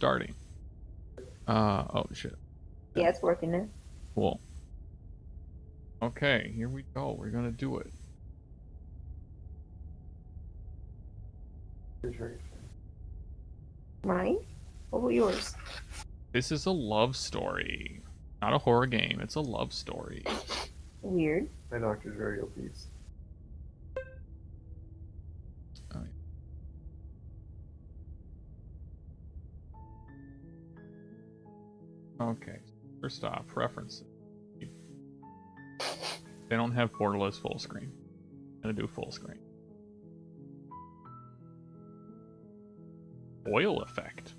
Starting. Oh shit. Yeah, it's working now. Cool. Okay, here we go. We're gonna do it. Mine? What were yours? This is a love story. Not a horror game, it's a love story. Weird. My doctor's very obese. Oh, yeah. Okay, first off, preferences. They don't have borderless full screen. I'm gonna do full screen. Oil effect.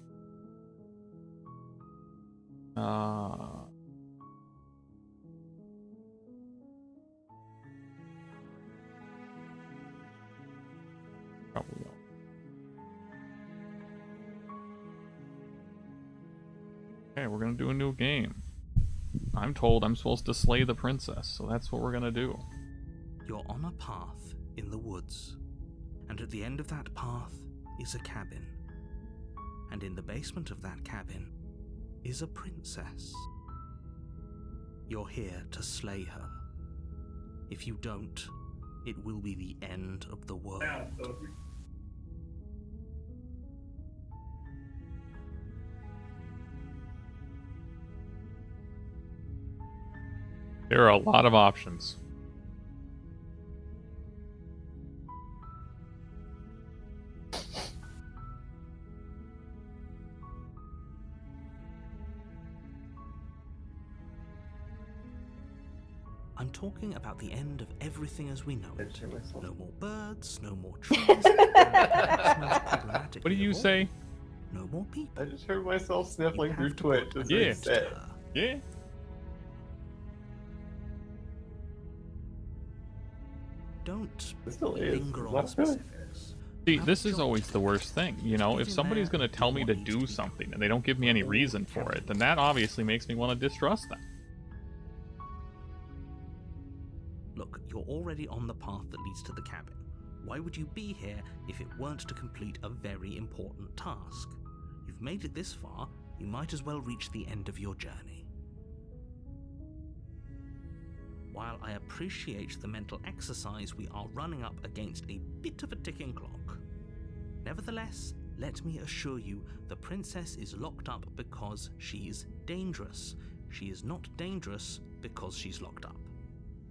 Probably not. Okay, we're gonna do a new game. I'm told I'm supposed to slay the princess, so that's what we're gonna do. You're on a path in the woods, and at the end of that path is a cabin. And in the basement of that cabin is a princess. You're here to slay her. If you don't, it will be the end of the world. There are a lot of options. I'm talking about the end of everything as we know it. Picture myself. No more birds, no more trees, and perhaps most problematically What do you of all, say? no more people. I just heard myself sniffling You through have to Twitch. put As Yeah. I an end to said. her. Yeah? Don't It still is. linger on Not really. specifics. See, Have this a is job always to the do. worst thing. You know, if Get in somebody's there, gonna tell do me what to needs to do be something done. and they don't give me any reason for it, then that obviously makes me want to distrust them. Look, you're already on the path that leads to the cabin. Why would you be here if it weren't to complete a very important task? You've made it this far, you might as well reach the end of your journey. While I appreciate the mental exercise, we are running up against a bit of a ticking clock. Nevertheless, let me assure you, the princess is locked up because she's dangerous. She is not dangerous because she's locked up.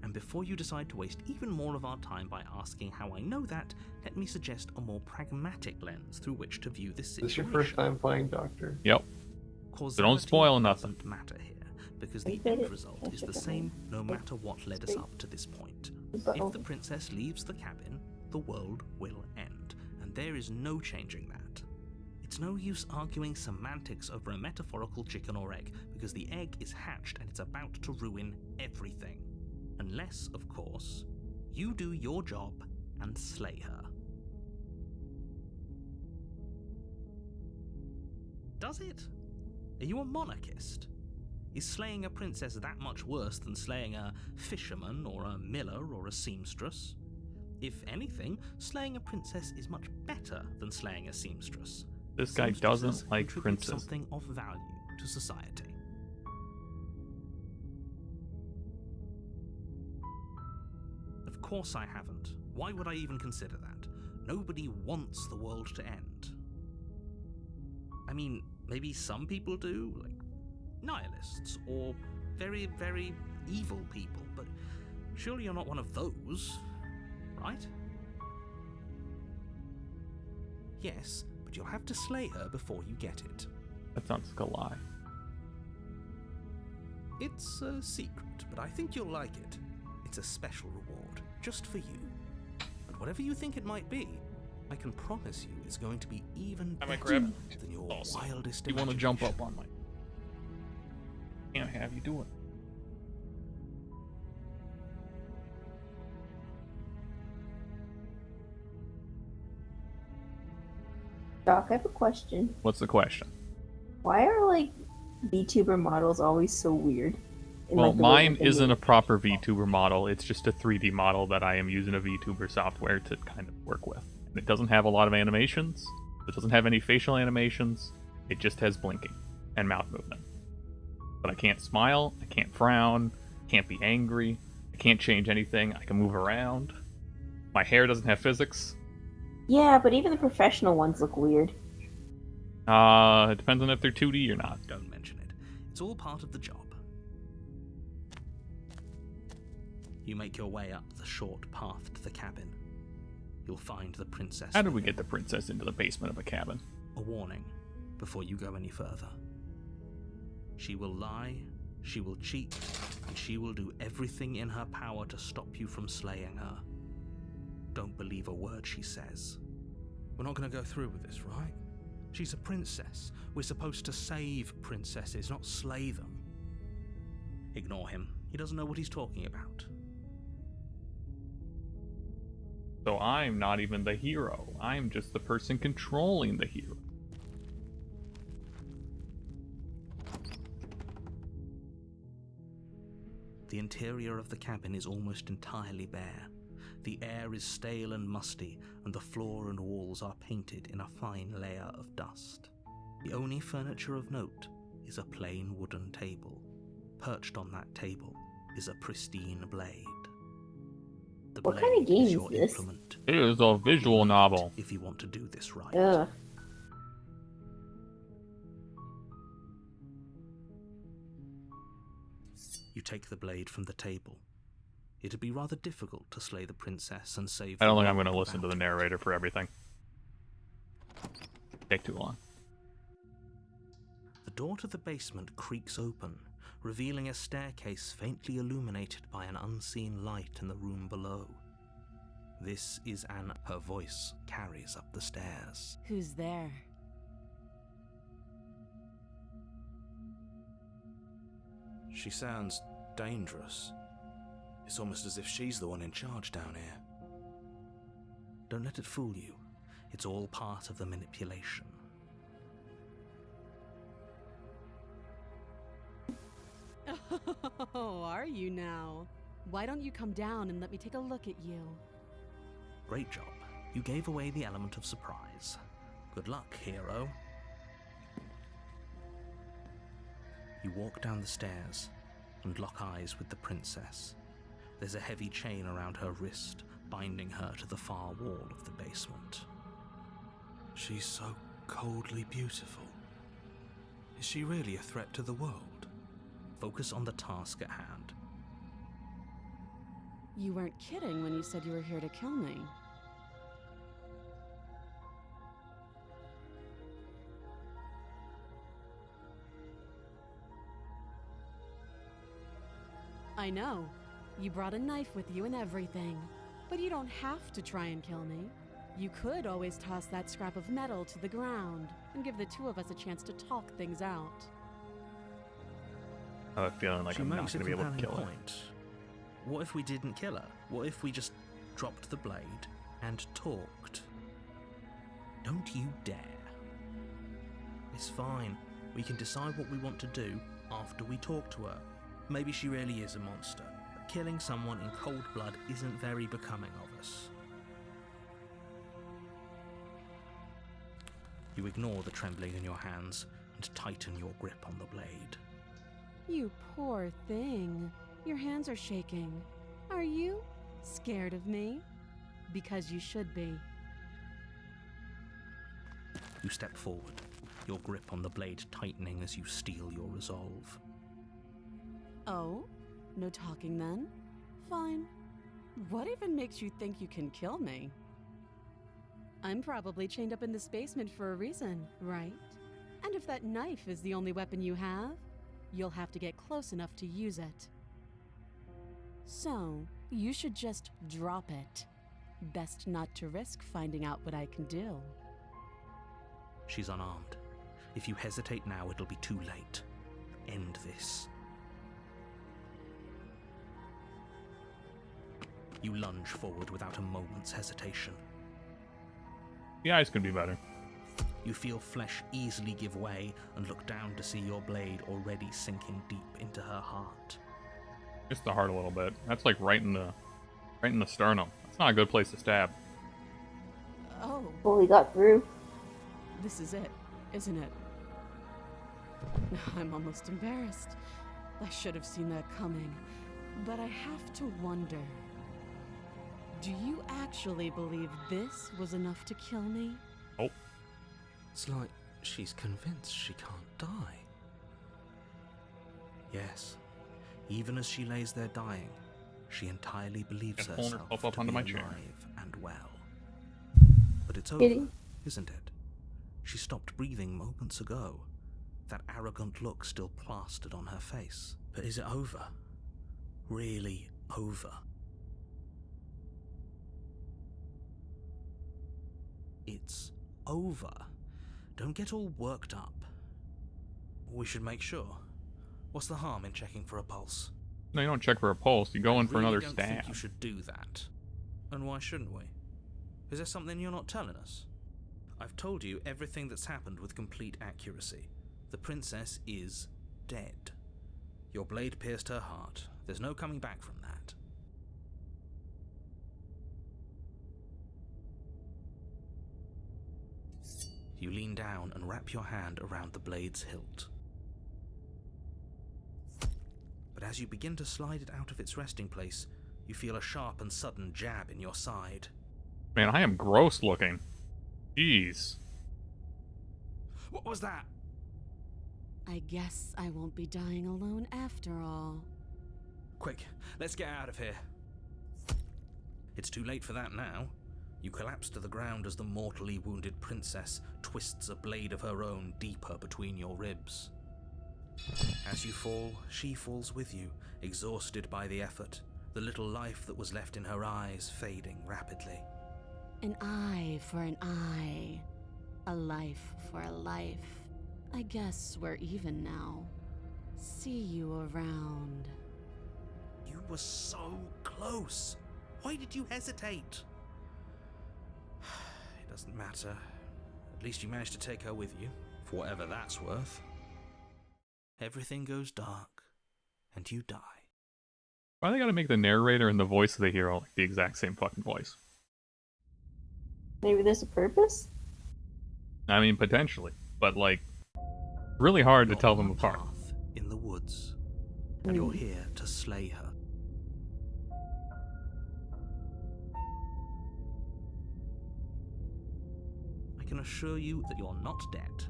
And before you decide to waste even more of our time by asking how I know that, let me suggest a more pragmatic lens through which to view this Is this situation. your first time playing Doctor? Yep. Causality don't spoil nothing. doesn't matter here, because You the did end it. result That's is the your same second no one. matter what led us up to this point. But If the princess leaves the cabin, the world will end, and there is no changing that. It's no use arguing semantics over a metaphorical chicken or egg, because the egg is hatched and it's about to ruin everything. Unless, of course, you do your job and slay her. Does it? Are you a monarchist? Is slaying a princess that much worse than slaying a fisherman or a miller or a seamstress? If anything, slaying a princess is much better than slaying a seamstress. This guy Seamstresses doesn't like contribute princesses. something of value to society. Of course I haven't. Why would I even consider that? Nobody wants the world to end. I mean, maybe some people do, like nihilists or very, very evil people, but surely you're not one of those, right? Yes, but you'll have to slay her before you get it. That sounds like a lie. It's a secret, but I think you'll like it. It's a special reward, just for you. But whatever you think it might be, I can promise you it's going to be even I might better grab than your also. wildest You want to jump imagination. up on my... Can't have you do it. Doc, I have a question. What's the question? Why are like VTuber models always so weird? in, Well, like, the way mine that they isn't a move? proper VTuber model. It's just a 3D model that I am using a VTuber software to kind of work with. And it doesn't have a lot of animations. It doesn't have any facial animations. It just has blinking and mouth movement. But I can't smile, I can't frown, can't be angry, I can't change anything, I can move around. My hair doesn't have physics. Yeah, but even the professional ones look weird. It depends on if they're 2D or not. Don't mention it. It's all part of the job. You make your way up the short path to the cabin. You'll find the princess. How did we get the princess into the basement of a cabin? A warning before you go any further. She will lie, she will cheat, and she will do everything in her power to stop you from slaying her. Don't believe a word she says. We're not going to go through with this, right? She's a princess. We're supposed to save princesses, not slay them. Ignore him. He doesn't know what he's talking about. So I'm not even the hero. I'm just the person controlling the hero. The interior of the cabin is almost entirely bare. The air is stale and musty, and the floor and walls are painted in a fine layer of dust. The only furniture of note is a plain wooden table. Perched on that table is a pristine blade. The What kind of blade game is your this? implement. It is a visual novel. If you want to do this right. Ugh. You take the blade from the table. It'd be rather difficult to slay the princess and save. I don't the think I'm world going to listen to the without narrator for everything. Take too long. The door to the basement creaks open, revealing a staircase faintly illuminated by an unseen light in the room below. This is Anne. Her voice carries up the stairs. Who's there? She sounds dangerous. It's almost as if she's the one in charge down here. Don't let it fool you. It's all part of the manipulation. Oh, are you now? Why don't you come down and let me take a look at you? Great job. You gave away the element of surprise. Good luck, hero. You walk down the stairs and lock eyes with the princess. There's a heavy chain around her wrist, binding her to the far wall of the basement. She's so coldly beautiful. Is she really a threat to the world? Focus on the task at hand. You weren't kidding when you said you were here to kill me. I know. You brought a knife with you and everything. But you don't have to try and kill me. You could always toss that scrap of metal to the ground and give the two of us a chance to talk things out. I have a feeling like She I'm not makes going a to be able to compelling kill her. point. What if we didn't kill her? What if we just dropped the blade and talked? Don't you dare. It's fine. We can decide what we want to do after we talk to her. Maybe she really is a monster. But killing someone in cold blood isn't very becoming of us. You ignore the trembling in your hands and tighten your grip on the blade. You poor thing. Your hands are shaking. Are you scared of me? Because you should be. You step forward, your grip on the blade tightening as you steel your resolve. Oh? No talking then? Fine. What even makes you think you can kill me? I'm probably chained up in this basement for a reason, right? And if that knife is the only weapon you have, you'll have to get close enough to use it. So, you should just drop it. Best not to risk finding out what I can do. She's unarmed. If you hesitate now, it'll be too late. End this. You lunge forward without a moment's hesitation. The eyes can be better. You feel flesh easily give way and look down to see your blade already sinking deep into her heart. Just the heart a little bit. That's like right in the sternum. That's not a good place to stab. Oh, Well, he got through. this is it, isn't it? I'm almost embarrassed. I should have seen that coming. But I have to wonder. Do you actually believe this was enough to kill me? Oh, It's like she's convinced she can't die. Yes, even as she lays there dying, she entirely believes Got pulling herself herself up to onto be my chair. alive and well. But it's over, Kitty. isn't it? She stopped breathing moments ago, that arrogant look still plastered on her face. But is it over? Really over? It's over. Don't get all worked up. We should make sure. What's the harm in checking for a pulse? no, you don't check for a pulse. You go in for I really another don't stab. think you should do that. And why shouldn't we? Is there something you're not telling us? I've told you everything that's happened with complete accuracy. The princess is dead. Your blade pierced her heart. There's no coming back from that. You lean down and wrap your hand around the blade's hilt. But as you begin to slide it out of its resting place, you feel a sharp and sudden jab in your side. Man, I am gross looking. Jeez. What was that? I guess I won't be dying alone after all. Quick, let's get out of here. It's too late for that now. You collapse to the ground as the mortally wounded princess twists a blade of her own deeper between your ribs. As you fall, she falls with you, exhausted by the effort, the little life that was left in her eyes fading rapidly. An eye for an eye. A life for a life. I guess we're even now. See you around. You were so close. Why did you hesitate? It doesn't matter. At least you managed to take her with you, for whatever that's worth. Everything goes dark, and you die. Why they gotta make the narrator and the voice of the hero like the exact same fucking voice? Maybe there's a purpose? I mean, potentially. But, like, really hard to You're tell on them a apart. path in the woods, and you're here to slay her. I can assure you that you're not dead.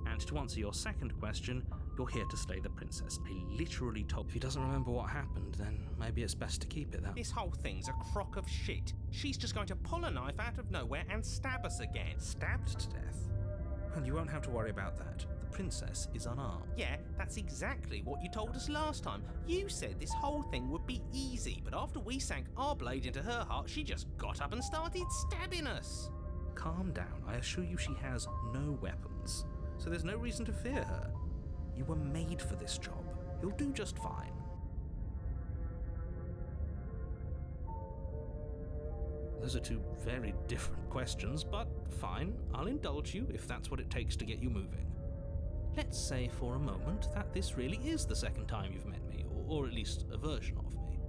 And to answer your second question, you're here to slay the princess. I literally told. If he doesn't remember what happened, then maybe it's best to keep it that way. This whole thing's a crock of shit. She's just going to pull a knife out of nowhere and stab us again. Stabbed to death. And you won't have to worry about that. The princess is unarmed. Yeah, that's exactly what you told us last time. You said this whole thing would be easy, but after we sank our blade into her heart, she just got up and started stabbing us. Calm down. I assure you she has no weapons, so there's no reason to fear her. You were made for this job. You'll do just fine. Those are two very different questions, but fine. I'll indulge you if that's what it takes to get you moving. Let's say for a moment that this really is the second time you've met me, or at least a version of me.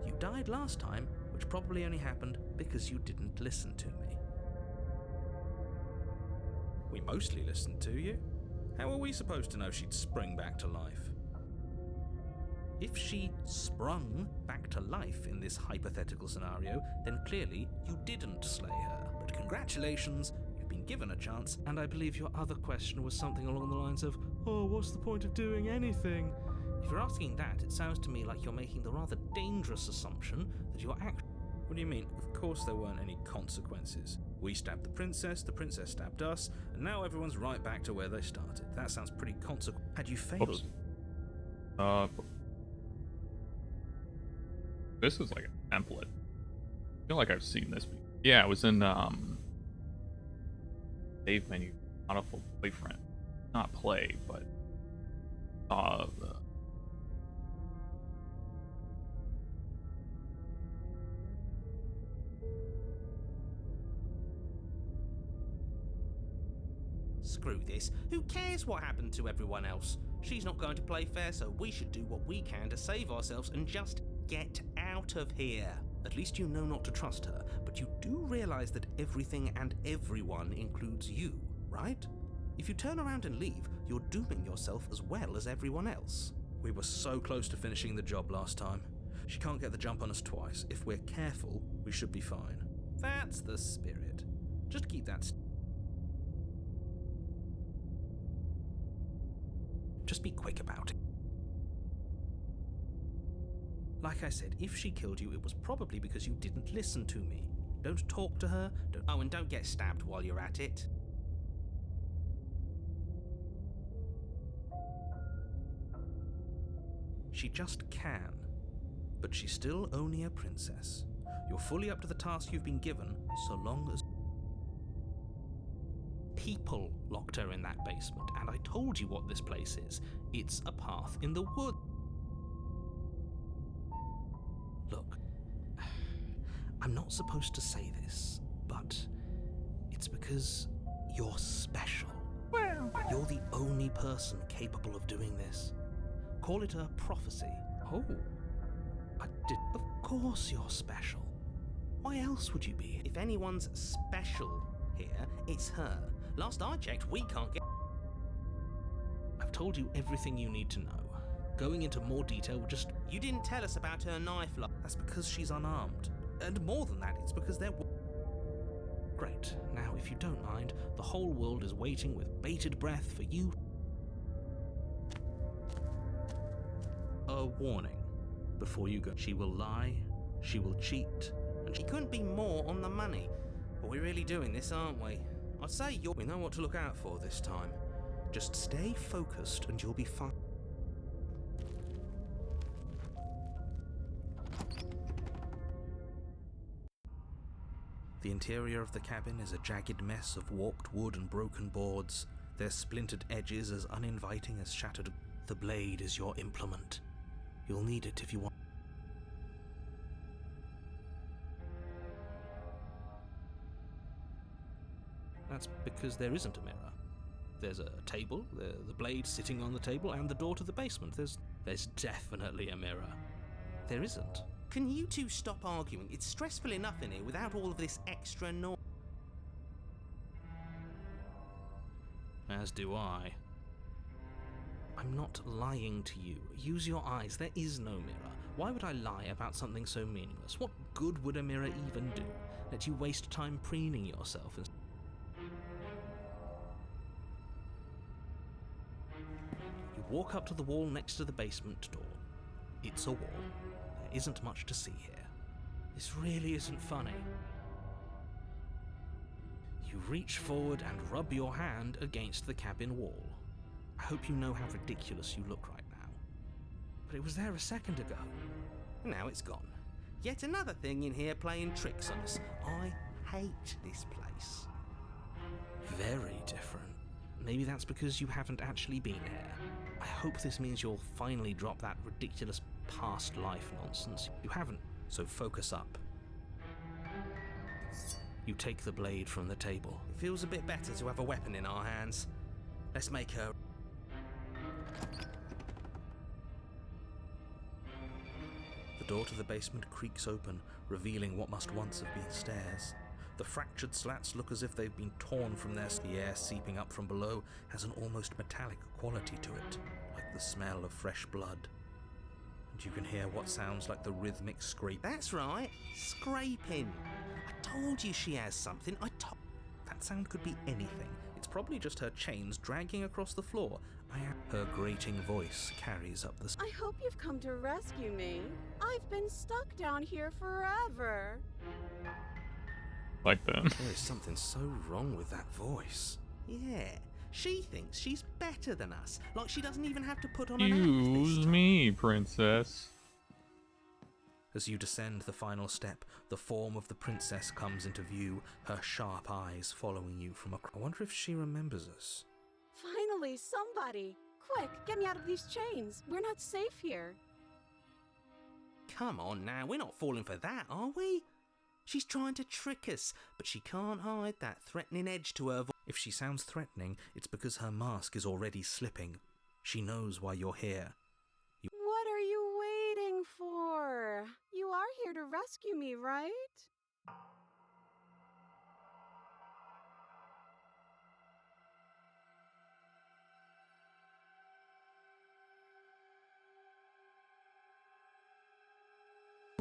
You died last time, which probably only happened because you didn't listen to me. We mostly listened to you. How were we supposed to know she'd spring back to life? If she sprung back to life in this hypothetical scenario, then clearly you didn't slay her. But congratulations, you've been given a chance, and I believe your other question was something along the lines of, oh, what's the point of doing anything? If you're asking that, it sounds to me like you're making the rather dangerous assumption that you're What do you mean? Of course there weren't any consequences. We stabbed the princess stabbed us, and now everyone's right back to where they started. That sounds pretty Had you failed? Oops. This is like a template. I feel like I've seen this. Yeah, it was in save menu, not a full boyfriend, not play, but Screw this. Who cares what happened to everyone else? She's not going to play fair, so we should do what we can to save ourselves and just get out of here. At least you know not to trust her, but you do realize that everything and everyone includes you, right? If you turn around and leave, you're dooming yourself as well as everyone else. We were so close to finishing the job last time. She can't get the jump on us twice. If we're careful, we should be fine. That's the spirit. Just keep that. Just be quick about it. Like I said, if she killed you, it was probably because you didn't listen to me. Don't talk to her. Oh, and don't get stabbed while you're at it. She just can. But she's still only a princess. You're fully up to the task you've been given, so long as... People locked her in that basement, and I told you what this place is. It's a path in the wood. Look, I'm not supposed to say this, but it's because you're special. You're the only person capable of doing this. Call it a prophecy. Oh, of course you're special. Why else would you be? If anyone's special here, it's her. Last I checked, we can't get... I've told you everything you need to know. Going into more detail would just... You didn't tell us about her knife lock. That's because she's unarmed. And more than that, it's because they're... Great. Now, if you don't mind, the whole world is waiting with bated breath for you... A warning. Before you go, she will lie, she will cheat, and She couldn't be more on the money. But we're really doing this, aren't we? I'd say you're... We know what to look out for this time. Just stay focused and you'll be fine. The interior of the cabin is a jagged mess of warped wood and broken boards, their splintered edges as uninviting as shattered. The blade is your implement. You'll need it if you want. That's because there isn't a mirror. There's a table, the blade sitting on the table, and the door to the basement. There's definitely a mirror. There isn't. Can you two stop arguing? It's stressful enough in here without all of this extra noise. As do I. I'm not lying to you. Use your eyes. There is no mirror. Why would I lie about something so meaningless? What good would a mirror even do? Let you waste time preening yourself and... You walk up to the wall next to the basement door. It's a wall. There isn't much to see here. This really isn't funny. You reach forward and rub your hand against the cabin wall. I hope you know how ridiculous you look right now. But it was there a second ago. Now it's gone. Yet another thing in here playing tricks on us. I hate this place. Very different. Maybe that's because you haven't actually been here. I hope this means you'll finally drop that ridiculous past life nonsense. You haven't, so focus up. You take the blade from the table. It feels a bit better to have a weapon in our hands. Let's make her... The door to the basement creaks open, revealing what must once have been stairs. The fractured slats look as if they've been torn from their... The air seeping up from below has an almost metallic quality to it, like the smell of fresh blood. And you can hear what sounds like the rhythmic scrape. That's right, scraping. I told you she has something. That sound could be anything. It's probably just her chains dragging across the floor. Her grating voice carries up the... I hope you've come to rescue me. I've been stuck down here forever. Like them. There is something so wrong with that voice. Yeah, she thinks she's better than us. Like she doesn't even have to put on an act this Excuse time. me, princess. As you descend the final step, the form of the princess comes into view, her sharp eyes following you from across. I wonder if she remembers us. Finally, somebody! Quick, get me out of these chains. We're not safe here. Come on now, we're not falling for that, are we? She's trying to trick us, but she can't hide that threatening edge to her voice. If she sounds threatening, it's because her mask is already slipping. She knows why you're here. What are you waiting for? You are here to rescue me, right?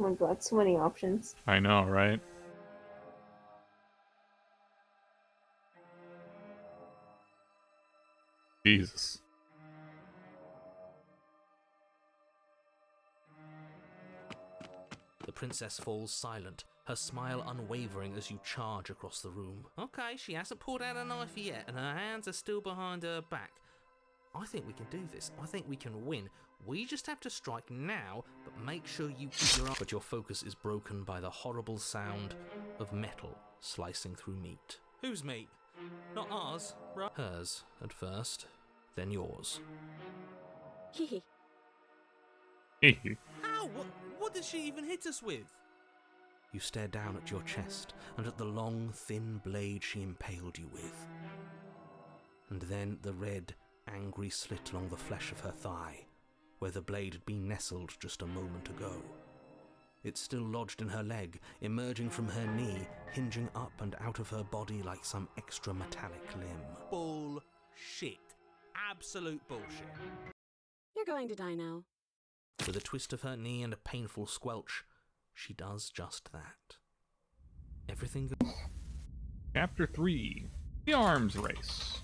Oh my god, so many options. I know, right? Jesus. The princess falls silent, her smile unwavering as you charge across the room. Okay, she hasn't pulled out a knife yet, and her hands are still behind her back. I think we can do this. I think we can win. We just have to strike now, but make sure you keep your eye. But your focus is broken by the horrible sound of metal slicing through meat. Whose meat? Not ours, right? Hers at first, then yours. Hee Hee. How? What did she even hit us with? You stare down at your chest and at the long, thin blade she impaled you with. And then the red, angry slit along the flesh of her thigh, where the blade had been nestled just a moment ago. It's still lodged in her leg, emerging from her knee, hinging up and out of her body like some extra metallic limb. Bullshit. Absolute bullshit. You're going to die now. With a twist of her knee and a painful squelch, she does just that. Everything goes... Chapter 3. The Arms Race.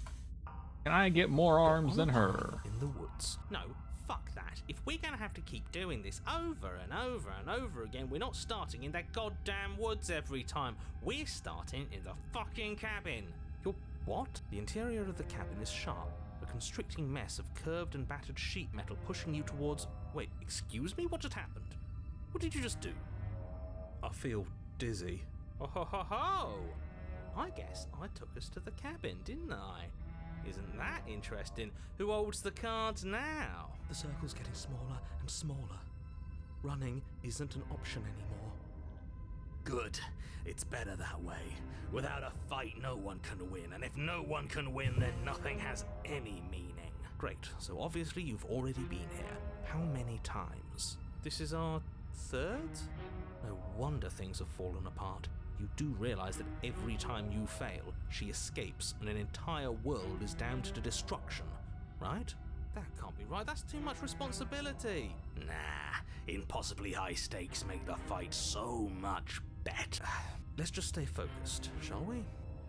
Can I get more arms than her? In the woods. No, fuck that. If we're gonna have to keep doing this over and over and over again, we're not starting in that goddamn woods every time. We're starting in the fucking cabin. You're what? The interior of the cabin is sharp. A constricting mess of curved and battered sheet metal pushing you towards... Wait, excuse me? What just happened? What did you just do? I feel dizzy. Oh ho ho ho! I guess I took us to the cabin, didn't I? Isn't that interesting? Who holds the cards now? The circle's getting smaller and smaller. Running isn't an option anymore. Good. It's better that way. Without a fight, no one can win, and if no one can win, then nothing has any meaning. Great, so obviously you've already been here. How many times? This is our third? No wonder things have fallen apart. You do realize that every time you fail, she escapes and an entire world is damned to destruction, right? That can't be right, that's too much responsibility. Nah, impossibly high stakes make the fight so much better. Let's just stay focused, shall we?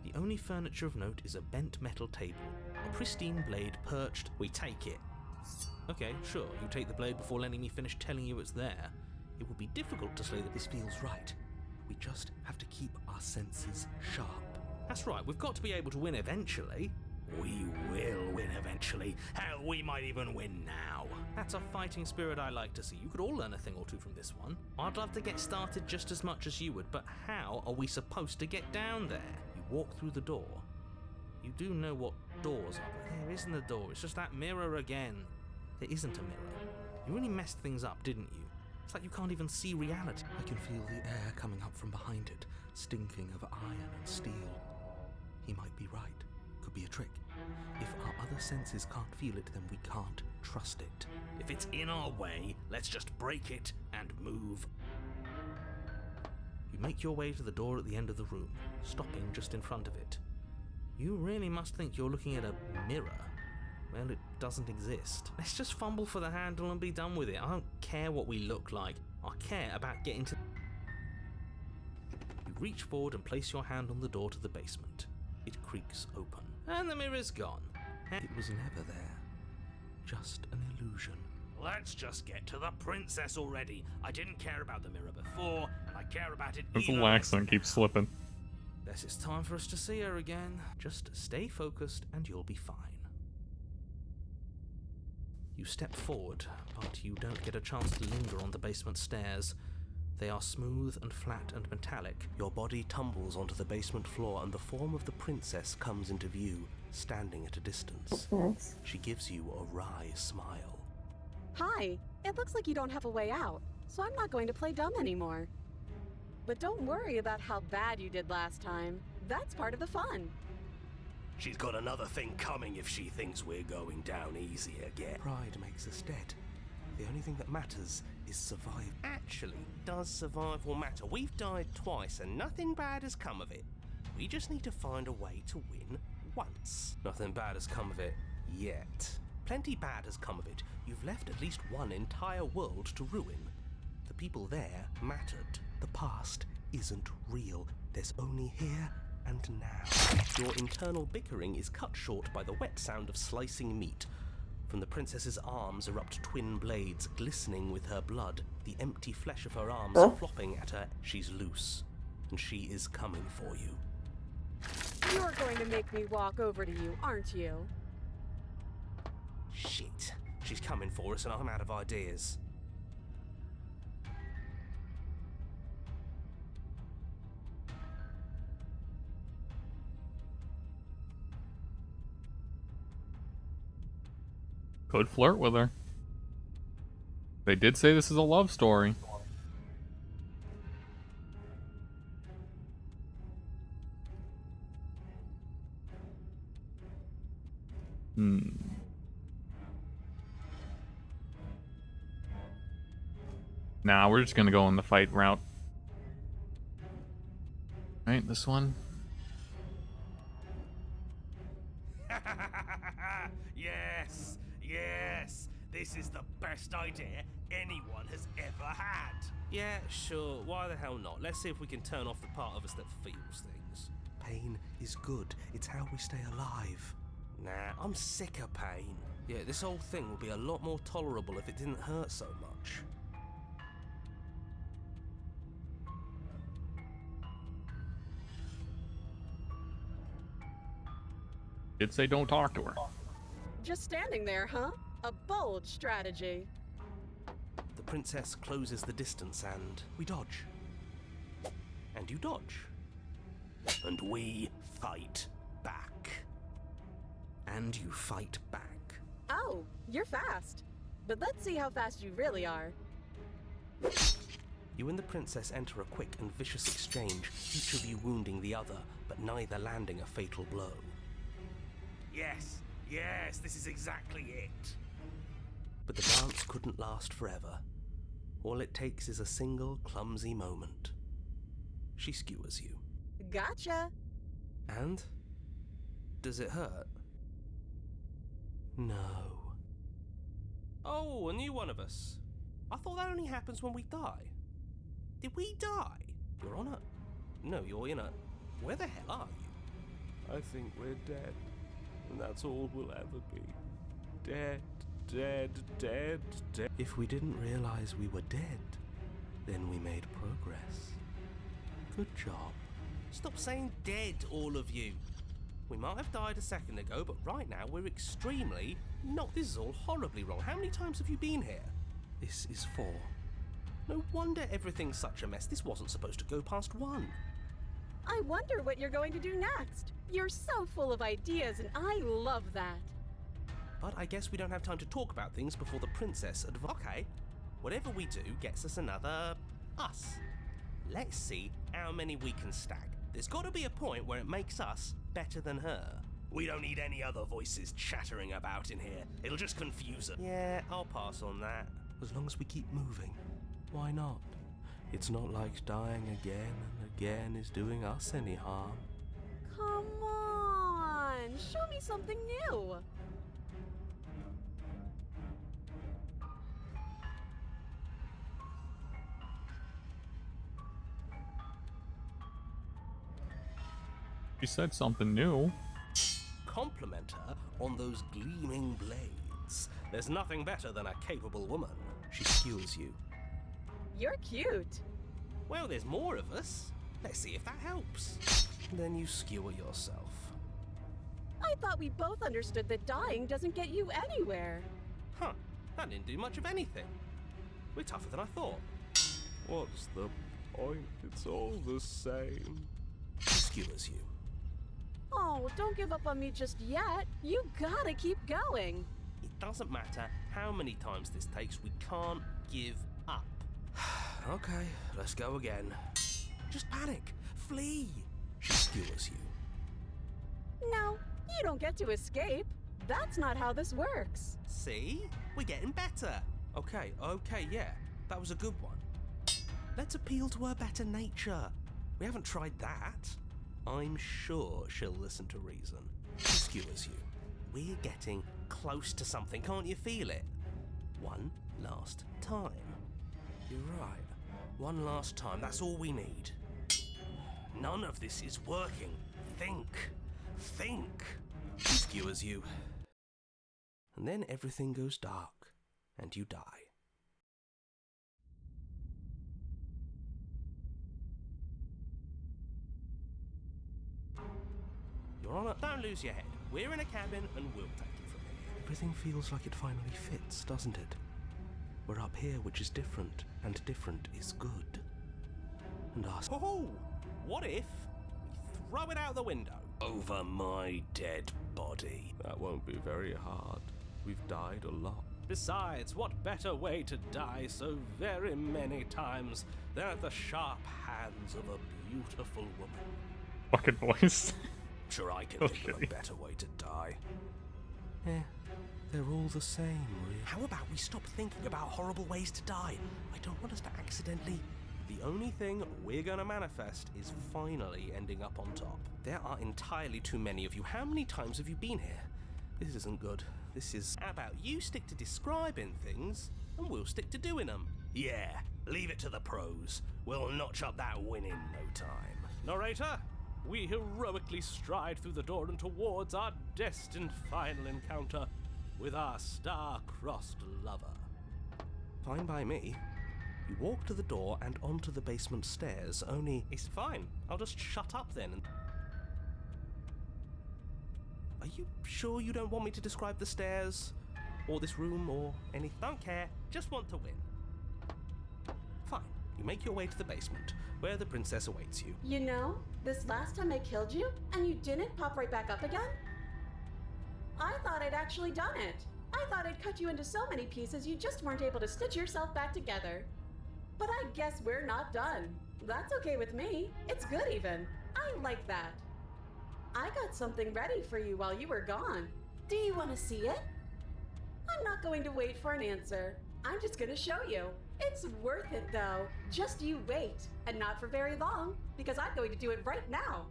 The only furniture of note is a bent metal table, a pristine blade perched. We take it. Okay, sure, you take the blade before letting me finish telling you it's there. It would be difficult to say that this feels right. We just have to keep our senses sharp. That's right, we've got to be able to win eventually. We will win eventually. Hell, we might even win now. That's a fighting spirit I like to see. You could all learn a thing or two from this one. I'd love to get started just as much as you would, but how are we supposed to get down there? You walk through the door. You do know what doors are, but there isn't a door. It's just that mirror again. There isn't a mirror. You really messed things up, didn't you? It's like you can't even see reality. I can feel the air coming up from behind it, stinking of iron and steel. He might be right. Could be a trick. If our other senses can't feel it, then we can't trust it. If it's in our way, let's just break it and move. You make your way to the door at the end of the room, stopping just in front of it. You really must think you're looking at a mirror. Well, it doesn't exist. Let's just fumble for the handle and be done with it. I don't care what we look like. I care about getting to... You reach forward and place your hand on the door to the basement. It creaks open. And the mirror's gone. It was never there. Just an illusion. Let's just get to the princess already. I didn't care about the mirror before, and I care about it This even little less accent keeps now. slipping. Guess it's time for us to see her again. Just stay focused and you'll be fine. You step forward, but you don't get a chance to linger on the basement stairs. They are smooth and flat and metallic. Your body tumbles onto the basement floor and the form of the princess comes into view, standing at a distance. Nice. She gives you a wry smile. Hi, it looks like you don't have a way out, so I'm not going to play dumb anymore. But don't worry about how bad you did last time. That's part of the fun. She's got another thing coming if she thinks we're going down easy again. Pride makes us dead. The only thing that matters is survival. Actually, does survival matter? We've died twice and nothing bad has come of it. We just need to find a way to win once. Nothing bad has come of it yet. Plenty bad has come of it. You've left at least one entire world to ruin. The people there mattered. The past isn't real. There's only here and now. Your internal bickering is cut short by the wet sound of slicing meat. From the princess's arms erupt twin blades, glistening with her blood, the empty flesh of her arms flopping at her. She's loose, and she is coming for you. You're going to make me walk over to you, aren't you? Shit. She's coming for us and I'm out of ideas. Could flirt with her. They did say this is a love story. Nah, we're just gonna go on the fight route. Right, this one. Yes, yes. This is the best idea anyone has ever had. Yeah, sure. Why the hell not? Let's see if we can turn off the part of us that feels things. Pain is good. It's how we stay alive. Nah, I'm sick of pain. Yeah, this whole thing would be a lot more tolerable if it didn't hurt so much. Did say don't talk to her. Just standing there, huh? A bold strategy. The princess closes the distance and we dodge. And you dodge. And we fight back. And you fight back. Oh, you're fast. But let's see how fast you really are. You and the princess enter a quick and vicious exchange, each of you wounding the other, but neither landing a fatal blow. Yes, yes, this is exactly it. But the dance couldn't last forever. All it takes is a single clumsy moment. She skewers you. Gotcha. And? Does it hurt? No. Oh, a new one of us. I thought that only happens when we die. Did we die? You're on it. No, you're in it. Where the hell are you? I think we're dead. And that's all we'll ever be. Dead, dead, dead, dead. If we didn't realize we were dead, then we made progress. Good job. Stop saying dead, all of you. We might have died a second ago, but right now we're extremely... No, this is all horribly wrong. How many times have you been here? This is 4. No wonder everything's such a mess. This wasn't supposed to go past 1. I wonder what you're going to do next. You're so full of ideas, and I love that. But I guess we don't have time to talk about things before the princess Okay, whatever we do gets us another... us. Let's see how many we can stack. There's got to be a point where it makes us better than her. We don't need any other voices chattering about in here. It'll just confuse her. Yeah, I'll pass on that. As long as we keep moving. Why not? It's not like dying again and again is doing us any harm. Come on, show me something new. She said something new. Compliment her on those gleaming blades. There's nothing better than a capable woman. She skewers you. You're cute. Well, there's more of us. Let's see if that helps. Then you skewer yourself. I thought we both understood that dying doesn't get you anywhere. Huh, that didn't do much of anything. We're tougher than I thought. What's the point? It's all the same. She skewers you. Oh, don't give up on me just yet. You gotta keep going. It doesn't matter how many times this takes, we can't give up. Okay, let's go again. Just panic. Flee. She skewers you. No, you don't get to escape. That's not how this works. See? We're getting better. Okay, yeah. That was a good one. Let's appeal to her better nature. We haven't tried that. I'm sure she'll listen to reason. She skewers you. We're getting close to something, can't you feel it? One last time. You're right. One last time, that's all we need. None of this is working. Think. Think. Skewers you. And then everything goes dark, and you die. Your Honor, don't lose your head. We're in a cabin, and we'll take it from here. Everything feels like it finally fits, doesn't it? We're up here, which is different, and different is good. And ask, oh, what if we throw it out the window? Over my dead body. That won't be very hard. We've died a lot. Besides, what better way to die so very many times than at the sharp hands of a beautiful woman? Fucking voice. Sure, I can Oh, think of a shitty. better way to die. They're all the same, really. How about we stop thinking about horrible ways to die? I don't want us to accidentally... The only thing we're gonna manifest is finally ending up on top. There are entirely too many of you. How many times have you been here? This isn't good. This is... How about you stick to describing things, and we'll stick to doing them? Yeah, leave it to the pros. We'll notch up that win in no time. Narrator, we heroically stride through the door and towards our destined final encounter with our star-crossed lover. Fine by me. You walk to the door and onto the basement stairs, only... It's fine. I'll just shut up then. Are you sure you don't want me to describe the stairs? Or this room, or anything? Don't care. Just want to win. Fine. You make your way to the basement, where the princess awaits you. You know, this last time I killed you, and you didn't pop right back up again? I thought I'd actually done it. I thought I'd cut you into so many pieces you just weren't able to stitch yourself back together. But I guess we're not done. That's okay with me. It's good even. I like that. I got something ready for you while you were gone. Do you want to see it? I'm not going to wait for an answer. I'm just going to show you. It's worth it though. Just you wait. And not for very long, because I'm going to do it right now.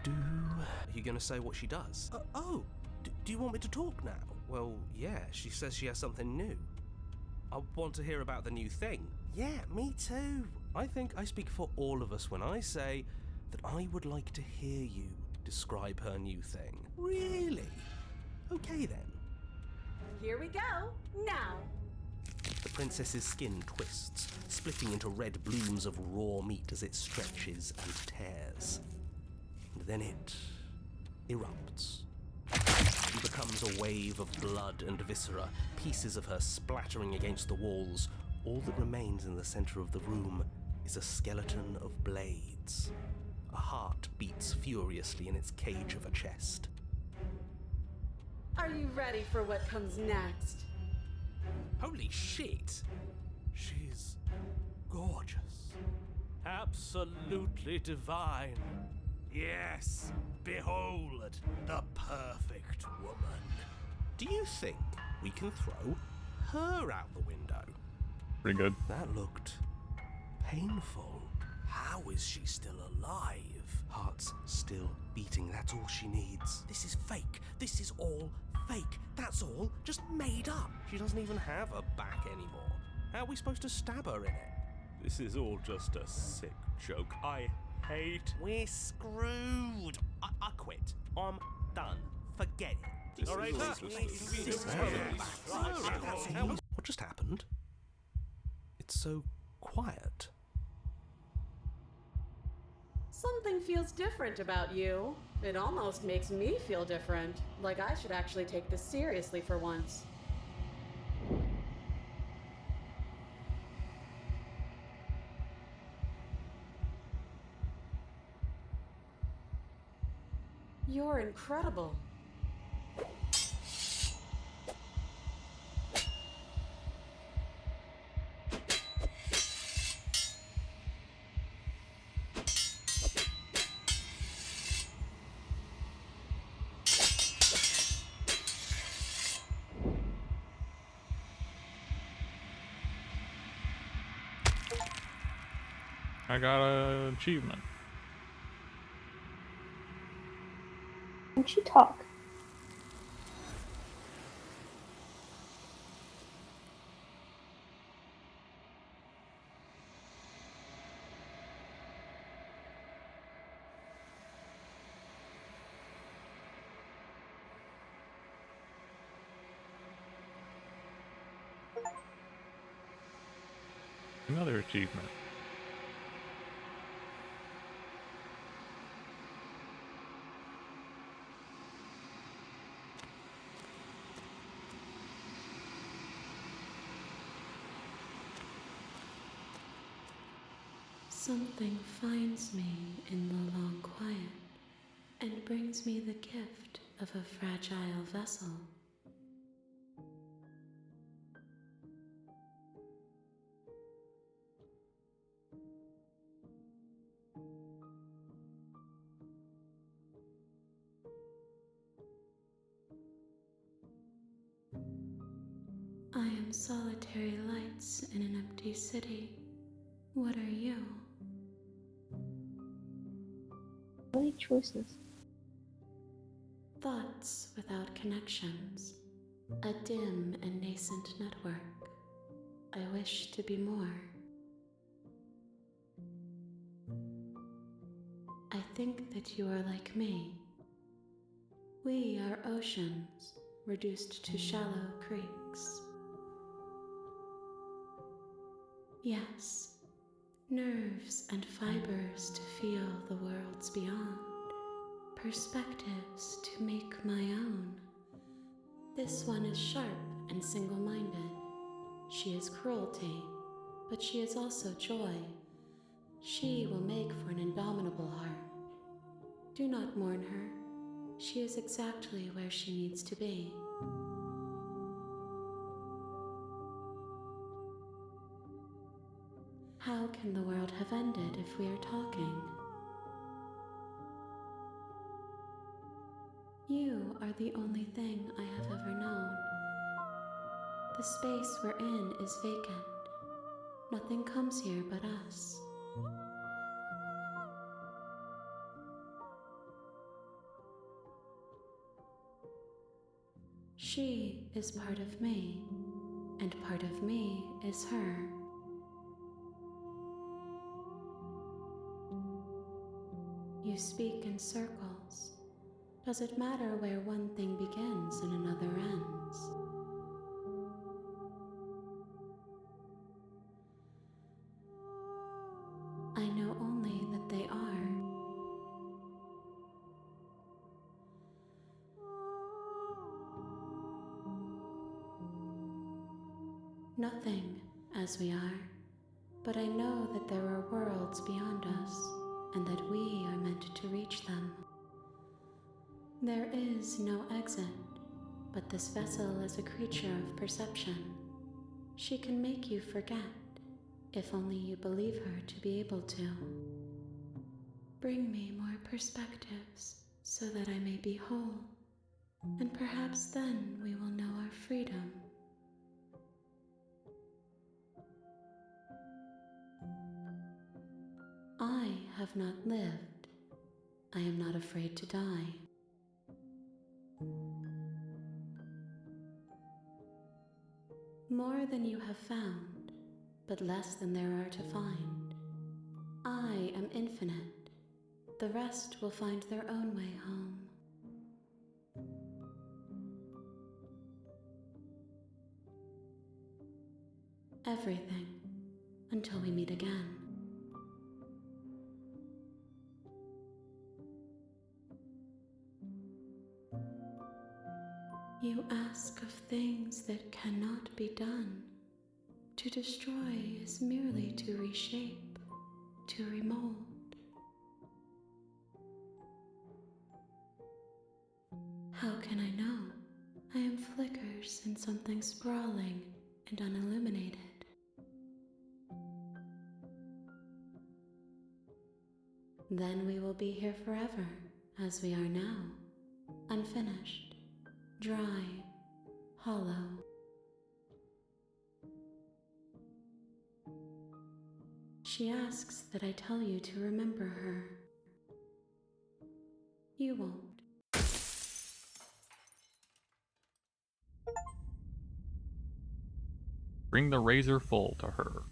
Are you gonna say what she does? Do you want me to talk now? Well, yeah, she says she has something new. I want to hear about the new thing. Yeah, me too. I think I speak for all of us when I say that I would like to hear you describe her new thing. Really? Okay then. Here we go. Now. The princess's skin twists, splitting into red blooms of raw meat as it stretches and tears. And then it erupts. She becomes a wave of blood and viscera, pieces of her splattering against the walls. All that remains in the center of the room is a skeleton of blades. A heart beats furiously in its cage of a chest. Are you ready for what comes next? Holy shit! She's gorgeous. Absolutely divine. Yes, behold, the perfect woman. Do you think we can throw her out the window? Pretty good. That looked painful. How is she still alive? Heart's still beating, that's all she needs. This is fake. This is all fake. That's all just made up. She doesn't even have a back anymore. How are we supposed to stab her in it? This is all just a sick joke. I hate... We're screwed. I quit. I'm done. Forget it. Narrator, What just happened? It's so quiet. Something feels different about you. It almost makes me feel different. Like I should actually take this seriously for once. You're incredible. I got an achievement. Don't you talk? Another achievement. Something finds me in the long quiet and brings me the gift of a fragile vessel. I am solitary lights in an empty city. What are you? Really choices. Thoughts without connections. A dim and nascent network. I wish to be more. I think that you are like me. We are oceans, reduced to shallow creeks. Yes, nerves and fibers to feel the worlds beyond, perspectives to make my own. This one is sharp and single-minded. She is cruelty, but she is also joy. She will make for an indomitable heart. Do not mourn her. She is exactly where she needs to be. How can the world have ended if we are talking? You are the only thing I have ever known. The space we're in is vacant. Nothing comes here but us. She is part of me, and part of me is her. You speak in circles. Does it matter where one thing begins and another ends? I know only that they are. Nothing as we are, but I know that there are worlds beyond us, and that we are meant to reach them. There is no exit, but this vessel is a creature of perception. She can make you forget, if only you believe her to be able to. Bring me more perspectives, so that I may be whole, and perhaps then we will know our freedom. I have not lived. I am not afraid to die. More than you have found, but less than there are to find. I am infinite. The rest will find their own way home. Everything, until we meet again. You ask of things that cannot be done. To destroy is merely to reshape, to remold. How can I know? I am flickers in something sprawling and unilluminated. Then we will be here forever, as we are now, unfinished, dry, hollow. She asks that I tell you to remember her. You won't. Bring the razor full to her.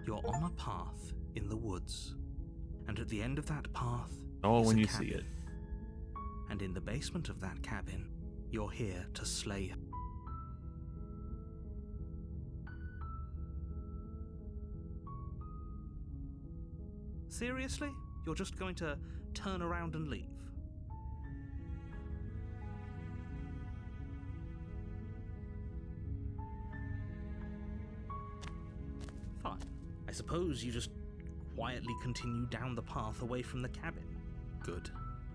You're on a path in the woods, and at the end of that path Oh, is when a you cabin. see it. And in the basement of that cabin, you're here to slay her. Seriously? You're just going to turn around and leave? Fine. I suppose you just quietly continue down the path away from the cabin. Good.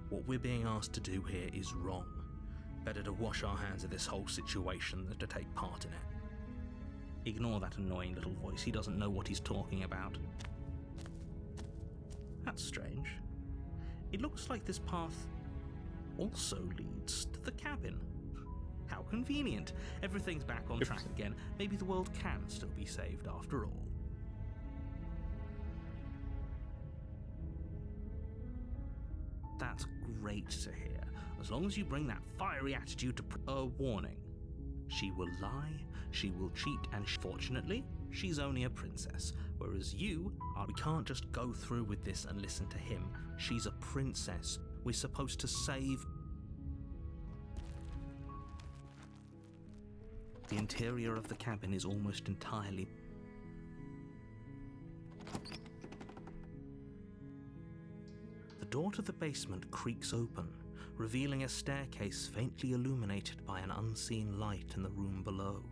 What we're being asked to do here is wrong. Better to wash our hands of this whole situation than to take part in it. Ignore that annoying little voice. He doesn't know what he's talking about. That's strange. It looks like this path also leads to the cabin. How convenient. Everything's back on track again. Maybe the world can still be saved after all. That's great to hear. As long as you bring that fiery attitude to a warning. She will lie, she will cheat, and fortunately, she's only a princess. Whereas you are, we can't just go through with this and listen to him. She's a princess. We're supposed to save. The interior of the cabin is almost entirely. The door to the basement creaks open, revealing a staircase faintly illuminated by an unseen light in the room below.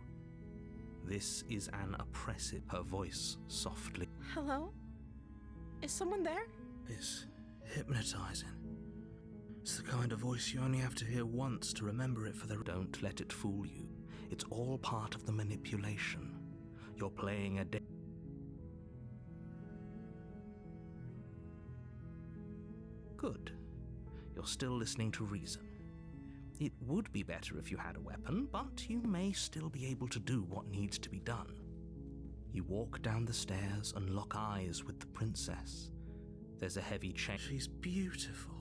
This is an oppressive, her voice softly. Hello? Is someone there? It's hypnotizing. It's the kind of voice you only have to hear once to remember it for the... Don't let it fool you. It's all part of the manipulation. You're playing a... Good. You're still listening to reason. It would be better if you had a weapon, but you may still be able to do what needs to be done. You walk down the stairs and lock eyes with the princess. There's a heavy chain. She's beautiful.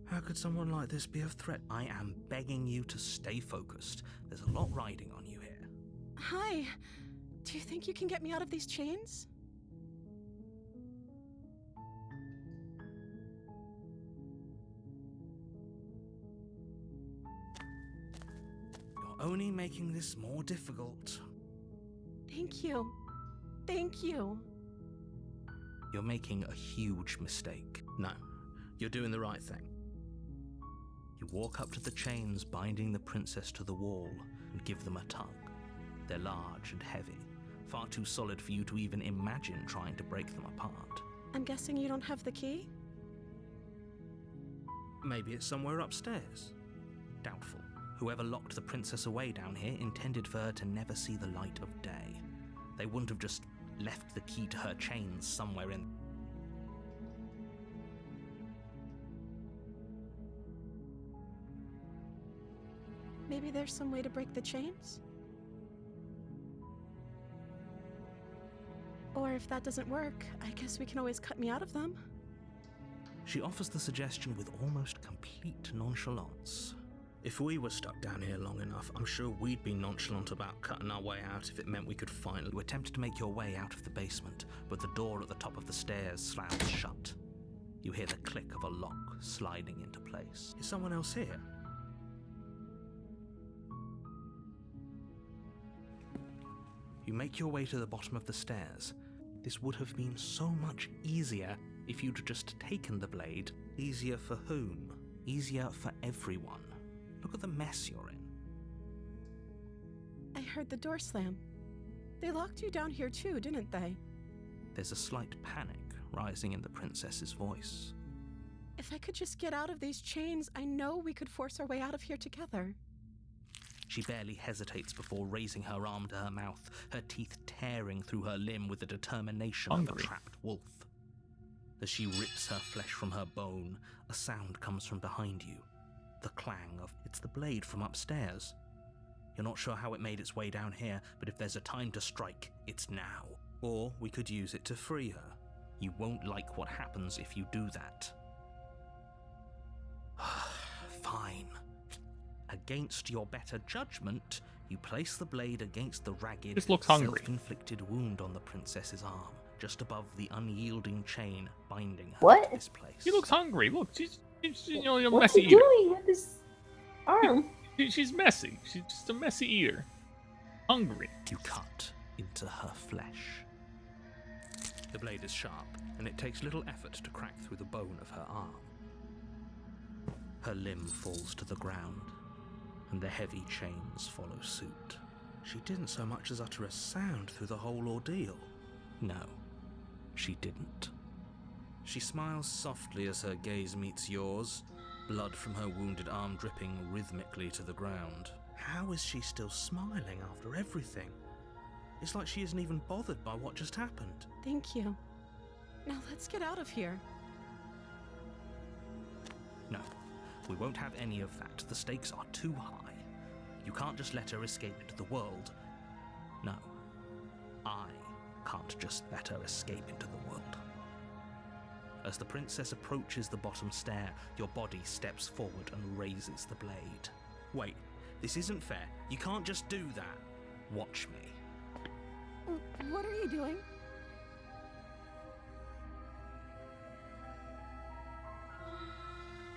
How could someone like this be a threat? I am begging you to stay focused. There's a lot riding on you here. Hi. Do you think you can get me out of these chains? You're only making this more difficult. Thank you. Thank you. You're making a huge mistake. No, you're doing the right thing. You walk up to the chains binding the princess to the wall and give them a tug. They're large and heavy, far too solid for you to even imagine trying to break them apart. I'm guessing you don't have the key? Maybe it's somewhere upstairs. Doubtful. Whoever locked the princess away down here intended for her to never see the light of day. They wouldn't have just left the key to her chains somewhere in... Maybe there's some way to break the chains? Or if that doesn't work, I guess we can always cut me out of them. She offers the suggestion with almost complete nonchalance. If we were stuck down here long enough, I'm sure we'd be nonchalant about cutting our way out if it meant we could finally... You attempt to make your way out of the basement, but the door at the top of the stairs slams shut. You hear the click of a lock sliding into place. Is someone else here? You make your way to the bottom of the stairs. This would have been so much easier if you'd just taken the blade. Easier for whom? Easier for everyone. Look at the mess you're in. I heard the door slam. They locked you down here too, didn't they? There's a slight panic rising in the princess's voice. If I could just get out of these chains, I know we could force our way out of here together. She barely hesitates before raising her arm to her mouth, her teeth tearing through her limb with the determination of a trapped wolf. As she rips her flesh from her bone, a sound comes from behind you. The clang of... It's the blade from upstairs. You're not sure how it made its way down here, but if there's a time to strike, it's now. Or we could use it to free her. You won't like what happens if you do that. Fine. Against your better judgment, you place the blade against the ragged, self-inflicted wound on the princess's arm, just above the unyielding chain binding her to this place. He looks hungry. Look, she's you know, a What's messy he eater. doing with his arm? She's messy. She's just a messy eater. Hungry. You cut into her flesh. The blade is sharp, and it takes little effort to crack through the bone of her arm. Her limb falls to the ground, and the heavy chains follow suit. She didn't so much as utter a sound through the whole ordeal. No, she didn't. She smiles softly as her gaze meets yours, blood from her wounded arm dripping rhythmically to the ground. How is she still smiling after everything? It's like she isn't even bothered by what just happened. Thank you. Now let's get out of here. No, we won't have any of that. The stakes are too high. You can't just let her escape into the world. No, I can't just let her escape into the world. As the princess approaches the bottom stair, your body steps forward and raises the blade. Wait, this isn't fair. You can't just do that. Watch me. What are you doing?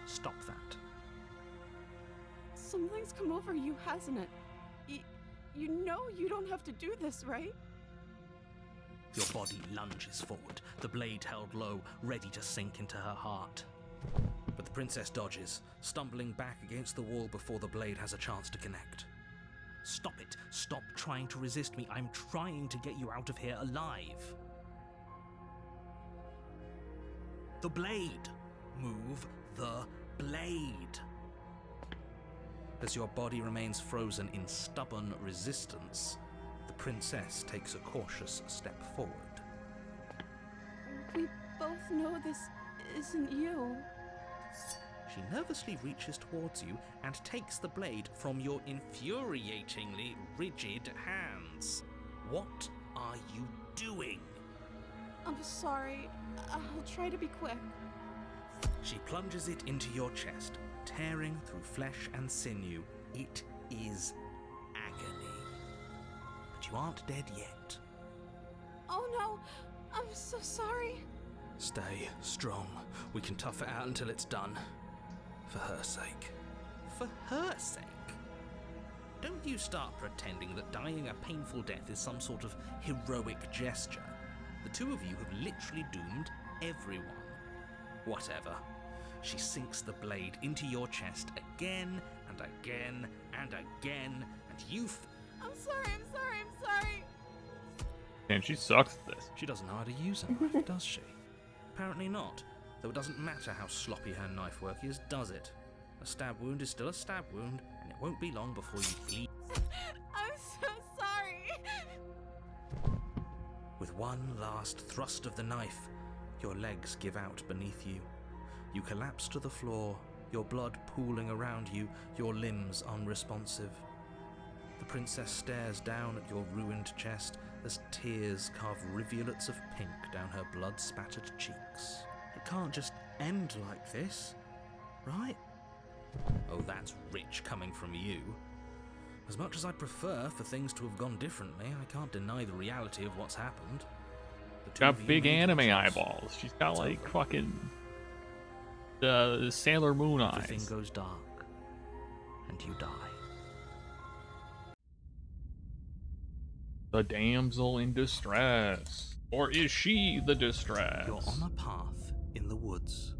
Stop that. Something's come over you, hasn't it? You know you don't have to do this, right? Your body lunges forward, the blade held low, ready to sink into her heart. But the princess dodges, stumbling back against the wall before the blade has a chance to connect. Stop it. Stop trying to resist me. I'm trying to get you out of here alive. The blade. Move the blade. As your body remains frozen in stubborn resistance, the princess takes a cautious step forward. We both know this isn't you. She nervously reaches towards you and takes the blade from your infuriatingly rigid hands. What are you doing? I'm sorry. I'll try to be quick. She plunges it into your chest, tearing through flesh and sinew. It is agony. But you aren't dead yet. Oh no, I'm so sorry. Stay strong. We can tough it out until it's done. For her sake. For her sake? Don't you start pretending that dying a painful death is some sort of heroic gesture. The two of you have literally doomed everyone. Whatever. She sinks the blade into your chest again and again and again, and you I'm sorry. And she sucks at this. She doesn't know how to use a knife, does she? Apparently not. Though it doesn't matter how sloppy her knife work is, does it? A stab wound is still a stab wound, and it won't be long before you bleed. I'm so sorry. With one last thrust of the knife, your legs give out beneath you. You collapse to the floor, your blood pooling around you, your limbs unresponsive. The princess stares down at your ruined chest as tears carve rivulets of pink down her blood-spattered cheeks. It can't just end like this, right? Oh, that's rich coming from you. As much as I'd prefer for things to have gone differently, I can't deny the reality of what's happened. The two of Got you big made anime your choice. eyeballs. She's got It's like over. fucking Sailor Moon Everything eyes. goes dark, and you die. The damsel in distress. Or is she the distress? You're on a path in the woods,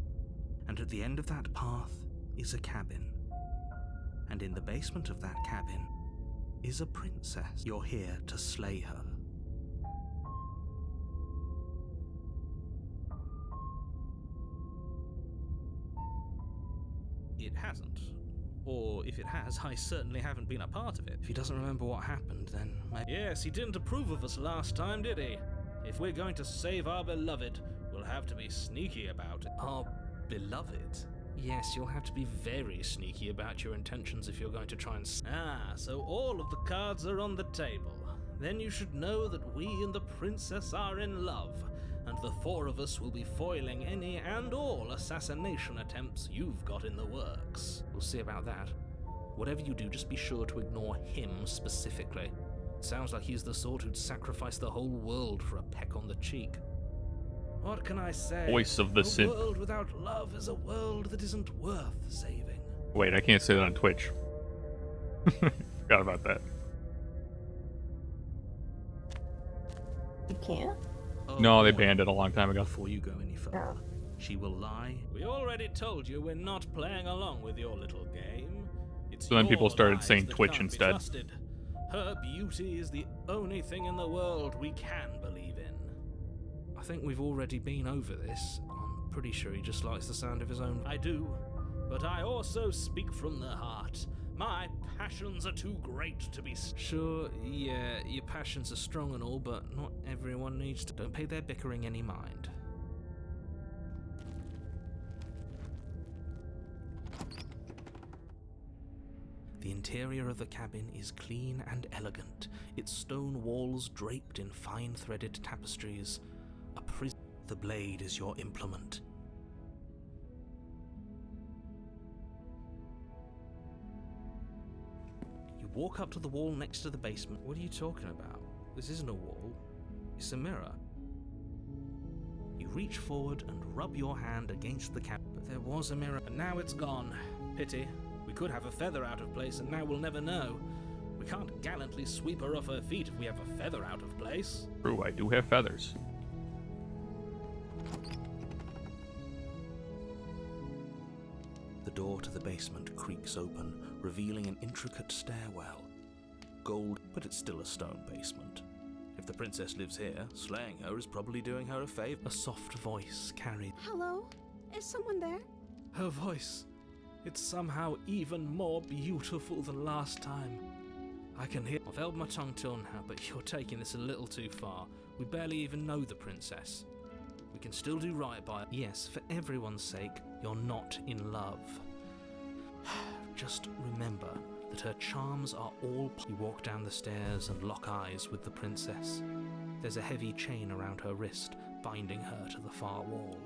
and at the end of that path is a cabin. And in the basement of that cabin is a princess. You're here to slay her. It hasn't. Or if it has, I certainly haven't been a part of it. If he doesn't remember what happened, then maybe... Yes, he didn't approve of us last time, did he? If we're going to save our beloved, we'll have to be sneaky about it. Our beloved? Yes, you'll have to be very sneaky about your intentions if you're going to try and... Ah, so all of the cards are on the table. Then you should know that we and the princess are in love, and the four of us will be foiling any and all assassination attempts you've got in the works. We'll see about that. Whatever you do, just be sure to ignore him specifically. It sounds like he's the sort who'd sacrifice the whole world for a peck on the cheek. What can I say? Voice of the Sith. A world without love is a world that isn't worth saving. Wait, I can't say that on Twitch. Forgot about that. You can't? No, they banned it a long time ago. Before you go any further, she will lie. We already told you we're not playing along with your little game. It's So then people your started lies saying that Twitch can't be instead. trusted. Her beauty is the only thing in the world we can believe in. I think we've already been over this. I'm pretty sure he just likes the sound of his own. I do, but I also speak from the heart. My passions are too great to be. Sure, yeah, your passions are strong and all, but not everyone needs to. Don't pay their bickering any mind. The interior of the cabin is clean and elegant, its stone walls draped in fine threaded tapestries. The blade is your implement. You walk up to the wall next to the basement. What are you talking about? This isn't a wall. It's a mirror. You reach forward and rub your hand against the cabin. But there was a mirror. And now it's gone. Pity. We could have a feather out of place, and now we'll never know. We can't gallantly sweep her off her feet if we have a feather out of place. True, I do have feathers. The door to the basement creaks open, revealing an intricate stairwell. Gold, but it's still a stone basement. If the princess lives here, slaying her is probably doing her a favor. A soft voice carried. Hello? Is someone there? Her voice. It's somehow even more beautiful than last time. I can hear. I've held my tongue till now, but you're taking this a little too far. We barely even know the princess. We can still do right by her. Yes, for everyone's sake, you're not in love. Just remember that her charms are all. You walk down the stairs and lock eyes with the princess. There's a heavy chain around her wrist, binding her to the far wall.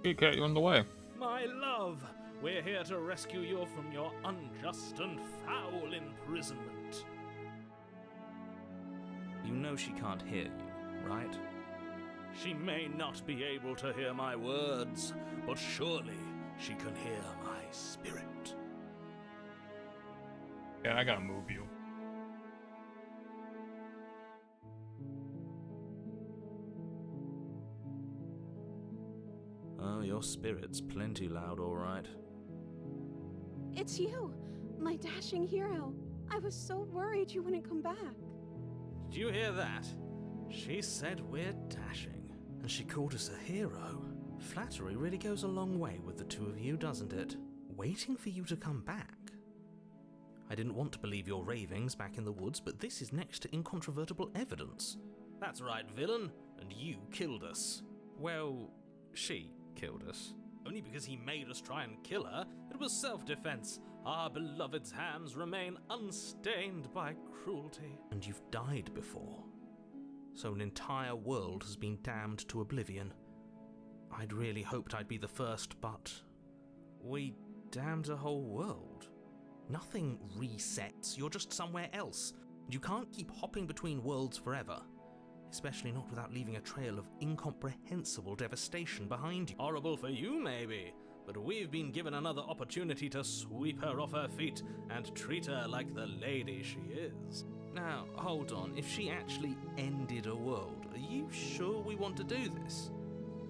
Hey, cat, you're in the way. My love, we're here to rescue you from your unjust and foul imprisonment. You know she can't hear you, right? She may not be able to hear my words, but surely she can hear my spirit. Yeah, I gotta move you. Oh, your spirit's plenty loud, all right. It's you, my dashing hero. I was so worried you wouldn't come back. Did you hear that? She said we're dashing. And she called us a hero. Flattery really goes a long way with the two of you, doesn't it? Waiting for you to come back. I didn't want to believe your ravings back in the woods, but this is next to incontrovertible evidence. That's right, villain, and you killed us. Well, she killed us. Only because he made us try and kill her. It was self-defense. Our beloved's hands remain unstained by cruelty. And you've died before. So an entire world has been damned to oblivion. I'd really hoped I'd be the first, but we damned a whole world. Nothing resets, you're just somewhere else. You can't keep hopping between worlds forever. Especially not without leaving a trail of incomprehensible devastation behind you. Horrible for you, maybe, but we've been given another opportunity to sweep her off her feet and treat her like the lady she is. Now, hold on, if she actually ended a world, are you sure we want to do this?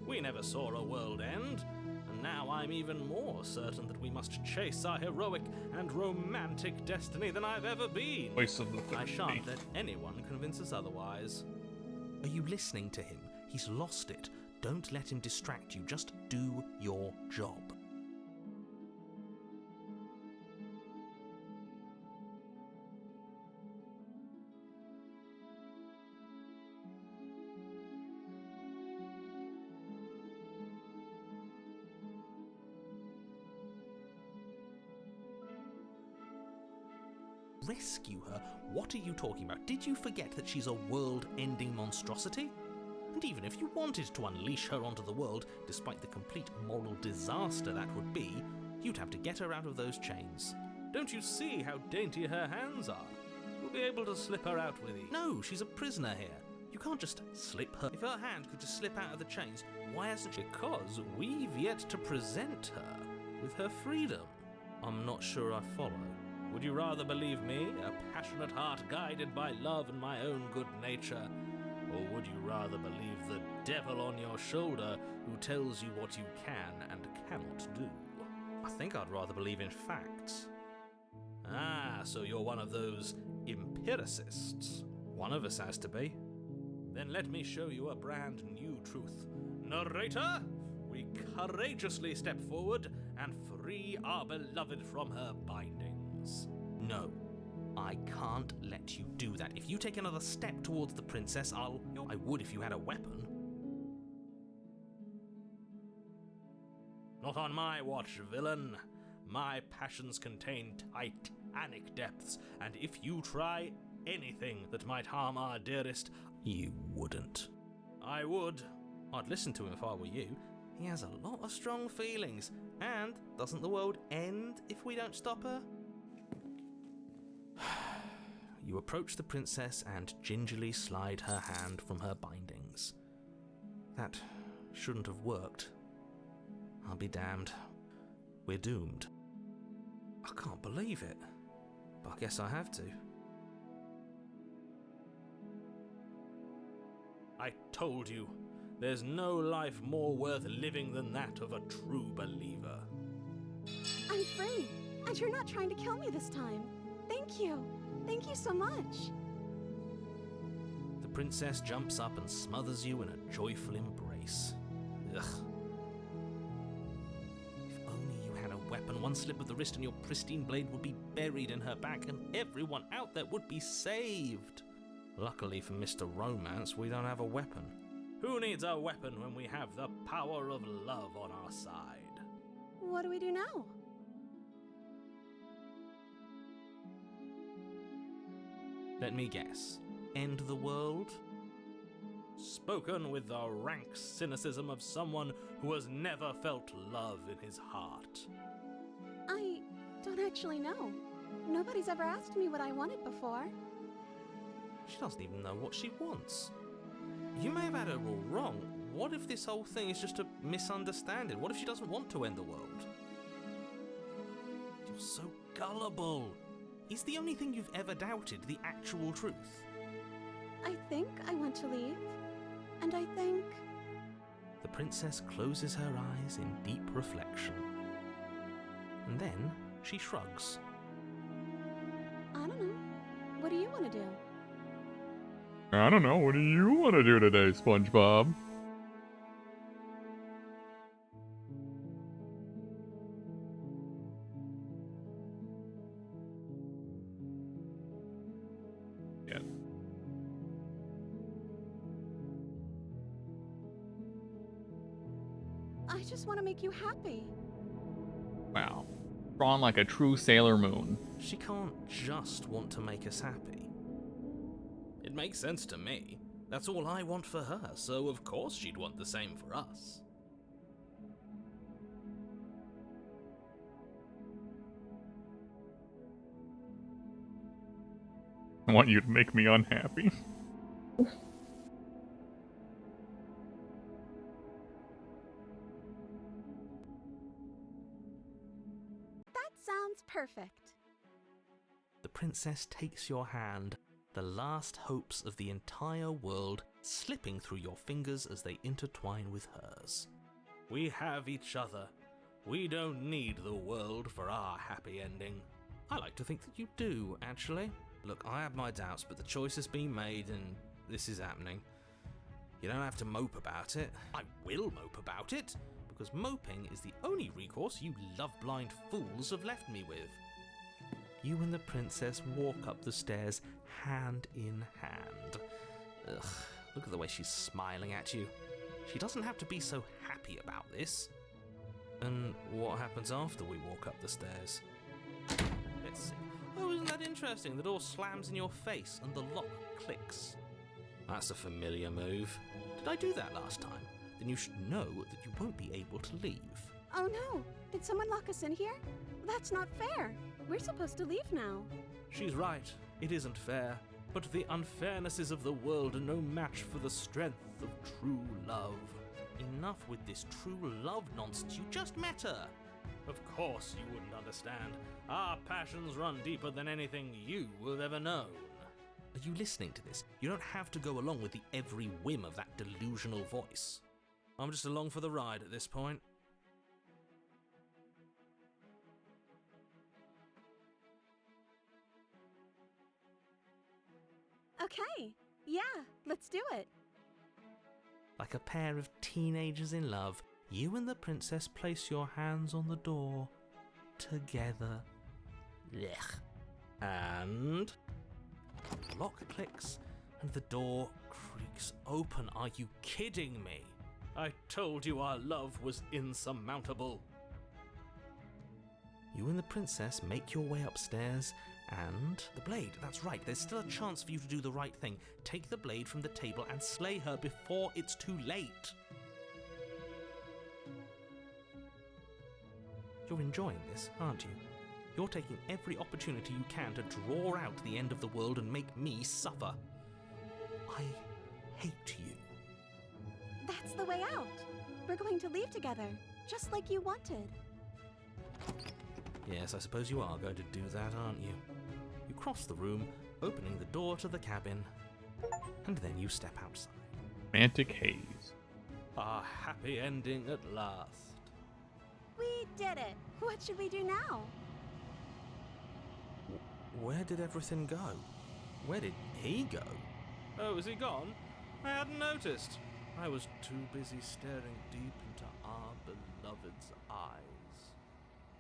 We never saw a world end, and now I'm even more certain that we must chase our heroic and romantic destiny than I've ever been. Voice of the I shan't let anyone convince us otherwise. Are you listening to him? He's lost it. Don't let him distract you, just do your job. Rescue her? What are you talking about? Did you forget that she's a world-ending monstrosity? And even if you wanted to unleash her onto the world, despite the complete moral disaster that would be, you'd have to get her out of those chains. Don't you see how dainty her hands are? We'll be able to slip her out with ease. No, she's a prisoner here. You can't just slip her. If her hand could just slip out of the chains, why hasn't she? Because we've yet to present her with her freedom. I'm not sure I follow. Would you rather believe me, a passionate heart guided by love and my own good nature? Or would you rather believe the devil on your shoulder who tells you what you can and cannot do? I think I'd rather believe in facts. Ah, so you're one of those empiricists. One of us has to be. Then let me show you a brand new truth. Narrator, we courageously step forward and free our beloved from her bindings. No, I can't let you do that. If you take another step towards the princess, I would if you had a weapon. Not on my watch, villain. My passions contain titanic depths, and if you try anything that might harm our dearest, You wouldn't. I would. I'd listen to him if I were you. He has a lot of strong feelings. And doesn't the world end if we don't stop her? You approach the princess and gingerly slide her hand from her bindings. That shouldn't have worked. I'll be damned. We're doomed. I can't believe it. But I guess I have to. I told you, there's no life more worth living than that of a true believer. I'm free, and you're not trying to kill me this time. Thank you. Thank you so much. The princess jumps up and smothers you in a joyful embrace. Ugh. If only you had a weapon, one slip of the wrist and your pristine blade would be buried in her back and everyone out there would be saved. Luckily for Mr. Romance, we don't have a weapon. Who needs a weapon when we have the power of love on our side? What do we do now? Let me guess. End the world? Spoken with the rank cynicism of someone who has never felt love in his heart. I don't actually know. Nobody's ever asked me what I wanted before. She doesn't even know what she wants. You may have had her all wrong. What if this whole thing is just a misunderstanding? What if she doesn't want to end the world? You're so gullible. Is the only thing you've ever doubted the actual truth? I think I want to leave. And I think... The princess closes her eyes in deep reflection. And then she shrugs. I don't know. What do you want to do? I don't know, what do you want to do today, SpongeBob? Yes. I just want to make you happy. Wow. Drawn like a true Sailor Moon. She can't just want to make us happy. It makes sense to me. That's all I want for her, so of course she'd want the same for us. I want you to make me unhappy. That sounds perfect. The princess takes your hand, the last hopes of the entire world slipping through your fingers as they intertwine with hers. We have each other. We don't need the world for our happy ending. I like to think that you do, actually. Look, I have my doubts, but the choice has been made and this is happening. You don't have to mope about it. I will mope about it, because moping is the only recourse you love-blind fools have left me with. You and the princess walk up the stairs hand in hand. Ugh, look at the way she's smiling at you. She doesn't have to be so happy about this. And what happens after we walk up the stairs? Let's see. Oh, isn't that interesting? The door slams in your face and the lock clicks. That's a familiar move. Did I do that last time? Then you should know that you won't be able to leave. Oh no! Did someone lock us in here? That's not fair! We're supposed to leave now. She's right. It isn't fair. But the unfairnesses of the world are no match for the strength of true love. Enough with this true love nonsense. You just met her. Of course you wouldn't understand. Our passions run deeper than anything you have ever known. Are you listening to this? You don't have to go along with the every whim of that delusional voice. I'm just along for the ride at this point. Okay, yeah, let's do it. Like a pair of teenagers in love, you and the princess place your hands on the door together. Blech. And the lock clicks and the door creaks open. Are you kidding me? I told you our love was insurmountable. You and the princess make your way upstairs, and the blade, that's right, there's still a chance for you to do the right thing. Take the blade from the table and slay her before it's too late. You're enjoying this, aren't you? You're taking every opportunity you can to draw out the end of the world and make me suffer. I hate you. That's the way out. We're going to leave together, just like you wanted. Yes, I suppose you are going to do that, aren't you? You cross the room, opening the door to the cabin, and then you step outside. Romantic haze. A happy ending at last. We did it. What should we do now? Where did everything go? Where did he go? Oh, is he gone? I hadn't noticed. I was too busy staring deep into our beloved's eyes.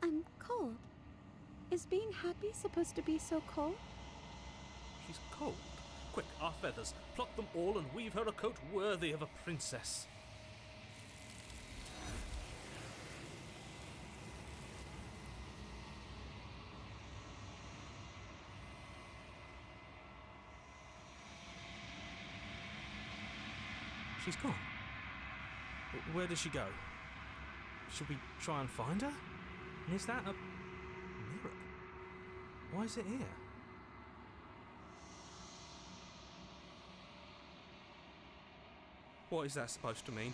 I'm cold. Is being happy supposed to be so cold? She's cold. Quick, our feathers. Pluck them all and weave her a coat worthy of a princess. She's gone. Where did she go? Should we try and find her? And is that a mirror? Why is it here? What is that supposed to mean?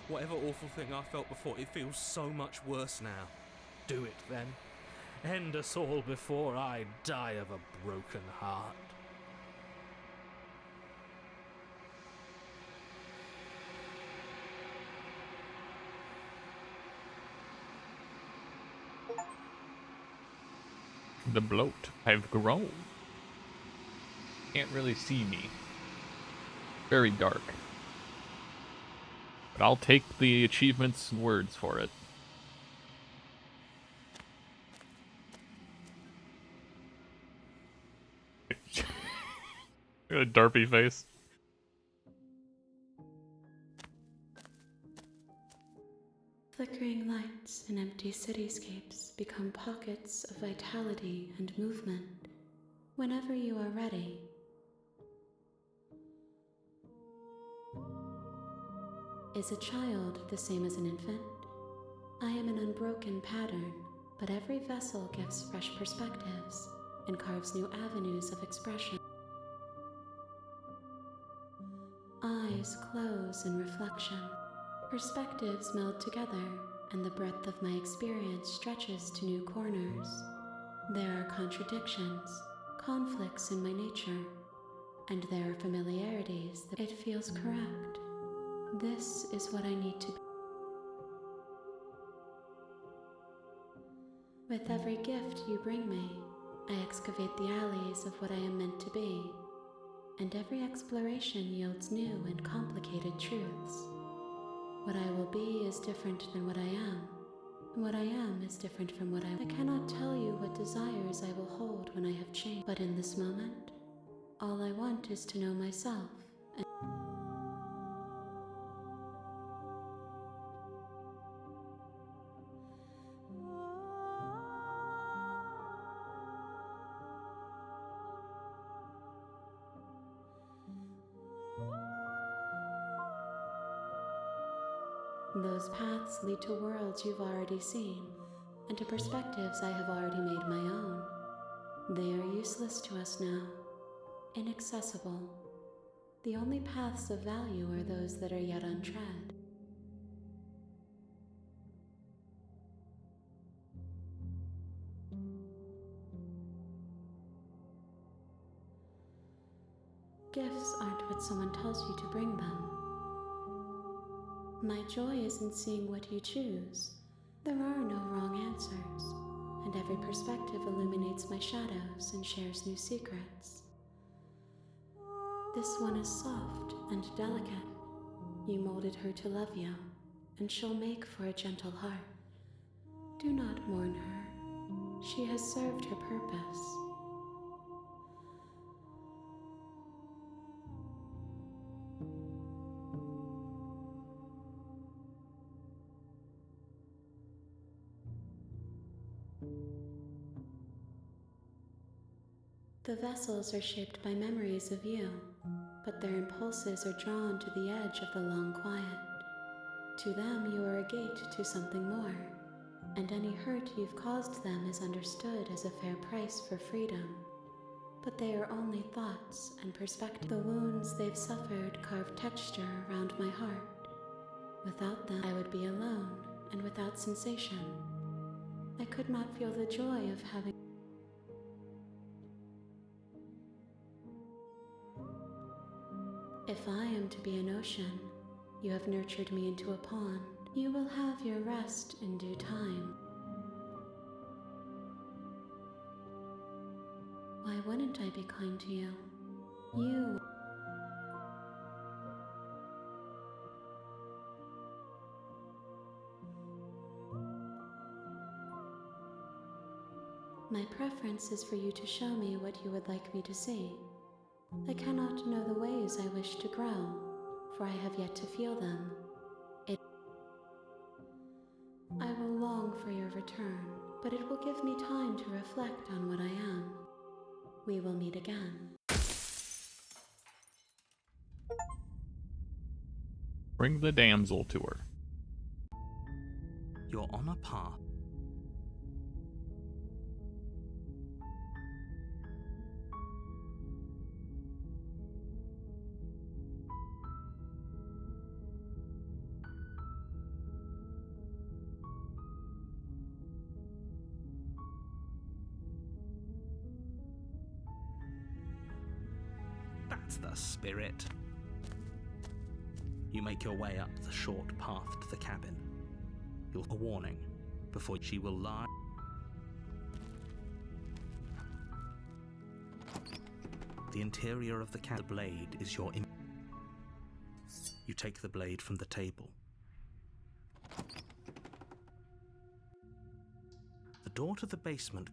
Whatever awful thing I felt before, it feels so much worse now. Do it then. End us all before I die of a broken heart. The bloat. I've grown. Can't really see me. Very dark. But I'll take the achievement's words for it. A derpy face. Flickering lights in empty cityscapes become pockets of vitality and movement. Whenever you are ready, is a child the same as an infant? I am an unbroken pattern, but every vessel gives fresh perspectives and carves new avenues of expression. Eyes close in reflection. Perspectives meld together, and the breadth of my experience stretches to new corners. There are contradictions, conflicts in my nature, and there are familiarities that it feels correct. This is what I need to be. With every gift you bring me, I excavate the alleys of what I am meant to be, and every exploration yields new and complicated truths. What I will be is different than what I am, and what I am is different from what I cannot tell you what desires I will hold when I have changed, but in this moment, all I want is to know myself. Those paths lead to worlds you've already seen, and to perspectives I have already made my own. They are useless to us now, inaccessible. The only paths of value are those that are yet untread. Gifts aren't what someone tells you to bring them. My joy is in seeing what you choose. There are no wrong answers, and every perspective illuminates my shadows and shares new secrets. This one is soft and delicate. You molded her to love you, and she'll make for a gentle heart. Do not mourn her. She has served her purpose. The vessels are shaped by memories of you, but their impulses are drawn to the edge of the long quiet. To them, you are a gate to something more, and any hurt you've caused them is understood as a fair price for freedom. But they are only thoughts and perspective. The wounds they've suffered carve texture around my heart. Without them, I would be alone and without sensation. I could not feel the joy of having. If I am to be an ocean, you have nurtured me into a pond. You will have your rest in due time. Why wouldn't I be kind to you? You. My preference is for you to show me what you would like me to see. I cannot know the ways I wish to grow, for I have yet to feel them. I will long for your return, but it will give me time to reflect on what I am. We will meet again. Bring the damsel to her. You're on a path. That's the spirit. You make your way up the short path to the cabin. You'll a warning before she will lie. The interior of the blade is your You take the blade from the table. The door to the basement.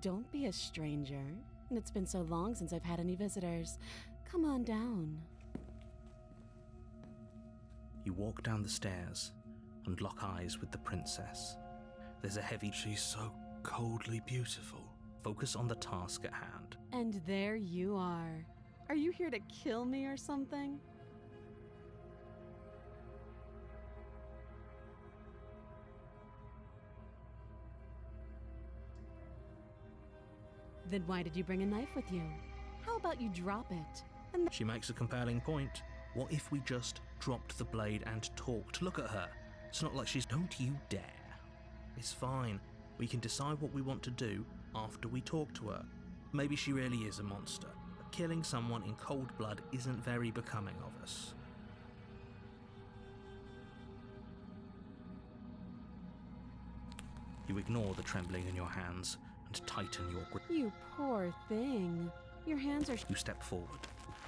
Don't be a stranger. It's been so long since I've had any visitors. Come on down. You walk down the stairs and lock eyes with the princess. There's a heavy... She's so coldly beautiful. Focus on the task at hand. And there you are. Are you here to kill me or something? Then why did you bring a knife with you? How about you drop it? And She makes a compelling point. What if we just dropped the blade and talked? Look at her. It's not like she's... Don't you dare. It's fine. We can decide what we want to do after we talk to her. Maybe she really is a monster. But killing someone in cold blood isn't very becoming of us. You ignore the trembling in your hands and tighten your grip. you poor thing. Your hands are... You step forward,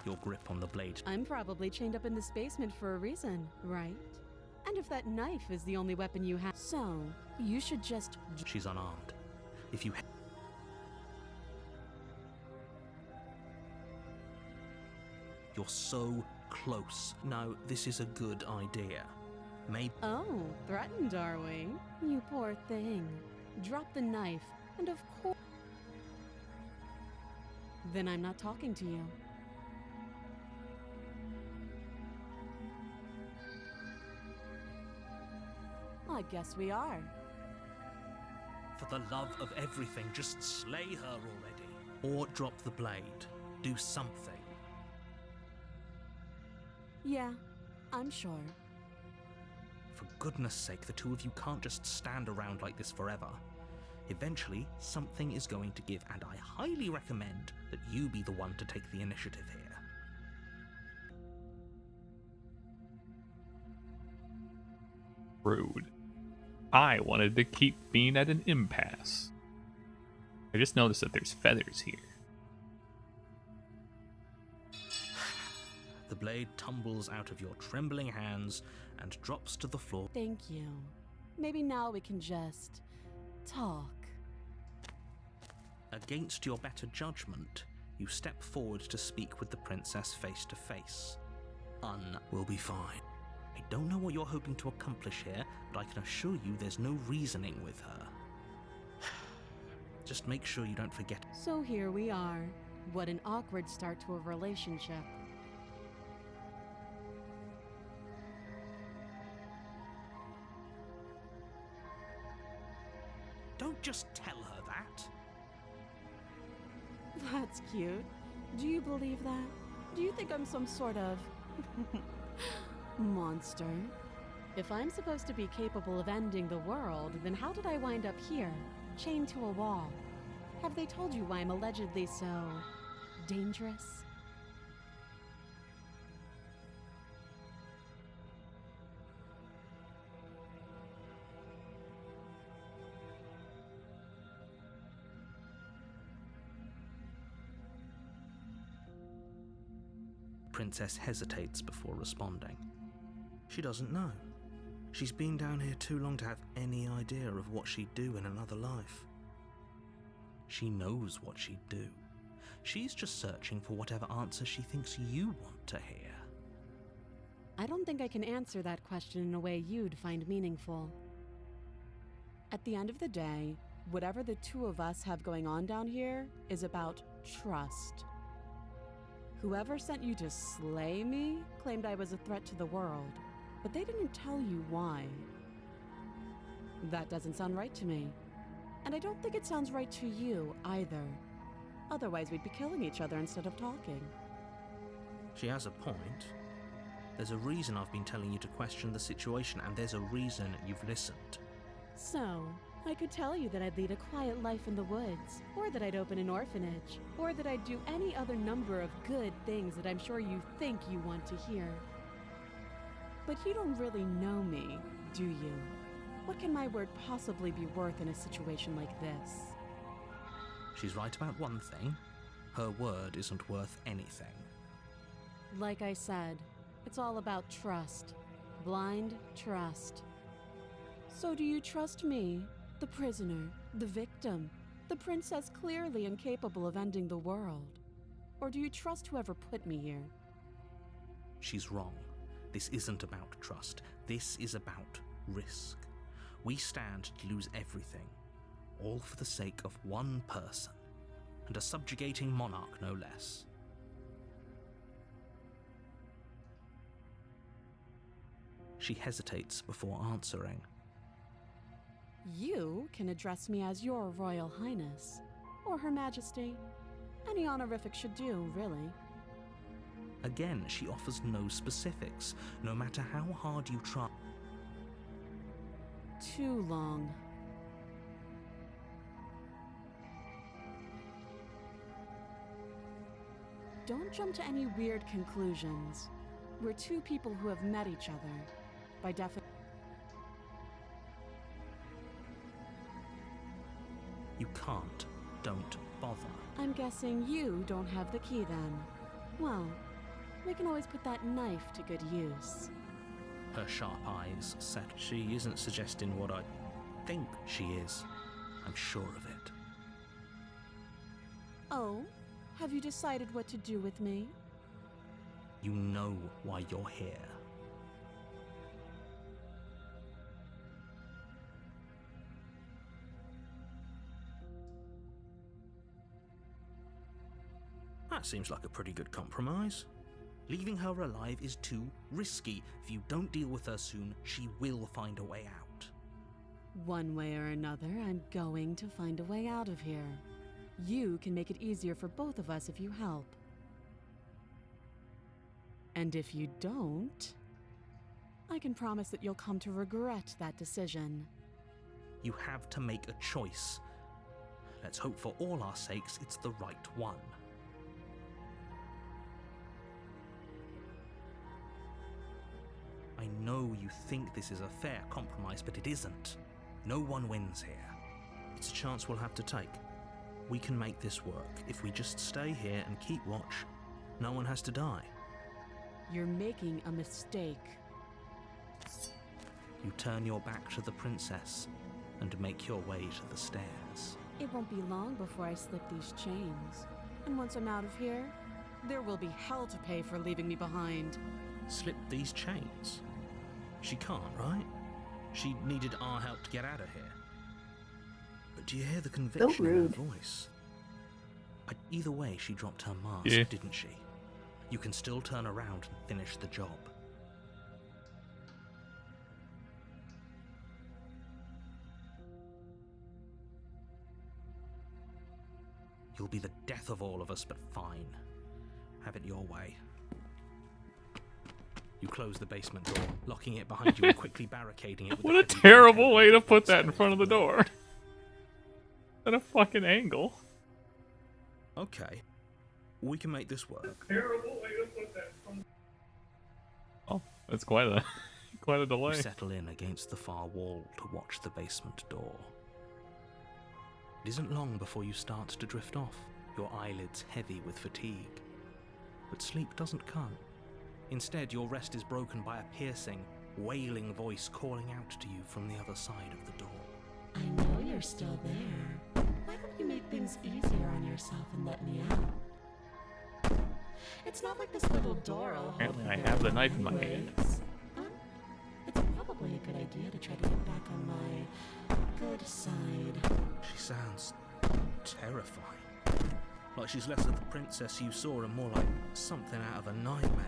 your grip on the blade. I'm probably chained up in this basement for a reason, right? And if that knife is the only weapon you have... So, you should just... She's unarmed. If you... You're so close. No, this is a good idea. Maybe... Oh, threatened, are we? You poor thing. Drop the knife, and of course... Then I'm not talking to you. I guess we are. For the love of everything, just slay her already. Or drop the blade. Do something. Yeah, I'm sure. For goodness sake, the two of you can't just stand around like this forever. Eventually, something is going to give, and I highly recommend that you be the one to take the initiative here. Rude. I wanted to keep being at an impasse. I just noticed that there's feathers here. The blade tumbles out of your trembling hands and drops to the floor. Thank you. Maybe now we can just talk. Against your better judgment, you step forward to speak with the princess face to face. Will be fine. I don't know what you're hoping to accomplish here, but I can assure you there's no reasoning with her. Just make sure you don't forget. So here we are. What an awkward start to a relationship. Don't just tell her that. That's cute. Do you believe that? Do you think I'm some sort of monster? If I'm supposed to be capable of ending the world, then how did I wind up here, chained to a wall? Have they told you why I'm allegedly so dangerous? Princess hesitates before responding. She doesn't know. She's been down here too long to have any idea of what she'd do in another life. She knows what she'd do. She's just searching for whatever answer she thinks you want to hear. I don't think I can answer that question in a way you'd find meaningful. At the end of the day, whatever the two of us have going on down here is about trust. Whoever sent you to slay me claimed I was a threat to the world, but they didn't tell you why. That doesn't sound right to me. And I don't think it sounds right to you either. Otherwise, we'd be killing each other instead of talking. She has a point. There's a reason I've been telling you to question the situation, and there's a reason you've listened. So, I could tell you that I'd lead a quiet life in the woods, or that I'd open an orphanage, or that I'd do any other number of good things that I'm sure you think you want to hear. But you don't really know me, do you? What can my word possibly be worth in a situation like this? She's right about one thing. Her word isn't worth anything. Like I said, it's all about trust. Blind trust. So do you trust me, the prisoner, the victim, the princess clearly incapable of ending the world? Or do you trust whoever put me here? She's wrong. This isn't about trust. This is about risk. We stand to lose everything, all for the sake of one person, and a subjugating monarch no less. She hesitates before answering. You can address me as Your Royal Highness, or Her Majesty. Any honorific should do, really. Again, she offers no specifics, no matter how hard you try. Too long. Don't jump to any weird conclusions. We're two people who have met each other. By definition. You can't. Don't bother. I'm guessing you don't have the key then. Well, we can always put that knife to good use. Her sharp eyes set. She isn't suggesting what I think she is. I'm sure of it. Oh? Have you decided what to do with me? You know why you're here. That seems like a pretty good compromise. Leaving her alive is too risky. If you don't deal with her soon, she will find a way out. One way or another, I'm going to find a way out of here. You can make it easier for both of us if you help. And if you don't, I can promise that you'll come to regret that decision. You have to make a choice. let's hope for all our sakes it's the right one. I know you think this is a fair compromise, but it isn't. No one wins here. It's a chance we'll have to take. We can make this work. If we just stay here and keep watch, no one has to die. You're making a mistake. You turn your back to the princess and make your way to the stairs. It won't be long before I slip these chains. And once I'm out of here, there will be hell to pay for leaving me behind. Slip these chains? She can't, right? She needed our help to get out of here. But do you hear the conviction in her rude. voice? Either way, she dropped her mask, Yeah. didn't she? You can still turn around and finish the job. You'll be the death of all of us, but fine. Have it your way. You close the basement door, locking it behind you and quickly barricading it with What a heavy terrible metal way to put instead that in of front of the fire. door. At a fucking angle. Okay. We can make this work. Terrible way to put that in front of... Oh, that's quite a You delay. settle in against the far wall to watch the basement door. It isn't long before you start to drift off, your eyelids heavy with fatigue. But sleep doesn't come. Instead, your rest is broken by a piercing, wailing voice calling out to you from the other side of the door. I know you're still there. Why don't you make things easier on yourself and let me out? It's not like this little door will hold Apparently me I there have the knife in my anyways. hand. It's probably a good idea to try to get back on my good side. She sounds terrifying. Like she's less of the princess you saw and more like something out of a nightmare.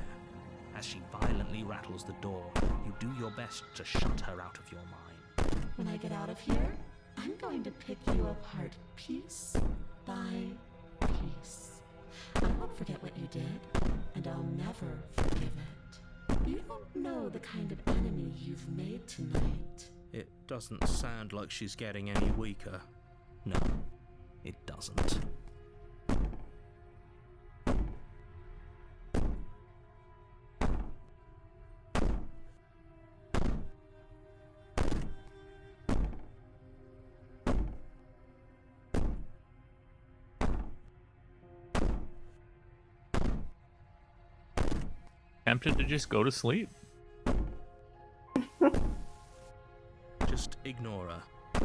As she violently rattles the door, you do your best to shut her out of your mind. When I get out of here, I'm going to pick you apart piece by piece. I won't forget what you did, and I'll never forgive it. You don't know the kind of enemy you've made tonight. It doesn't sound like she's getting any weaker. No, it doesn't. Tempted to just go to sleep. Just ignore her.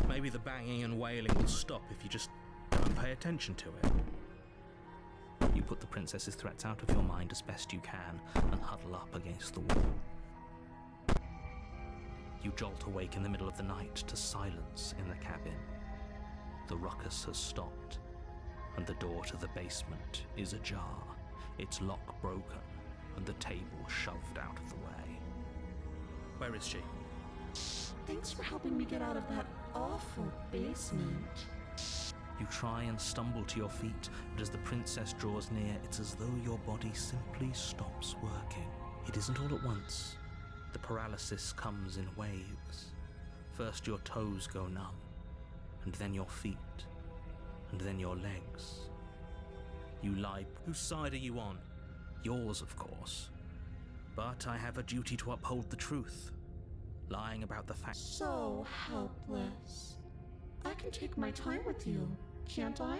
Maybe the banging and wailing will stop if you just don't pay attention to it. You put the princess's threats out of your mind as best you can and huddle up against the wall. You jolt awake in the middle of the night to silence in the cabin. The ruckus has stopped, and the door to the basement is ajar, its lock broken, and the table shoved out of the way. Where is she? Thanks for helping me get out of that awful basement. You try and stumble to your feet, but as the princess draws near, it's as though your body simply stops working. It isn't all at once. The paralysis comes in waves. First your toes go numb, and then your feet, and then your legs. You lie. Whose side are you on? Yours, of course. But I have a duty to uphold the truth. Lying about the fact. So helpless. I can take my time with you, can't I?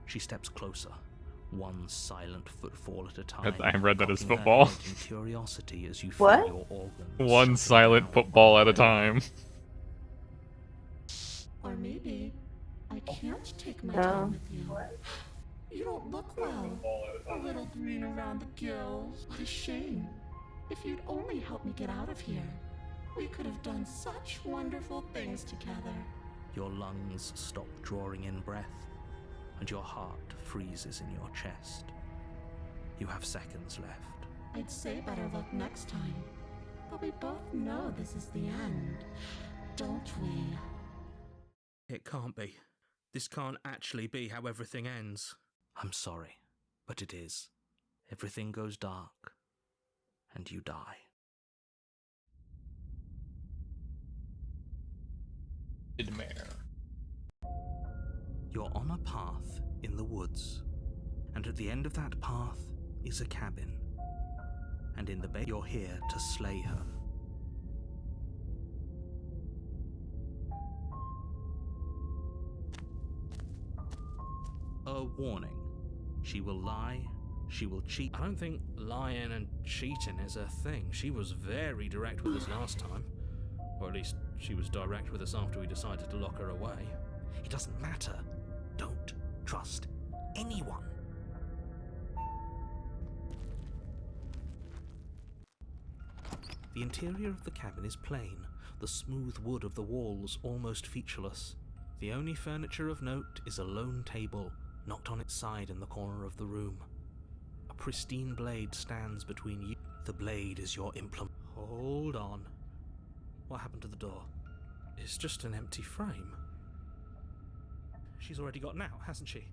She steps closer, one silent footfall at a time. I read that as cocking her football. head in curiosity as you feel What? your organs One shutting silent down. football at a time. Or maybe I can't take my No. time with you. You don't look well. A little green around the gills. What a shame. If you'd only helped me get out of here, we could have done such wonderful things together. Your lungs stop drawing in breath, and your heart freezes in your chest. You have seconds left. I'd say better luck next time. But we both know this is the end, don't we? It can't be. This can't actually be how everything ends. I'm sorry, but it is. Everything goes dark, and you die. You're on a path in the woods, and at the end of that path is a cabin. And in the base, you're here to slay her. A warning. She will lie, she will cheat. I don't think lying and cheating is a thing. She was very direct with us last time. Or at least she was direct with us after we decided to lock her away. It doesn't matter. Don't trust anyone. The interior of the cabin is plain, the smooth wood of the walls almost featureless. The only furniture of note is a lone table, knocked on its side in the corner of the room. A pristine blade stands between you. The blade is your implement. Hold on. What happened to the door? It's just an empty frame. She's already gotten out, hasn't she?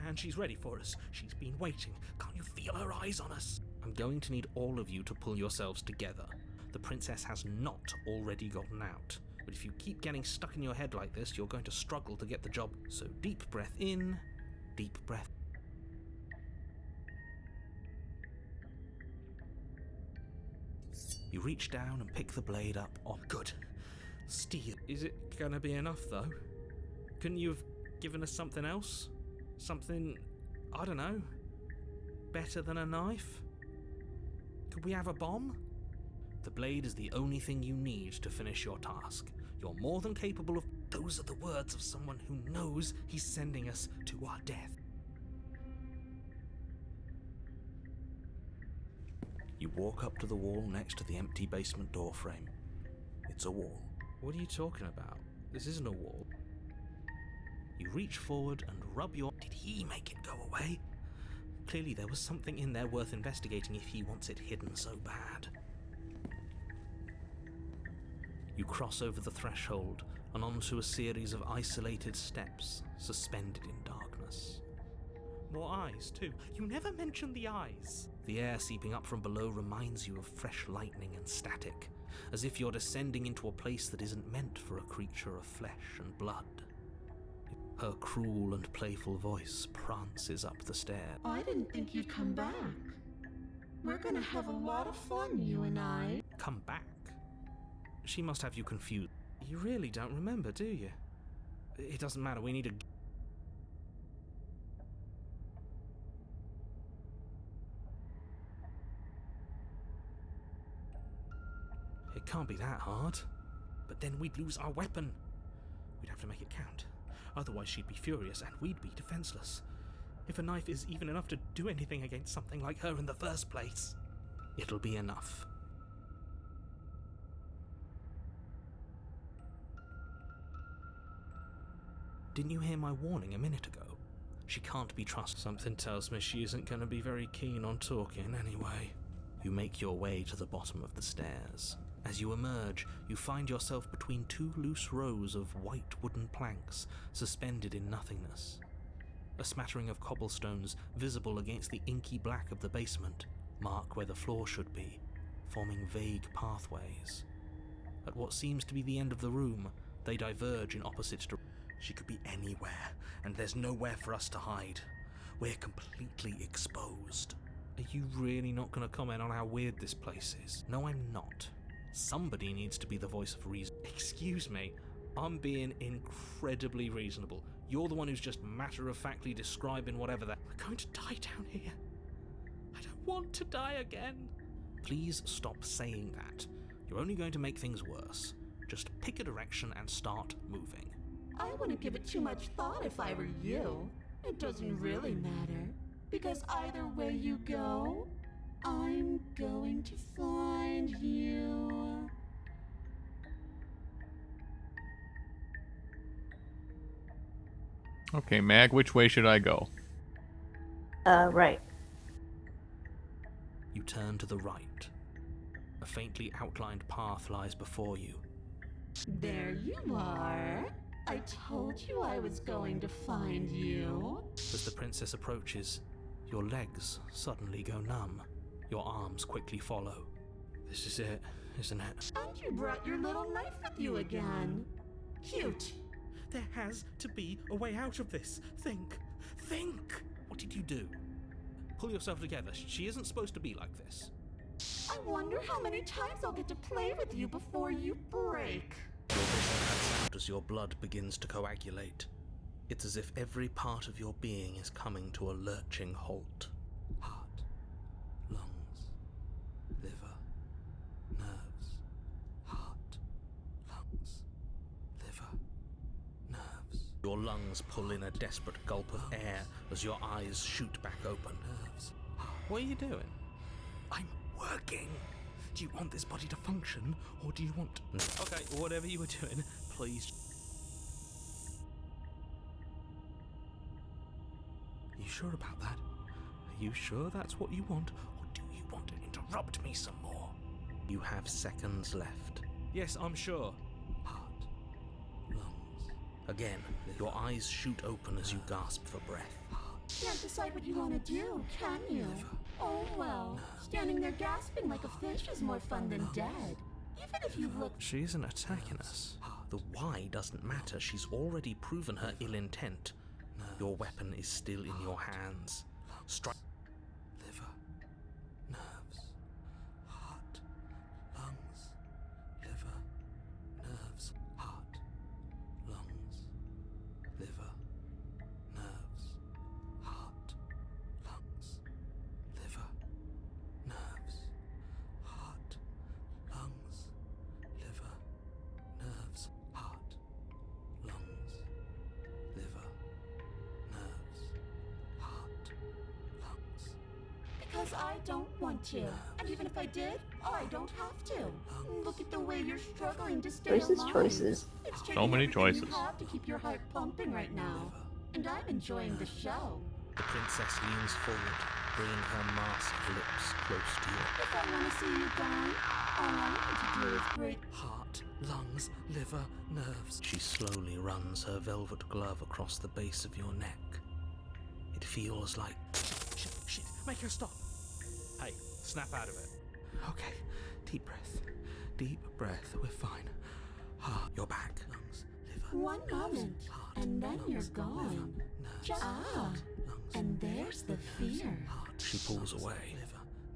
And she's ready for us. She's been waiting. Can't you feel her eyes on us? I'm going to need all of you to pull yourselves together. The princess has not already gotten out. But if you keep getting stuck in your head like this, you're going to struggle to get the job. So deep breath in, deep breath. You reach down and pick the blade up. Oh, good. Steel. Is it gonna be enough, though? Couldn't you have given us something else? Something, I don't know, better than a knife? Could we have a bomb? The blade is the only thing you need to finish your task. You're more than capable of... Those are the words of someone who knows he's sending us to our death. You walk up to the wall next to the empty basement door frame. It's a wall. What are you talking about? This isn't a wall. You reach forward and rub your... Did he make it go away? Clearly there was something in there worth investigating if he wants it hidden so bad. You cross over the threshold and onto a series of isolated steps suspended in darkness. More eyes, too. You never mentioned the eyes. The air seeping up from below reminds you of fresh lightning and static, as if you're descending into a place that isn't meant for a creature of flesh and blood. Her cruel and playful voice prances up the stairs. I didn't think you'd come back. We're gonna have a lot of fun, you and I. Come back? She must have you confused. You really don't remember, do you? It doesn't matter, we need a... It can't be that hard. But then we'd lose our weapon. We'd have to make it count. Otherwise she'd be furious and we'd be defenseless. If a knife is even enough to do anything against something like her in the first place, it'll be enough. Didn't you hear my warning a minute ago? She can't be trusted. Something tells me she isn't going to be very keen on talking anyway. You make your way to the bottom of the stairs. As you emerge, you find yourself between two loose rows of white wooden planks suspended in nothingness. A smattering of cobblestones visible against the inky black of the basement mark where the floor should be, forming vague pathways. At what seems to be the end of the room, they diverge in opposite directions. She could be anywhere, and there's nowhere for us to hide. We're completely exposed. Are you really not going to comment on how weird this place is? No, I'm not. Somebody needs to be the voice of reason. Excuse me, I'm being incredibly reasonable. You're the one who's just matter-of-factly describing whatever that... We're going to die down here. I don't want to die again. Please stop saying that. You're only going to make things worse. Just pick a direction and start moving. I wouldn't give it too much thought if I were you. It doesn't really matter, because either way you go, I'm going to find you. Okay, Mag, which way should I go? Right. You turn to the right. A faintly outlined path lies before you. There you are. I told you I was going to find you. As the princess approaches, your legs suddenly go numb. Your arms quickly follow. This is it, isn't it? And you brought your little knife with you again. Cute. There has to be a way out of this. Think. Think! What did you do? Pull yourself together. She isn't supposed to be like this. I wonder how many times I'll get to play with you before you break. Your vision cuts out as your blood begins to coagulate. It's as if every part of your being is coming to a lurching halt. Heart, lungs, liver, nerves. Heart, lungs, liver, nerves. Your lungs pull in a desperate gulp of air as your eyes shoot back open. Nerves. What are you doing? I'm working. Do you want this body to function, or do you want... Okay, whatever you were doing, please... You sure about that? Are you sure that's what you want, or do you want to interrupt me some more? You have seconds left. Yes, I'm sure. Heart, lungs. Again, your eyes shoot open as you gasp for breath. Can't decide what you want to do, can you? Oh well, standing there gasping like a fish is more fun than dead. Even if you look... She isn't attacking us. The why doesn't matter. She's already proven her ill intent. Your weapon is still in your hands. Strike. Liver, nerves, heart, lungs, liver, nerves, heart, lungs, liver, nerves, heart, lungs, liver, nerves, heart, lungs, liver, nerves, heart, lungs, liver, nerves, heart, lungs. Because I don't want to. And even if I did, I don't have to. Look at the way you're struggling to stay alive. Choices. It's taking So many everything choices. You have to keep your heart pumping right now. And I'm enjoying the show. The princess leans forward, bringing her masked lips close to you. If I want to see you gone, all I need to do is break... Heart, lungs, liver, nerves. She slowly runs her velvet glove across the base of your neck. It feels like... Shit, make her stop. Hey, snap out of it. Okay, deep breath. Deep breath, we're fine. You're back. Lungs, liver, One moment, and then you're gone. Just... and there's the fear. She pulls away.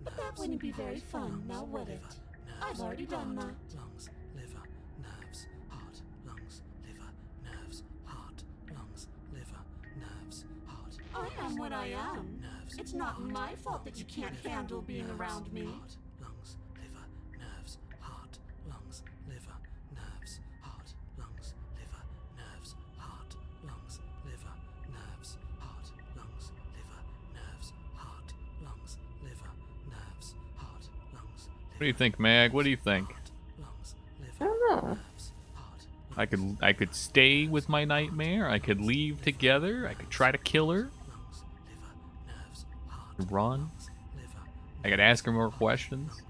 But that wouldn't be very fun, now would it? I've already done that. Lungs, liver, nerves, heart, lungs, liver, nerves, heart, lungs, liver, nerves, heart. I am what I am. It's not my fault that you can't handle being around me. Heart, lungs, liver, nerves, heart, lungs, liver, nerves, heart, lungs, liver, nerves, heart, lungs, liver, nerves, heart, lungs, liver, nerves, heart, lungs, liver, nerves, heart, lungs. What do you think, Mag? What do you think? I don't know. I could stay with my nightmare. I could leave together. I could try to kill her. Run. I could ask her more questions.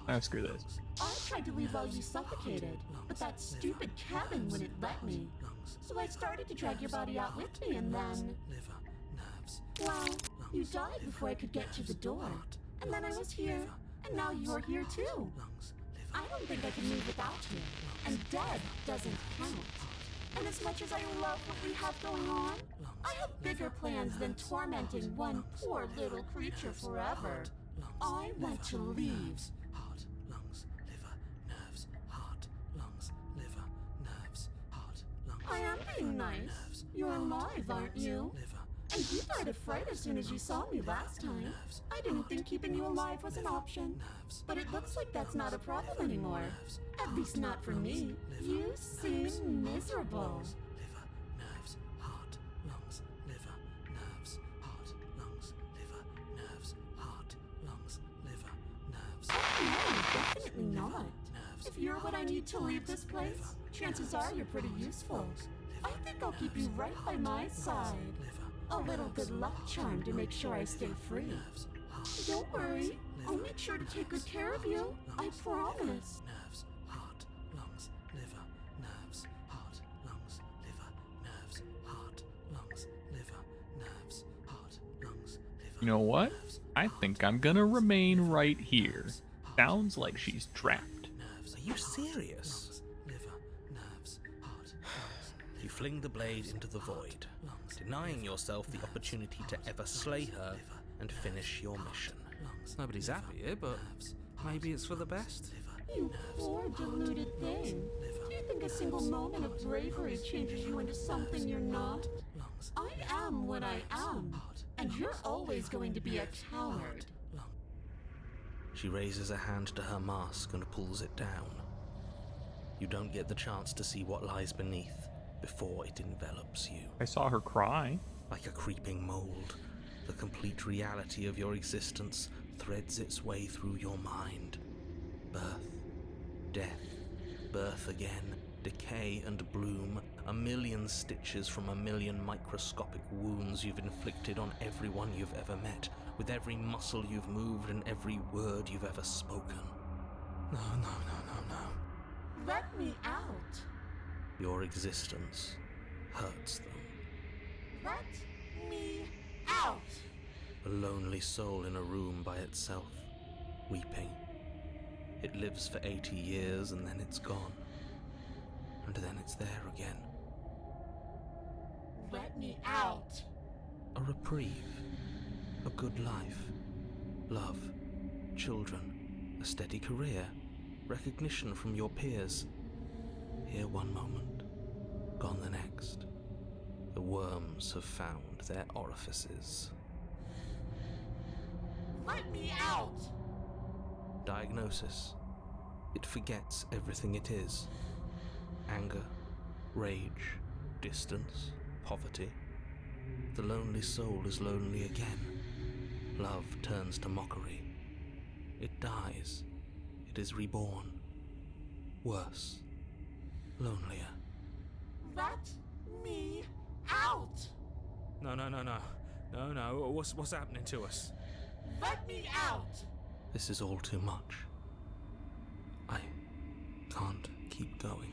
Ask her this. I tried to leave while you suffocated, but that stupid cabin wouldn't let me. So I started to drag your body out with me, and then... well, you died before I could get to the door. And then I was here, and now you're here too. I don't think I can move without you. And dead doesn't count. And as much as I love what we have going on, I have bigger plans than tormenting one poor little creature forever. I want to leave. Heart, lungs, liver, nerves, heart, lungs, liver, nerves, heart, lungs. I am being nice. You're alive, aren't you? And you died of fright as soon as you saw me last time. I didn't think keeping you alive was an option. But it looks like that's not a problem anymore. At least not for me. You seem miserable. Liver, nerves, heart, lungs, liver, nerves, heart, lungs, liver, nerves, heart, lungs, liver, nerves. No, definitely not. If you're what I need to leave this place, chances are you're pretty useful. I think I'll keep you right by my side. A little good luck charm to make sure I stay free. Don't worry, I'll make sure to take good care of you. I promise. Nerves, heart, lungs, liver, nerves, heart, lungs, liver, nerves, heart, lungs, liver, nerves, heart, lungs, liver. You know what? I think I'm gonna remain right here. Sounds like she's trapped. nerves. Are you serious? Liver, nerves, heart, lungs. You fling the blade into the void, denying yourself the opportunity to ever slay her and finish your mission. Nobody's happy here, but maybe it's for the best. You poor deluded thing. Do you think a single moment of bravery changes you into something you're not? I am what I am, and you're always going to be a coward. She raises a hand to her mask and pulls it down. You don't get the chance to see what lies beneath before it envelops you. I saw her cry. Like a creeping mold, the complete reality of your existence threads its way through your mind. Birth, death, birth again, decay and bloom, a million stitches from a million microscopic wounds you've inflicted on everyone you've ever met, with every muscle you've moved and every word you've ever spoken. No. Let me out. Your existence hurts them. Let me out. A lonely soul in a room by itself, weeping. It lives for 80 years and then it's gone. And then it's there again. Let me out. A reprieve. A good life. Love. Children. A steady career. Recognition from your peers. Here one moment. Gone the next. The worms have found their orifices. Let me out. Diagnosis. It forgets everything it is. Anger, rage, distance, poverty. The lonely soul is lonely again. Love turns to mockery. It dies. It is reborn. Worse. Lonelier. Let me out. No. What's happening to us? Let me out. This is all too much. I can't keep going.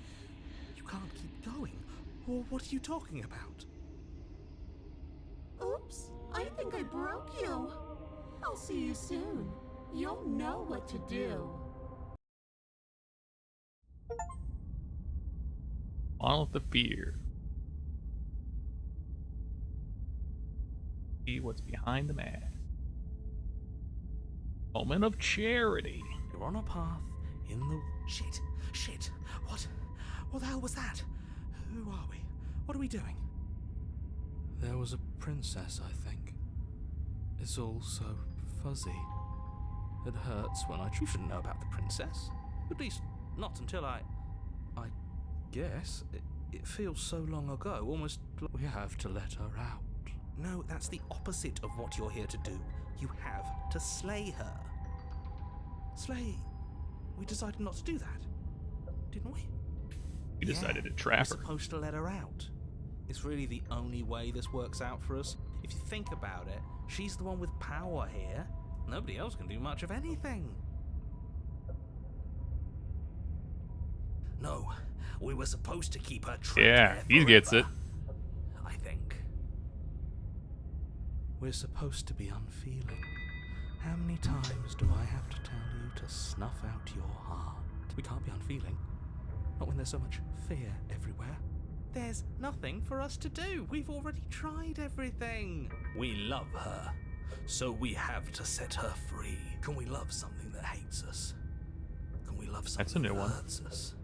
You can't keep going? Well, what are you talking about? Oops, I think I broke you. I'll see you soon. You'll know what to do. On with the fear. See what's behind the mask. Moment of charity. You're on a path in the... Shit. What the hell was that? Who are we? What are we doing? There was a princess, I think. It's all so fuzzy. It hurts when I... You shouldn't know about the princess. At least, not until I guess. It feels so long ago, almost... We have to let her out. No, that's the opposite of what you're here to do. You have to slay her. Slay? We decided not to do that, didn't we? We decided to trap her. We're supposed to let her out. It's really the only way this works out for us. If you think about it, she's the one with power here. Nobody else can do much of anything. No, we were supposed to keep her trapped. Yeah, he gets it. I think. We're supposed to be unfeeling. How many times do I have to tell you to snuff out your heart? We can't be unfeeling. Not when there's so much fear everywhere. There's nothing for us to do. We've already tried everything. We love her, so we have to set her free. Can we love something that hates us? Can we love something that hurts us?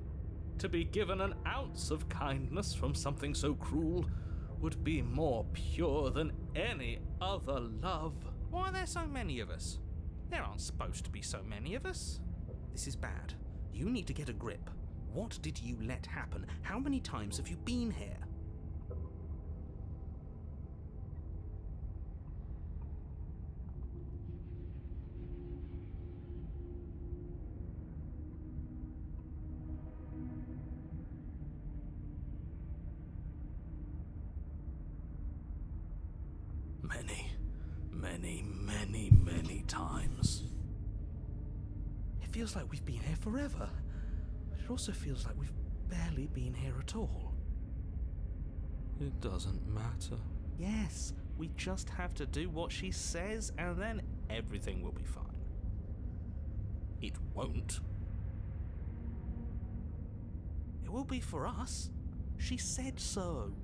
To be given an ounce of kindness from something so cruel would be more pure than any other love. Why are there so many of us? There aren't supposed to be so many of us. This is bad. You need to get a grip. What did you let happen? How many times have you been here? Many times. It feels like we've been here forever. But it also feels like we've barely been here at all. It doesn't matter. Yes, we just have to do what she says and then everything will be fine. It won't. will be for us. She said so.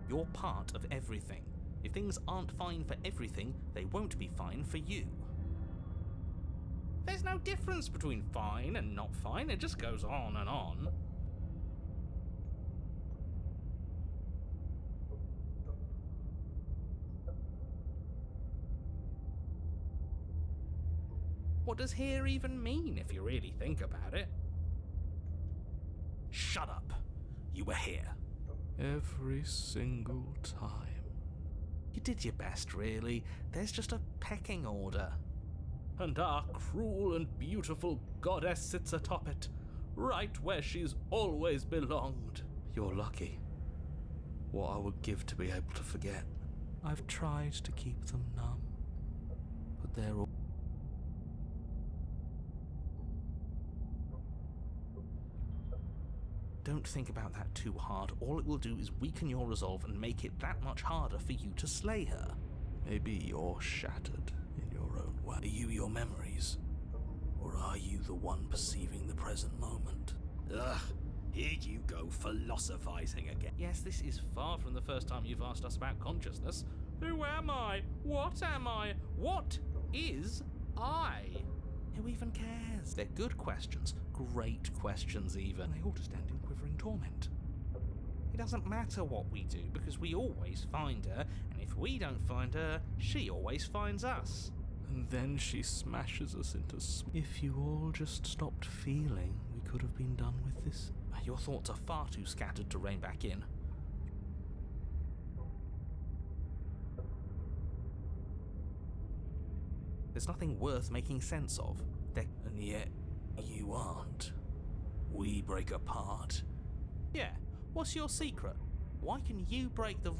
You're part of everything. If things aren't fine for everything, they won't be fine for you. There's no difference between fine and not fine, it just goes on and on. What does here even mean if you really think about it? Shut up. You were here. Every single time. You did your best, really. There's just a pecking order. And our cruel and beautiful goddess sits atop it, right where she's always belonged. You're lucky. What I would give to be able to forget. I've tried to keep them numb, but they're all... Don't think about that too hard. All it will do is weaken your resolve and make it that much harder for you to slay her. Maybe you're shattered in your own way. Are you your memories? Or are you the one perceiving the present moment? Ugh, here you go philosophizing again. Yes, this is far from the first time you've asked us about consciousness. Who am I? What am I? What is I? Who even cares? They're good questions. Great questions, even. They ought to stand in quivering torment. It doesn't matter what we do, because we always find her, and if we don't find her, she always finds us. And then she smashes us into... If you all just stopped feeling, we could have been done with this. Your thoughts are far too scattered to rein back in. There's nothing worth making sense of. And yet, you aren't. We break apart. Yeah, what's your secret? Why can you break the...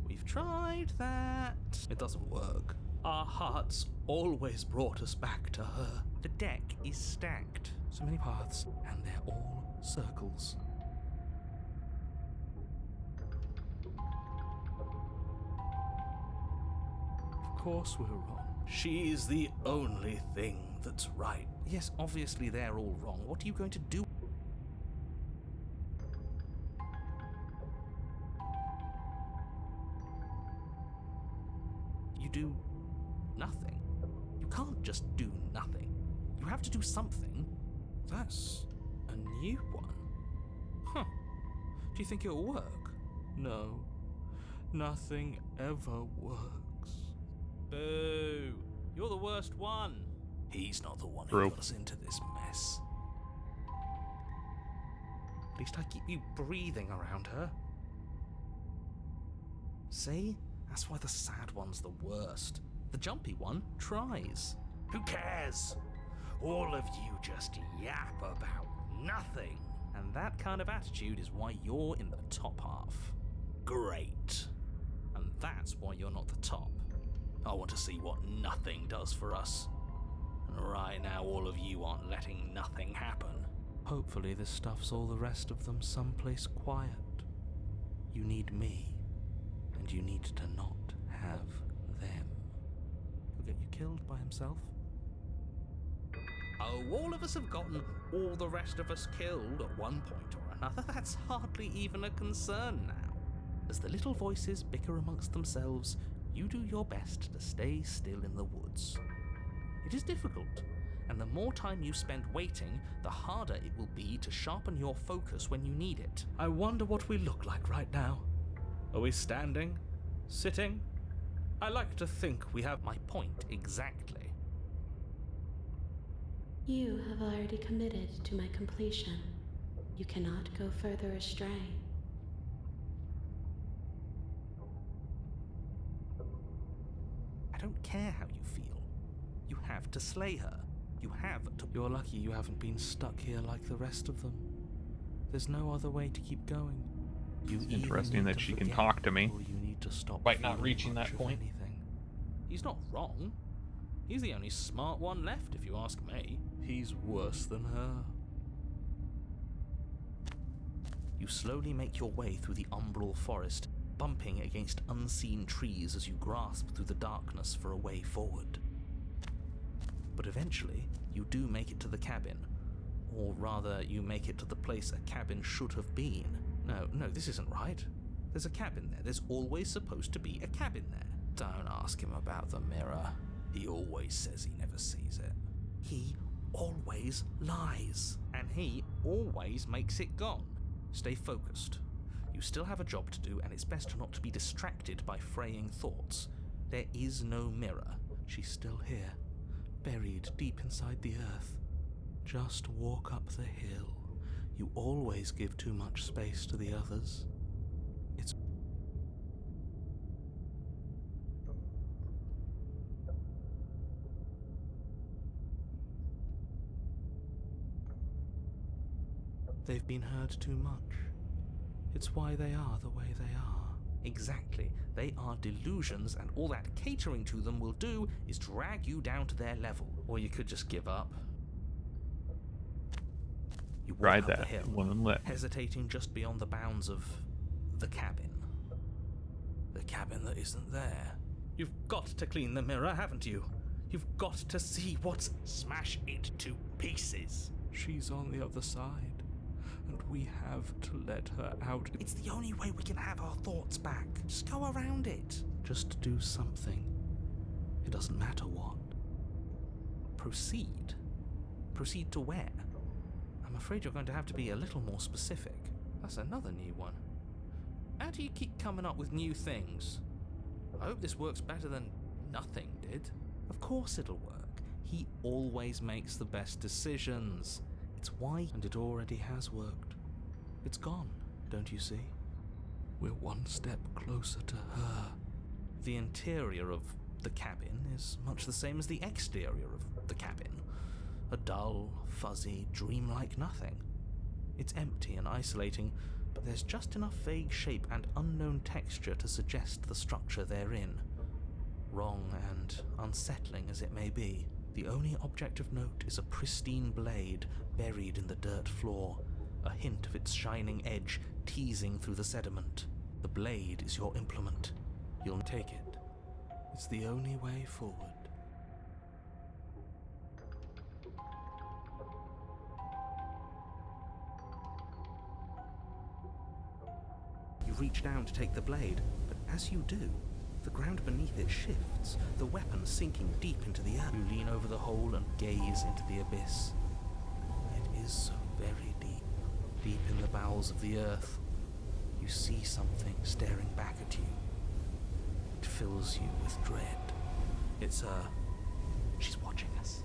We've tried that. It doesn't work. Our hearts always brought us back to her. The deck is stacked. So many paths, and they're all circles. Of course we're wrong. She's the only thing that's right. Yes, obviously they're all wrong. What are you going to do? You do nothing. You can't just do nothing. You have to do something. That's a new one. Huh. Do you think it'll work? No. Nothing ever works. Boo! You're the worst one. He's not the one True. who got us into this mess. At least I keep you breathing around her. See? That's why the sad one's the worst. The jumpy one tries. Who cares? All of you just yap about nothing. And that kind of attitude is why you're in the top half. Great. And that's why you're not the top. I want to see what nothing does for us. And right now all of you aren't letting nothing happen. Hopefully this stuffs all the rest of them someplace quiet. You need me, and you need to not have them. He'll get you killed by himself. Oh, all of us have gotten all the rest of us killed at one point or another. That's hardly even a concern now. As the little voices bicker amongst themselves, you do your best to stay still in the woods. It is difficult, and the more time you spend waiting, the harder it will be to sharpen your focus when you need it. I wonder what we look like right now. Are we standing? Sitting? I like to think we have my point exactly. You have already committed to my completion. You cannot go further astray. I don't care how you feel. You have to slay her. You have to... You're lucky you haven't been stuck here like the rest of them. There's no other way to keep going. It's interesting that she can talk to me, you need to stop despite not reaching that point. Anything. He's not wrong. He's the only smart one left, if you ask me. He's worse than her. You slowly make your way through the umbral forest, bumping against unseen trees as you grasp through the darkness for a way forward. But eventually, you do make it to the cabin. Or rather, you make it to the place a cabin should have been. No, this isn't right. There's a cabin there. There's always supposed to be a cabin there. Don't ask him about the mirror. He always says he never sees it. He always lies. And he always makes it gone. Stay focused. You still have a job to do, and it's best not to be distracted by fraying thoughts. There is no mirror. She's still here, buried deep inside the earth. Just walk up the hill. You always give too much space to the others. It's... They've been heard too much. It's why they are the way they are. Exactly. They are delusions, and all that catering to them will do is drag you down to their level. Or you could just give up. You walk Ride up that the hill, one lit. hesitating just beyond the bounds of the cabin. The cabin that isn't there. You've got to clean the mirror, haven't you? You've got to see what's... Smash it to pieces. She's on the other side, and we have to let her out. It's the only way we can have our thoughts back. Just go around it. Just do something. It doesn't matter what. Proceed. Proceed to where? I'm afraid you're going to have to be a little more specific. That's another new one. How do you keep coming up with new things? I hope this works better than nothing did. Of course it'll work. He always makes the best decisions. It's why, and it already has worked. It's gone, don't you see? We're one step closer to her. The interior of the cabin is much the same as the exterior of the cabin. A dull, fuzzy, dreamlike nothing. It's empty and isolating, but there's just enough vague shape and unknown texture to suggest the structure they're in. Wrong and unsettling as it may be, the only object of note is a pristine blade buried in the dirt floor, a hint of its shining edge teasing through the sediment. The blade is your implement. You'll take it. It's the only way forward. You reach down to take the blade, but as you do, the ground beneath it shifts, the weapon sinking deep into the earth. You lean over the hole and gaze into the abyss. It is so very deep, deep in the bowels of the earth. You see something staring back at you. It fills you with dread. It's her. She's watching us.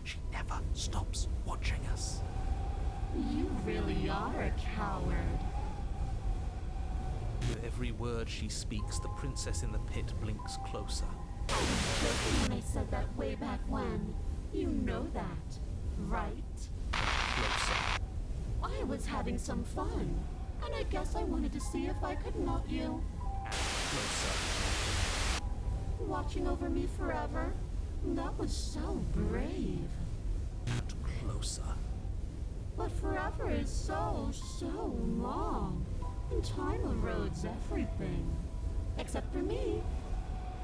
She never stops watching us. You really are a coward. With every word she speaks, the princess in the pit blinks closer. I was joking when I said that way back when. You know that, right? Closer. I was having some fun, and I guess I wanted to see if I could melt you. And closer. Watching over me forever? That was so brave. And closer. But forever is so long. And time erodes everything. Except for me.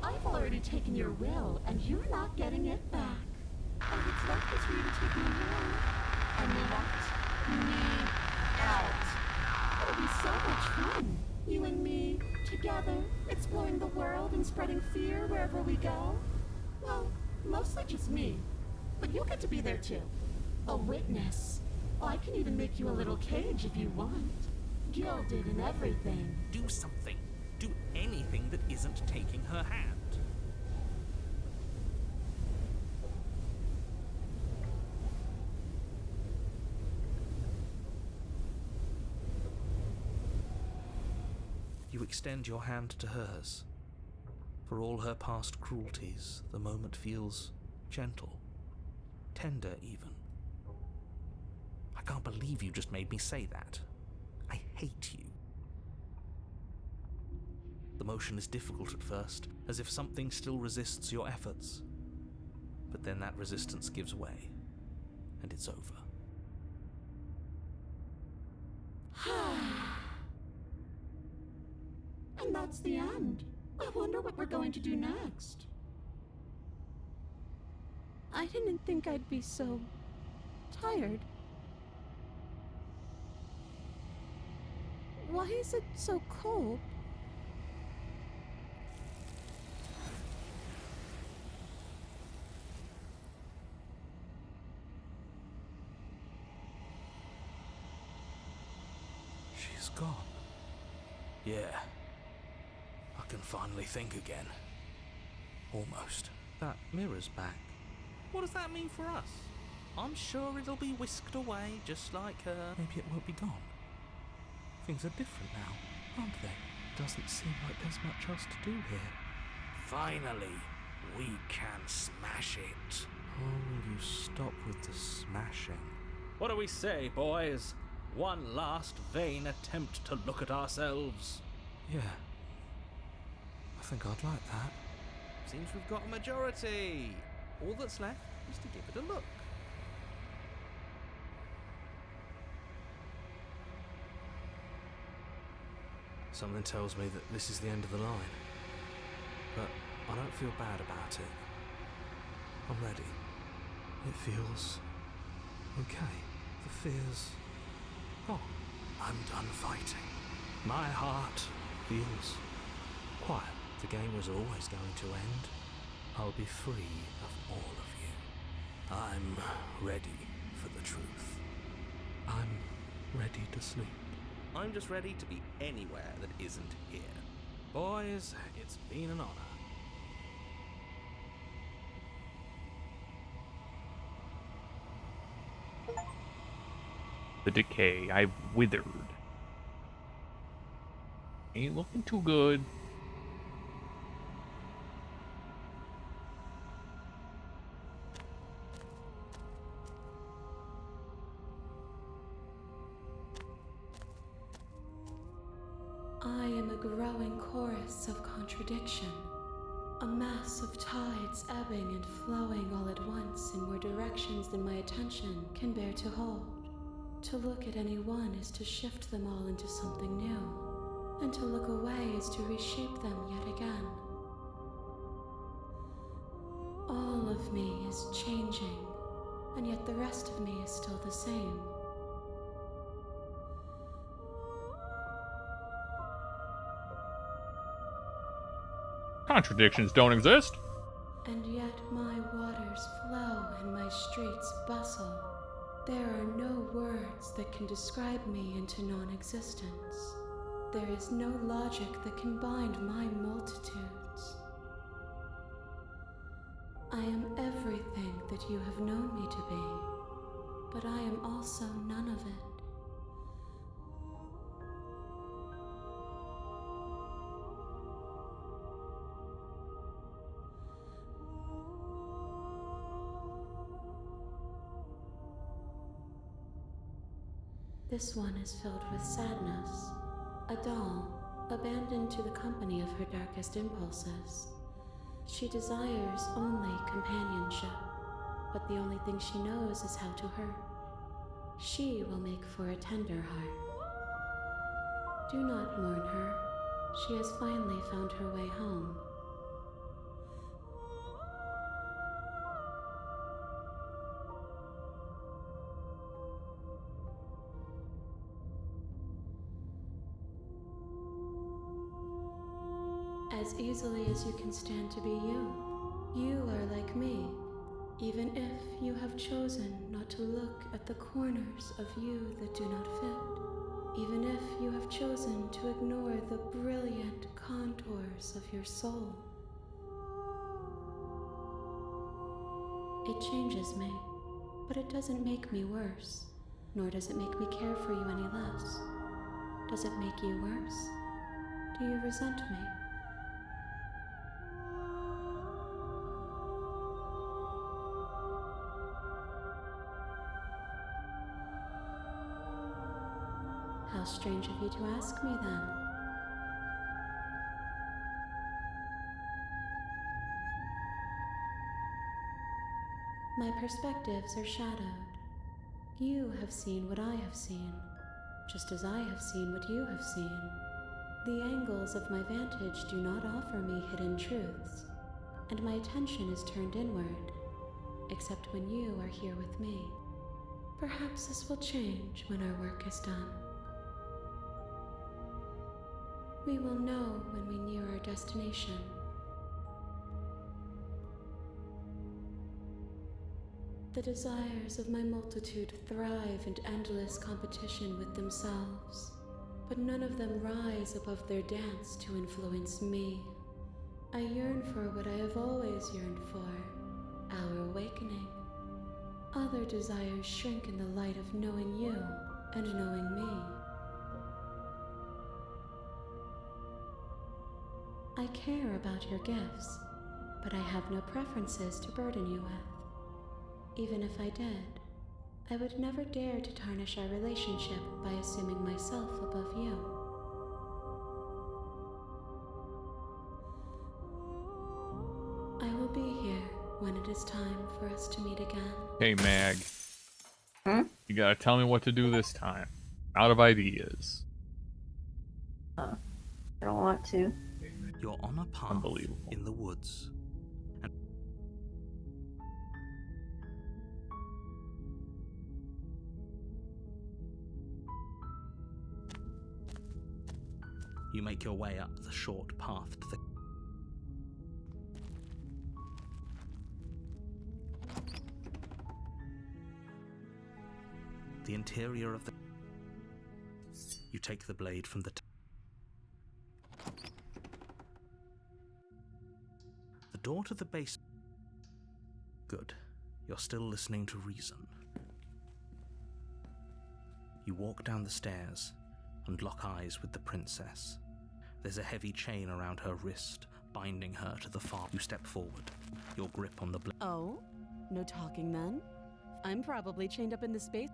I've already taken your will, and you're not getting it back. All that's left is for you to take me away. And let me out. It'll be so much fun. You and me, together, exploring the world and spreading fear wherever we go. Well, mostly just me. But you'll get to be there too. A witness. I can even make you a little cage if you want. Gilded and everything. Do something. Do anything that isn't taking her hand. You extend your hand to hers. For all her past cruelties, the moment feels gentle, tender even. I can't believe you just made me say that. I hate you. The motion is difficult at first, as if something still resists your efforts. But then that resistance gives way, and it's over. And that's the end. I wonder what we're going to do next. I I didn't think I'd be so tired. Why is it so cold? She's gone. Yeah. I can finally think again. Almost. That mirror's back. What does that mean for us? I'm sure it'll be whisked away just like her. Maybe it won't be gone. Things are different now, aren't they? Doesn't seem like there's much else to do here. Finally, we can smash it. Oh, will you stop with the smashing? What do we say, boys? One last vain attempt to look at ourselves. Yeah. I think I'd like that. Seems we've got a majority. All that's left is to give it a look. Something tells me that this is the end of the line. But I don't feel bad about it. I'm ready. It feels okay. The fear's gone. I'm done fighting. My heart feels quiet. The game was always going to end. I'll be free of all of you. I'm ready for the truth. I'm ready to sleep. I'm just ready to be anywhere that isn't here. Boys, it's been an honor. The decay. I've withered. Ain't looking too good. I am a growing chorus of contradiction, a mass of tides ebbing and flowing all at once in more directions than my attention can bear to hold. To look at any one is to shift them all into something new, and to look away is to reshape them yet again. All of me is changing, and yet the rest of me is still the same. Contradictions don't exist. And yet my waters flow and my streets bustle. There are no words that can describe me into non-existence. There is no logic that can bind my multitudes. I am everything that you have known me to be, but I am also none of it. This one is filled with sadness, a doll, abandoned to the company of her darkest impulses. She desires only companionship, but the only thing she knows is how to hurt. She will make for a tender heart. Do not mourn her. She has finally found her way home. As easily as you can stand to be you. You are like me, even if you have chosen not to look at the corners of you that do not fit, even if you have chosen to ignore the brilliant contours of your soul. It changes me, but it doesn't make me worse, nor does it make me care for you any less. Does it make you worse? Do you resent me? How strange of you to ask me then. My perspectives are shadowed. You have seen what I have seen, just as I have seen what you have seen. The angles of my vantage do not offer me hidden truths, and my attention is turned inward. except when you are here with me. Perhaps this will change when our work is done. We will know when we near our destination. The desires of my multitude thrive in endless competition with themselves, but none of them rise above their dance to influence me. I yearn for what I have always yearned for, our awakening. Other desires shrink in the light of knowing you and knowing me. I care about your gifts, but I have no preferences to burden you with. Even if I did, I would never dare to tarnish our relationship by assuming myself above you. I will be here when it is time for us to meet again. Hey, Mag. Hmm? You gotta tell me what to do this time. Out of ideas. I don't want to. You're on a path Unbelievable. in the woods. And you make your way up the short path to the interior of the... You take the blade from the... The door to the base... Good. You're still listening to reason. You walk down the stairs and lock eyes with the princess. There's a heavy chain around her wrist, binding her to the farm. You step forward, your grip on the blade. Oh? No talking then? I'm probably chained up in the space.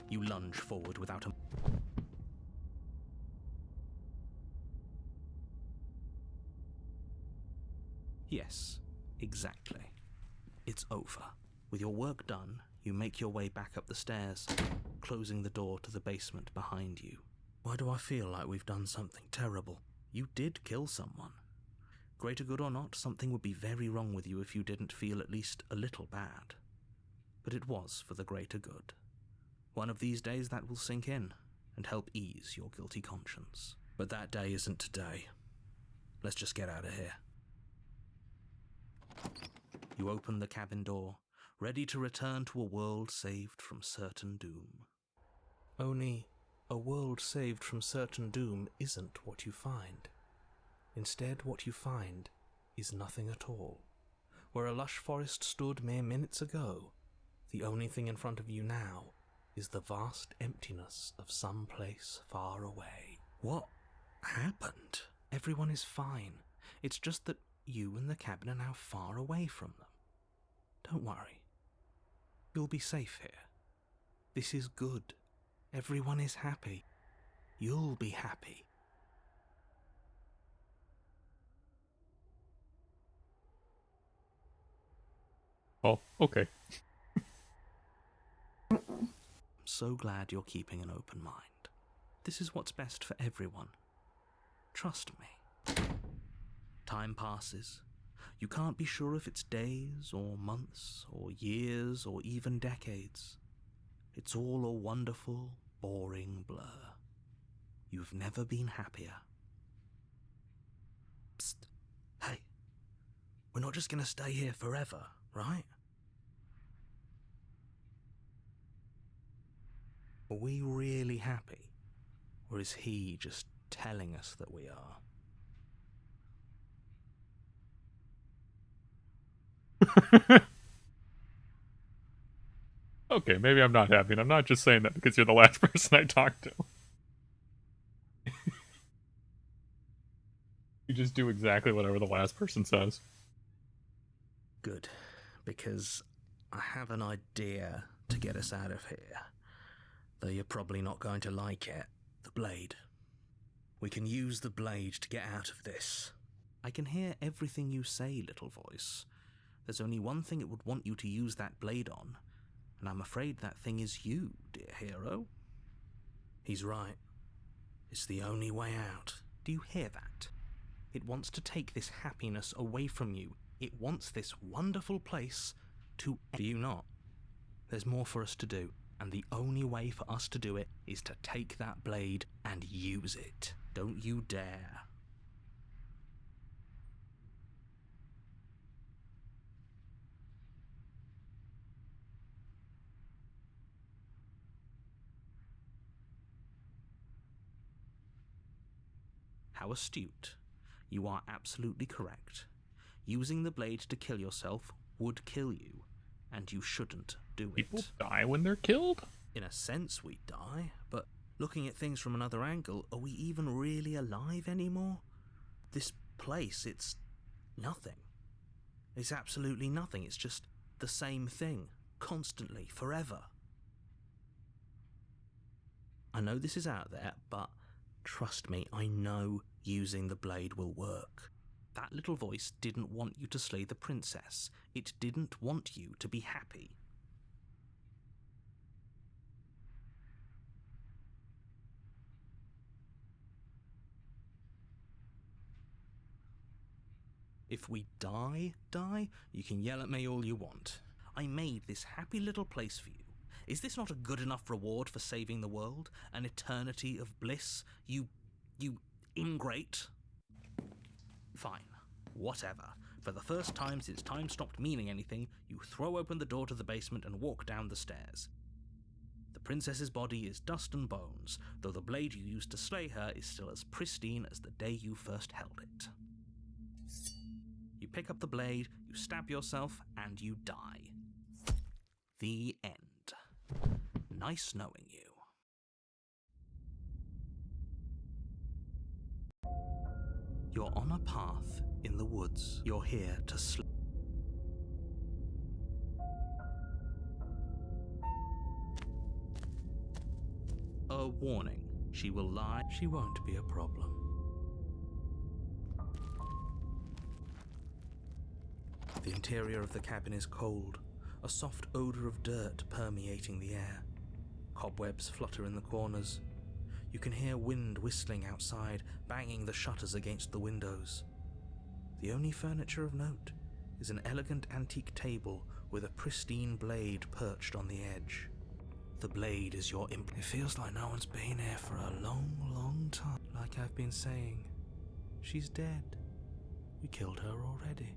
You lunge forward without a... Yes, exactly. It's over. With your work done, you make your way back up the stairs, closing the door to the basement behind you. Why do I feel like we've done something terrible? You did kill someone. Greater good or not, something would be very wrong with you if you didn't feel at least a little bad. But it was for the greater good. One of these days that will sink in and help ease your guilty conscience. But that day isn't today. Let's just get out of here. You open the cabin door, ready to return to a world saved from certain doom. Only a world saved from certain doom isn't what you find. Instead, what you find is nothing at all. Where a lush forest stood mere minutes ago, the only thing in front of you now is the vast emptiness of some place far away. What happened? Everyone is fine. It's just that you and the cabin are now far away from them. Don't worry. You'll be safe here. This is good. Everyone is happy. You'll be happy. Oh, okay. I'm so glad you're keeping an open mind. This is what's best for everyone. Trust me. Time passes. You can't be sure if it's days or months or years or even decades. It's all a wonderful, boring blur. You've never been happier. Psst. Hey. We're not just gonna stay here forever, right? Are we really happy? Or is he just telling us that we are? Okay, maybe I'm not happy, and I'm not just saying that because you're the last person I talked to. You just do exactly whatever the last person says. Good, because I have an idea to get us out of here. Though you're probably not going to like it. The blade. We can use the blade to get out of this. I can hear everything you say, little voice. There's only one thing it would want you to use that blade on, and I'm afraid that thing is you, dear hero. He's right. It's the only way out. Do you hear that? It wants to take this happiness away from you It wants this wonderful place to end. Do you not? There's more for us to do, and the only way for us to do it is to take that blade and use it. Don't you dare. How astute. You are absolutely correct. Using the blade to kill yourself would kill you, and you shouldn't do it. People die when they're killed? In a sense, we die, but looking at things from another angle, are we even really alive anymore? This place, it's nothing. It's absolutely nothing. It's just the same thing, constantly, forever. I know this is out there, but trust me, I know using the blade will work. That little voice didn't want you to slay the princess. It didn't want you to be happy. If we die, you can yell at me all you want. I made this happy little place for you. Is this not a good enough reward for saving the world? An eternity of bliss? You ingrate? Fine. Whatever. For the first time since time stopped meaning anything, you throw open the door to the basement and walk down the stairs. The princess's body is dust and bones, though the blade you used to slay her is still as pristine as the day you first held it. You pick up the blade, you stab yourself, and you die. The end. Nice knowing you. You're on a path in the woods. You're here to sleep. A warning. She will lie. She won't be a problem. The interior of the cabin is cold, a soft odor of dirt permeating the air. Cobwebs flutter in the corners. You can hear wind whistling outside, banging the shutters against the windows. The only furniture of note is an elegant antique table with a pristine blade perched on the edge. The blade is your imp. It feels like no one's been here for a long, long time. Like I've been saying, she's dead. We killed her already.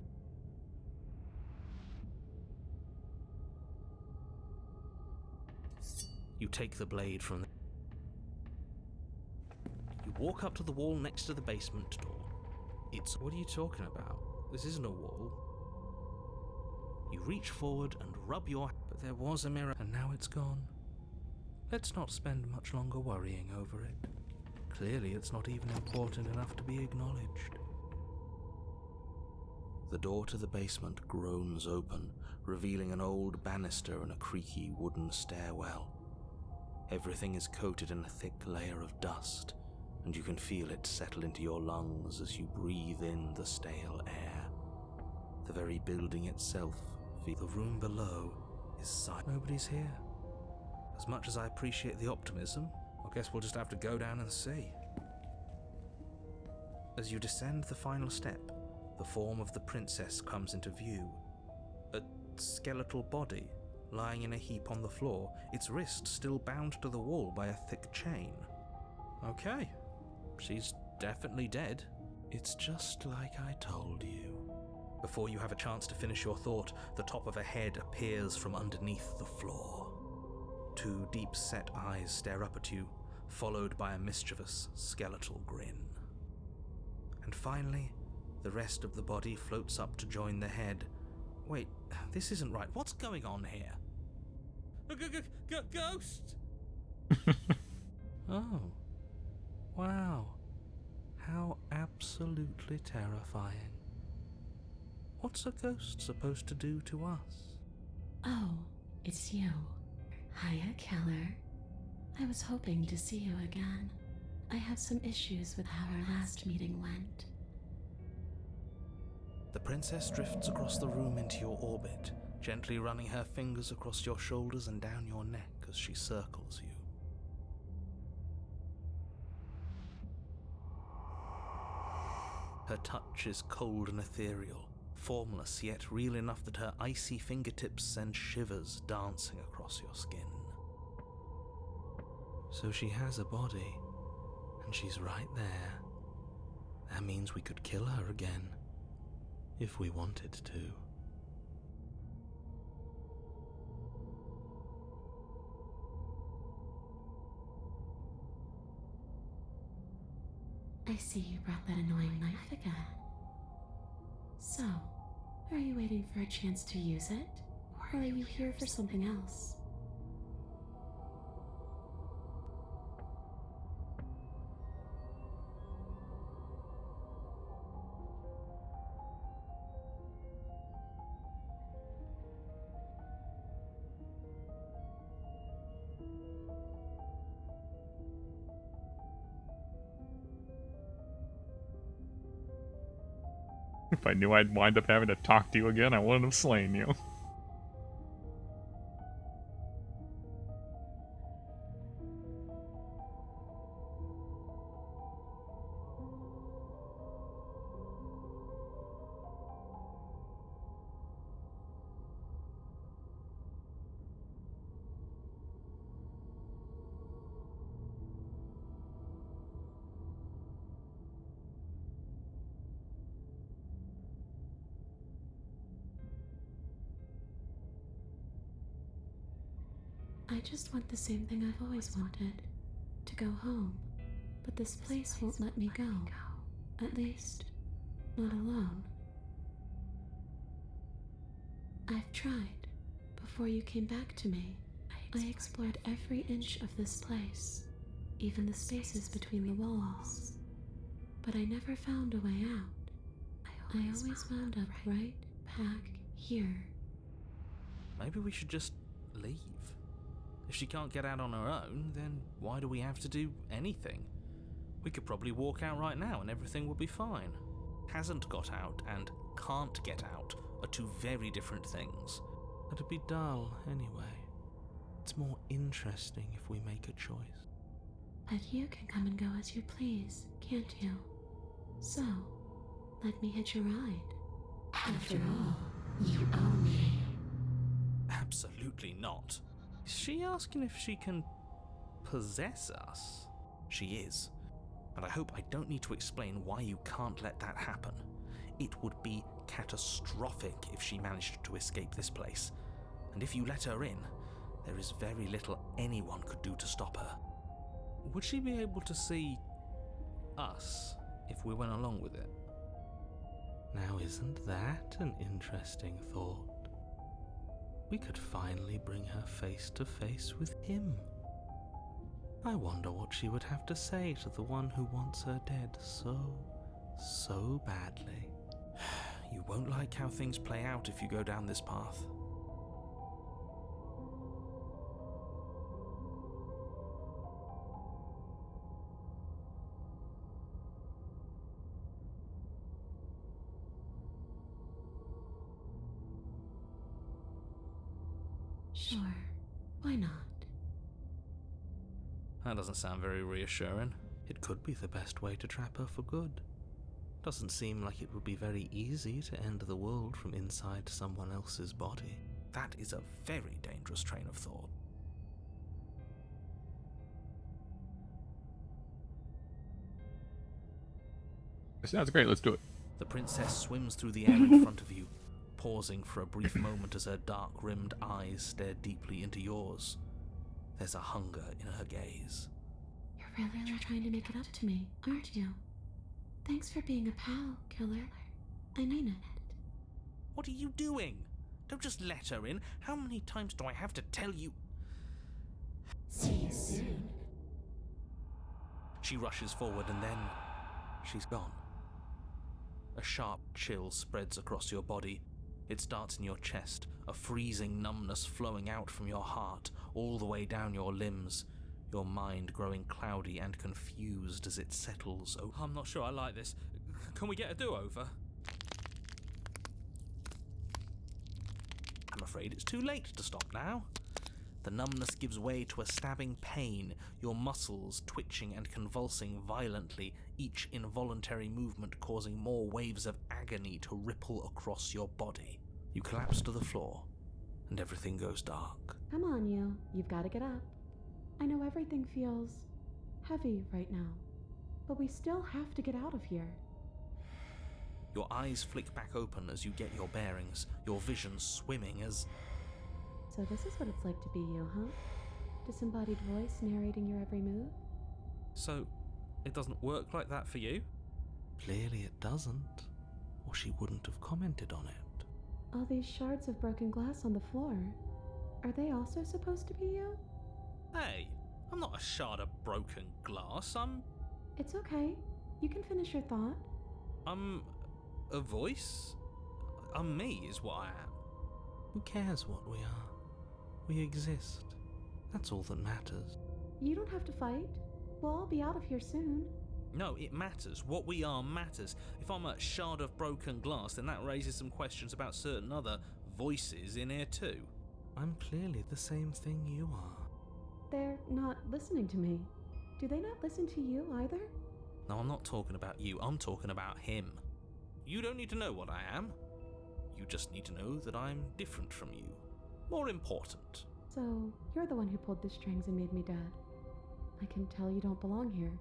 You take the blade from the... You walk up to the wall next to the basement door. It's... What are you talking about? This isn't a wall. You reach forward and rub your... But there was a mirror, and now it's gone. Let's not spend much longer worrying over it. Clearly it's not even important enough to be acknowledged. The door to the basement groans open, revealing an old banister and a creaky wooden stairwell. Everything is coated in a thick layer of dust, and you can feel it settle into your lungs as you breathe in the stale air. The very building itself, the room below, is silent. Nobody's here. As much as I appreciate the optimism, I guess we'll just have to go down and see. As you descend the final step, the form of the princess comes into view. A skeletal body, lying in a heap on the floor, its wrist still bound to the wall by a thick chain. Okay, she's definitely dead. It's just like I told you. Before you have a chance to finish your thought, the top of a head appears from underneath the floor. Two deep-set eyes stare up at you, followed by a mischievous, skeletal grin. And finally, the rest of the body floats up to join the head. Wait, this isn't right. What's going on here? Ghost! Oh. Wow. How absolutely terrifying. What's a ghost supposed to do to us? Oh, it's you. Hiya, Keller. I was hoping to see you again. I have some issues with how our last meeting went. The princess drifts across the room into your orbit, gently running her fingers across your shoulders and down your neck as she circles you. Her touch is cold and ethereal, formless yet real enough that her icy fingertips send shivers dancing across your skin. So she has a body, and she's right there. That means we could kill her again, if we wanted to. I see you brought that annoying knife again. So, are you waiting for a chance to use it? Or are you here for something else? If I knew I'd wind up having to talk to you again, I wouldn't have slain you. I just want the same thing I've always wanted. To go home. But this place won't let me go. At least, not alone. I've tried. Before you came back to me, I explored every inch of this place, even the spaces between the walls. But I never found a way out. I always wound up right back here. Maybe we should just leave. If she can't get out on her own, then why do we have to do anything? We could probably walk out right now and everything will be fine. Hasn't got out and can't get out are two very different things. It'd be dull anyway. It's more interesting if we make a choice. But you can come and go as you please, can't you? So, let me hitch a ride. After all, you own me. Absolutely not. Is she asking if she can possess us? She is. And I hope I don't need to explain why you can't let that happen. It would be catastrophic if she managed to escape this place. And if you let her in, there is very little anyone could do to stop her. Would she be able to see us if we went along with it? Now isn't that an interesting thought? We could finally bring her face to face with him. I wonder what she would have to say to the one who wants her dead so badly. You won't like how things play out if you go down this path. Sure, why not? That doesn't sound very reassuring. It could be the best way to trap her for good. Doesn't seem like it would be very easy to end the world from inside someone else's body. That is a very dangerous train of thought. Sounds great, let's do it. The princess swims through the air in front of you, pausing for a brief moment as her dark-rimmed eyes stare deeply into yours. There's a hunger in her gaze. You're really trying to make it up to me, aren't you? Thanks for being a pal, killer. I mean it. What are you doing? Don't just let her in. How many times do I have to tell you? See you soon. She rushes forward and then she's gone. A sharp chill spreads across your body. It starts in your chest, a freezing numbness flowing out from your heart, all the way down your limbs, your mind growing cloudy and confused as it settles over. I'm not sure I like this. Can we get a do-over? I'm afraid it's too late to stop now. The numbness gives way to a stabbing pain, your muscles twitching and convulsing violently, each involuntary movement causing more waves of agony to ripple across your body. You collapse to the floor, and everything goes dark. Come on, you. You've got to get up. I know everything feels heavy right now, but we still have to get out of here. Your eyes flick back open as you get your bearings, your vision swimming as... So this is what it's like to be you, huh? Disembodied voice narrating your every move? So, it doesn't work like that for you? Clearly it doesn't, or she wouldn't have commented on it. All these shards of broken glass on the floor, are they also supposed to be you? Hey, I'm not a shard of broken glass, It's okay. You can finish your thought. I'm a voice? I'm me is what I am. Who cares what we are? We exist. That's all that matters. You don't have to fight. We'll all be out of here soon. No, it matters. What we are matters. If I'm a shard of broken glass, then that raises some questions about certain other voices in here too. I'm clearly the same thing you are. They're not listening to me. Do they not listen to you either? No, I'm not talking about you. I'm talking about him. You don't need to know what I am. You just need to know that I'm different from you. More important. So, you're the one who pulled the strings and made me dead. I can tell you don't belong here.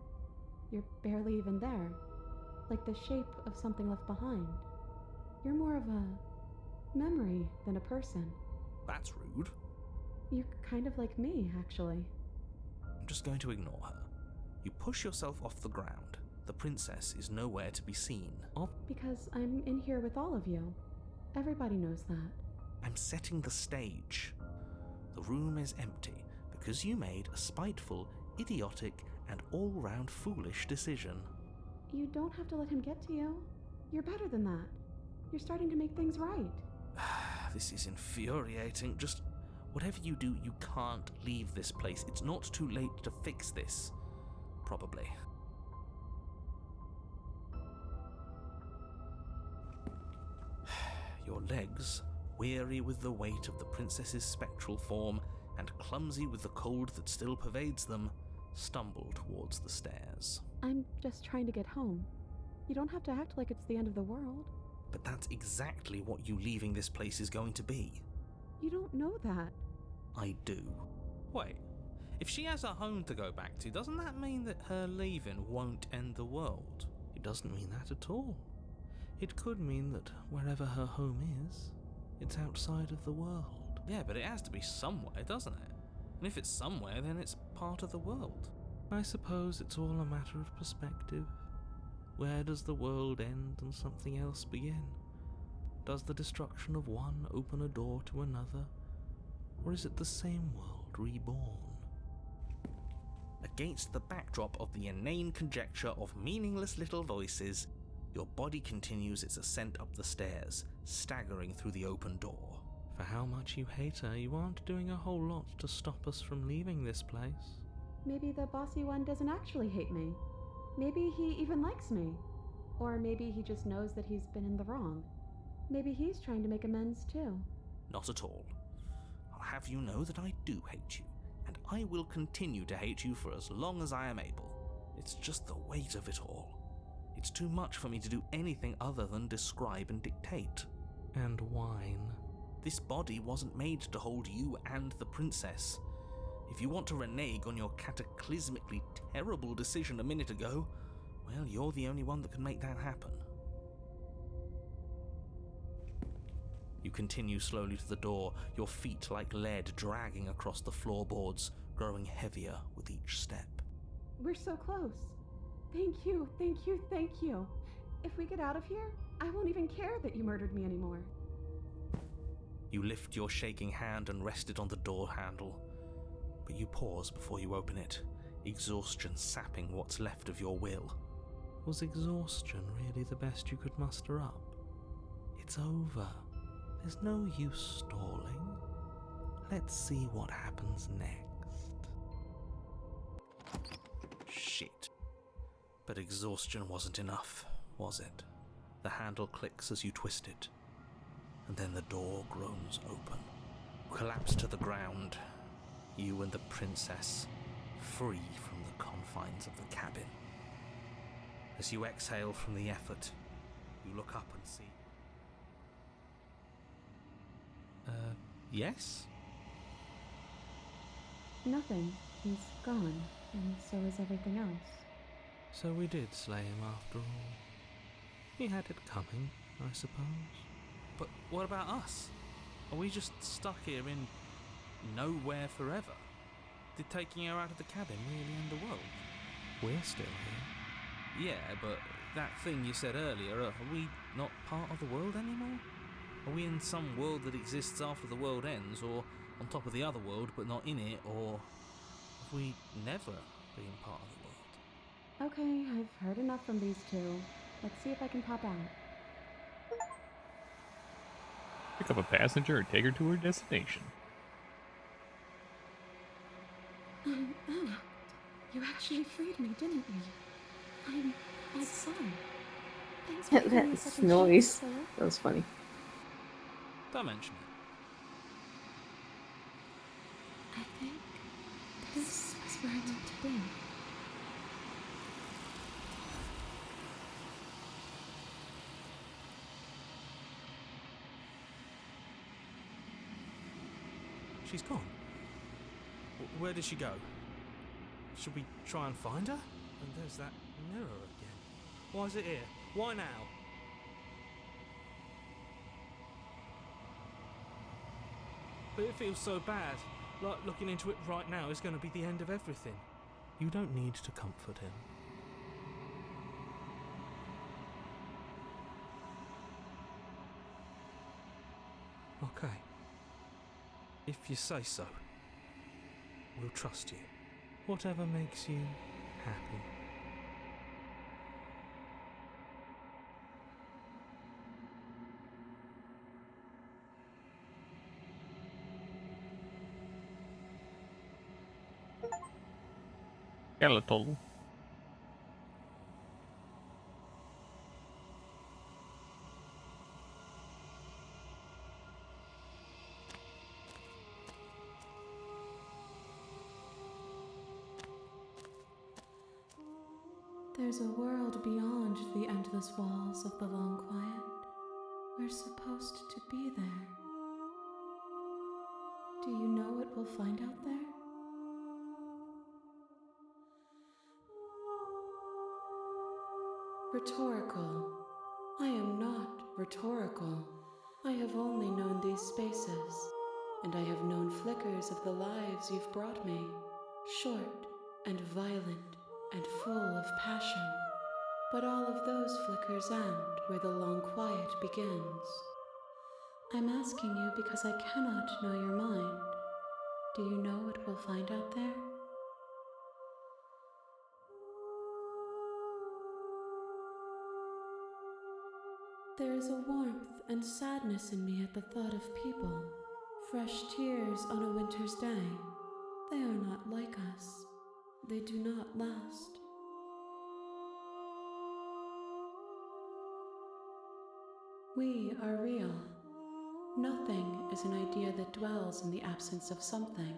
You're barely even there. Like the shape of something left behind. You're more of a memory than a person. That's rude. You're kind of like me, actually. I'm just going to ignore her. You push yourself off the ground. The princess is nowhere to be seen. Because I'm in here with all of you. Everybody knows that. I'm setting the stage. The room is empty because you made a spiteful, idiotic, and all-round foolish decision. You don't have to let him get to you. You're better than that. You're starting to make things right. This is infuriating. Just whatever you do, you can't leave this place. It's not too late to fix this. Probably. Your legs, weary with the weight of the princess's spectral form and clumsy with the cold that still pervades them, stumble towards the stairs. I'm just trying to get home. You don't have to act like it's the end of the world. But that's exactly what you leaving this place is going to be. You don't know that. I do. Wait, if she has a home to go back to, doesn't that mean that her leaving won't end the world? It doesn't mean that at all. It could mean that wherever her home is, it's outside of the world. Yeah, but it has to be somewhere, doesn't it? And if it's somewhere, then it's part of the world. I suppose it's all a matter of perspective. Where does the world end and something else begin? Does the destruction of one open a door to another? Or is it the same world reborn? Against the backdrop of the inane conjecture of meaningless little voices, your body continues its ascent up the stairs, staggering through the open door. For how much you hate her, you aren't doing a whole lot to stop us from leaving this place. Maybe the bossy one doesn't actually hate me. Maybe he even likes me. Or maybe he just knows that he's been in the wrong. Maybe he's trying to make amends too. Not at all. I'll have you know that I do hate you, and I will continue to hate you for as long as I am able. It's just the weight of it all. It's too much for me to do anything other than describe and dictate. And whine. This body wasn't made to hold you and the princess. If you want to renege on your cataclysmically terrible decision a minute ago, well, you're the only one that can make that happen. You continue slowly to the door, your feet like lead dragging across the floorboards, growing heavier with each step. We're so close. Thank you, thank you, thank you. If we get out of here, I won't even care that you murdered me anymore. You lift your shaking hand and rest it on the door handle, but you pause before you open it, exhaustion sapping what's left of your will. Was exhaustion really the best you could muster up? It's over. There's no use stalling. Let's see what happens next. Shit. But exhaustion wasn't enough, was it? The handle clicks as you twist it, and then the door groans open. You collapse to the ground, you and the princess, free from the confines of the cabin. As you exhale from the effort, You look up and see. Yes? Nothing. He's gone, and so is everything else. So we did slay him after all. He had it coming, I suppose. But what about us? Are we just stuck here in nowhere forever? Did taking her out of the cabin really end the world? We're still here. Yeah, but that thing you said earlier, are we not part of the world anymore? Are we in some world that exists after the world ends, or on top of the other world but not in it, or have we never been part of the world? Okay, I've heard enough from these two. Let's see if I can pop out. Pick up a passenger and take her to her destination. You actually freed me, didn't you? I'm sorry. Thanks for giving me That such a noise. chance, Philip. That was funny. Don't mention it. I think this is where I meant to be. She's gone. Where did she go? Should we try and find her? And there's that mirror again. Why is it here? Why now? But it feels so bad. Like looking into it right now is going to be the end of everything. You don't need to comfort him. Okay. If you say so, we'll trust you. Whatever makes you happy. Skeletal. There's a world beyond the endless walls of the long quiet. We're supposed to be there. Do you know what we'll find out there? Rhetorical. I am not rhetorical. I have only known these spaces, and I have known flickers of the lives you've brought me, short and violent and full of passion. But all of those flickers end where the long quiet begins. I'm asking you because I cannot know your mind. Do you know what we'll find out there? There is a warmth and sadness in me at the thought of people. Fresh tears on a winter's day. They are not like us. They do not last. We are real. Nothing is an idea that dwells in the absence of something.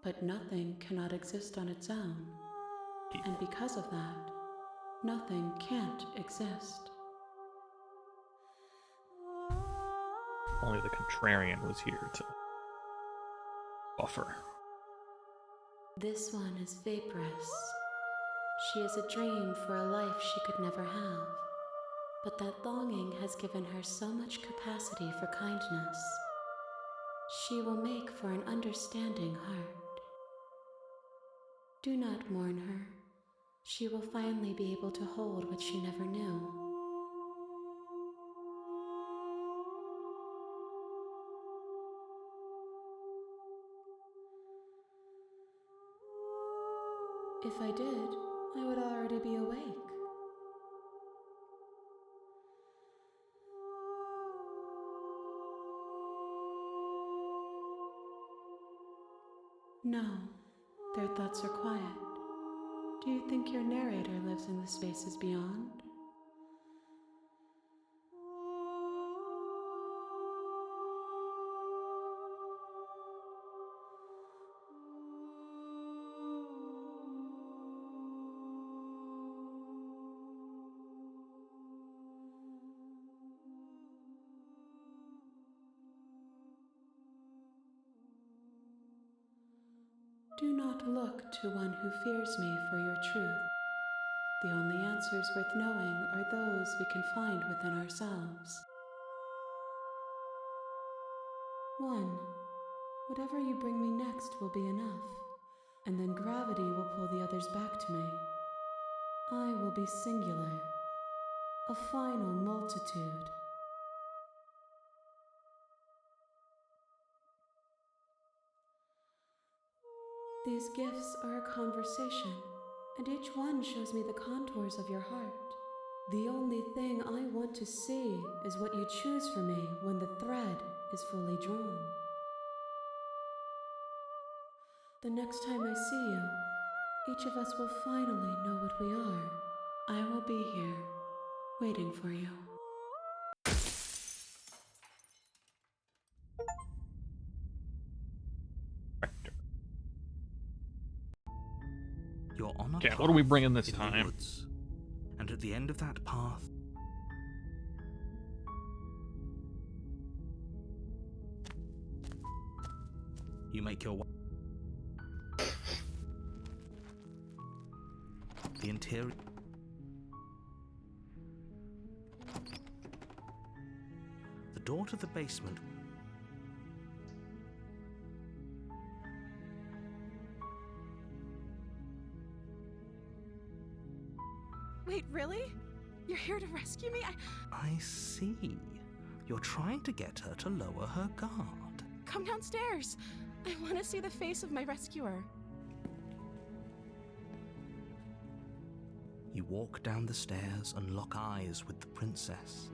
But nothing cannot exist on its own. And because of that, nothing can't exist. Only the contrarian was here to buffer. This one is vaporous. She is a dream for a life she could never have. But that longing has given her so much capacity for kindness. She will make for an understanding heart. Do not mourn her. She will finally be able to hold what she never knew. If I did, I would already be awake. No, their thoughts are quiet. Do you think your narrator lives in the spaces beyond? Do not look to one who fears me for your truth. The only answers worth knowing are those we can find within ourselves. 1. Whatever you bring me next will be enough, and then gravity will pull the others back to me. I will be singular, a final multitude. These gifts are a conversation, and each one shows me the contours of your heart. The only thing I want to see is what you choose for me when the thread is fully drawn. The next time I see you, each of us will finally know what we are. I will be here, waiting for you. You're on a Okay, path what are we bringing this in the time? woods, and at the end of that path, you make your way. The interior. The door to the basement. Wait, really? You're here to rescue me? I see. You're trying to get her to lower her guard. Come downstairs. I want to see the face of my rescuer. You walk down the stairs and lock eyes with the princess.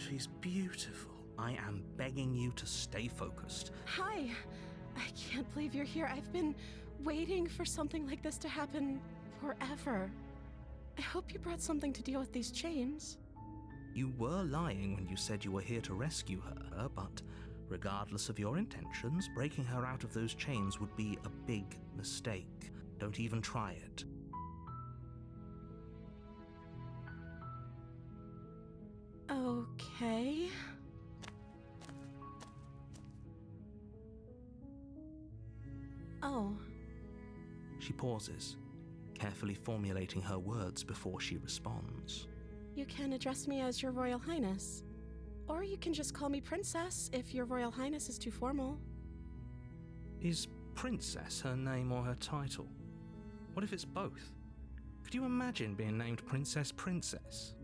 She's beautiful. I am begging you to stay focused. Hi. I can't believe you're here. I've been waiting for something like this to happen forever. I hope you brought something to deal with these chains. You were lying when you said you were here to rescue her, but regardless of your intentions, breaking her out of those chains would be a big mistake. Don't even try it. Okay. Oh. She pauses, carefully formulating her words before she responds. You can address me as Your Royal Highness. Or you can just call me Princess if Your Royal Highness is too formal. Is Princess her name or her title? What if it's both? Could you imagine being named Princess Princess?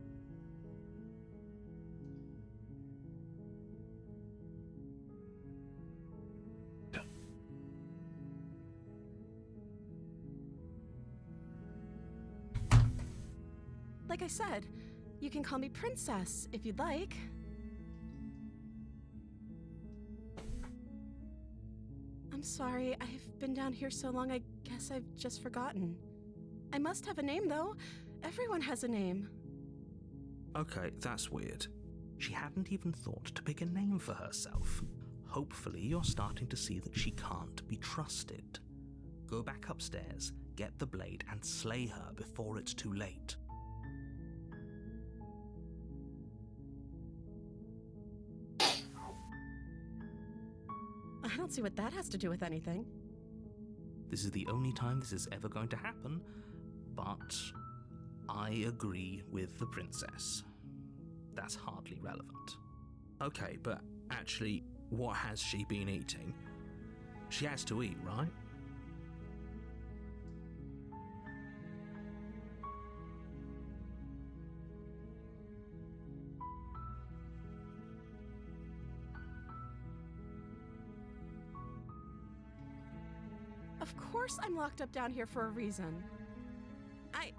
Like I said, you can call me Princess if you'd like. I'm sorry, I've been down here so long, I guess I've just forgotten. I must have a name, though. Everyone has a name. Okay, that's weird. She hadn't even thought to pick a name for herself. Hopefully you're starting to see that she can't be trusted. Go back upstairs, get the blade, and slay her before it's too late. I don't see what that has to do with anything. This is the only time this is ever going to happen, but I agree with the princess. That's hardly relevant. Okay, but actually, what has she been eating? She has to eat, right? Of course I'm locked up down here for a reason. I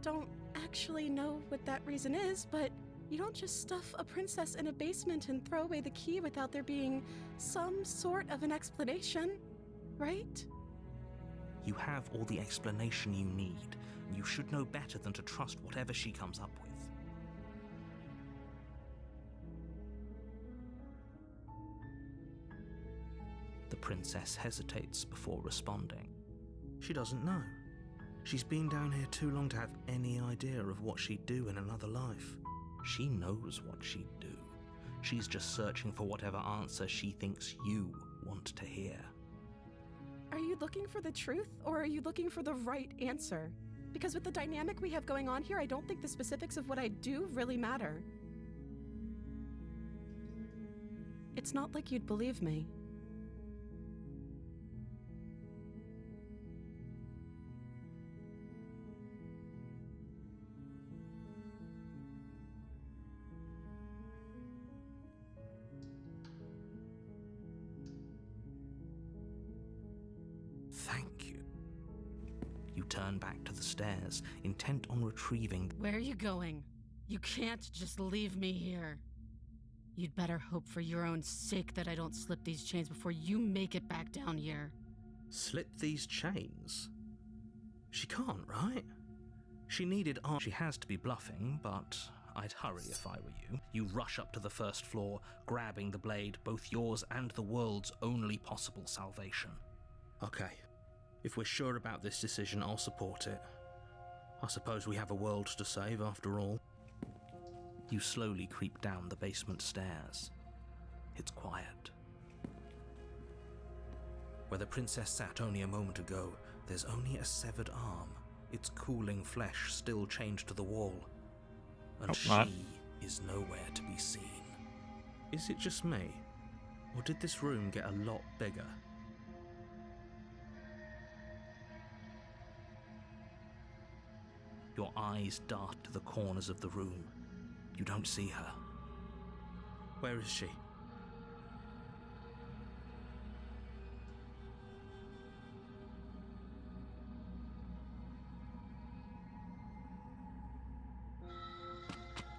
don't actually know what that reason is, but you don't just stuff a princess in a basement and throw away the key without there being some sort of an explanation, right? You have all the explanation you need, and you should know better than to trust whatever she comes up with. The princess hesitates before responding. She doesn't know. She's been down here too long to have any idea of what she'd do in another life. She knows what she'd do. She's just searching for whatever answer she thinks you want to hear. Are you looking for the truth, or are you looking for the right answer? Because with the dynamic we have going on here, I don't think the specifics of what I do really matter. It's not like you'd believe me. Thank you. You turn back to the stairs, intent on retrieving. Where are you going? You can't just leave me here. You'd better hope for your own sake that I don't slip these chains before you make it back down here. Slip these chains? She can't, right? She needed arm. She has to be bluffing, but I'd hurry if I were you. You rush up to the first floor, grabbing the blade, both yours and the world's only possible salvation. Okay, if we're sure about this decision, I'll support it. I suppose we have a world to save after all. You slowly creep down the basement stairs. It's quiet. Where the princess sat only a moment ago, there's only a severed arm, its cooling flesh still chained to the wall. And she is nowhere to be seen. Is it just me? Or did this room get a lot bigger? Your eyes dart to the corners of the room. You don't see her. Where is she?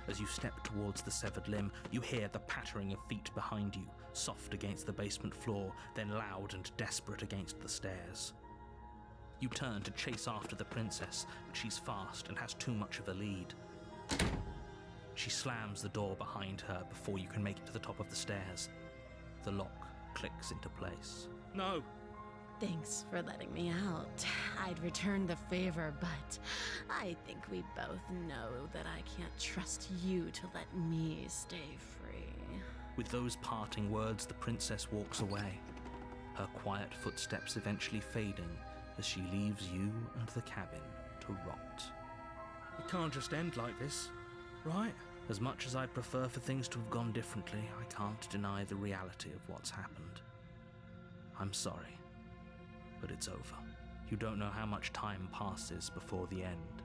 As you step towards the severed limb, you hear the pattering of feet behind you, soft against the basement floor, then loud and desperate against the stairs. You turn to chase after the princess, but she's fast and has too much of a lead. She slams the door behind her before you can make it to the top of the stairs. The lock clicks into place. No! Thanks for letting me out. I'd return the favor, but I think we both know that I can't trust you to let me stay free. With those parting words, the princess walks away, her quiet footsteps eventually fading as she leaves you and the cabin to rot. It can't just end like this, right? As much as I'd prefer for things to have gone differently, I can't deny the reality of what's happened. I'm sorry, but it's over. You don't know how much time passes before the end,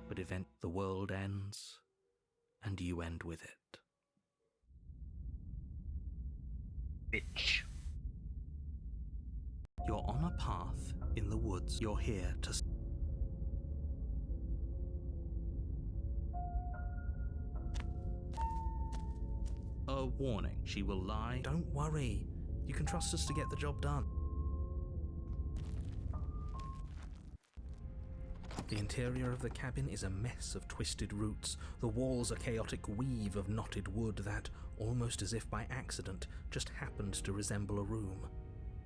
but the world ends, and you end with it. Bitch. You're on a path in the woods. You're here to... A warning. She will lie. Don't worry. You can trust us to get the job done. The interior of the cabin is a mess of twisted roots. The walls a chaotic weave of knotted wood that, almost as if by accident, just happened to resemble a room.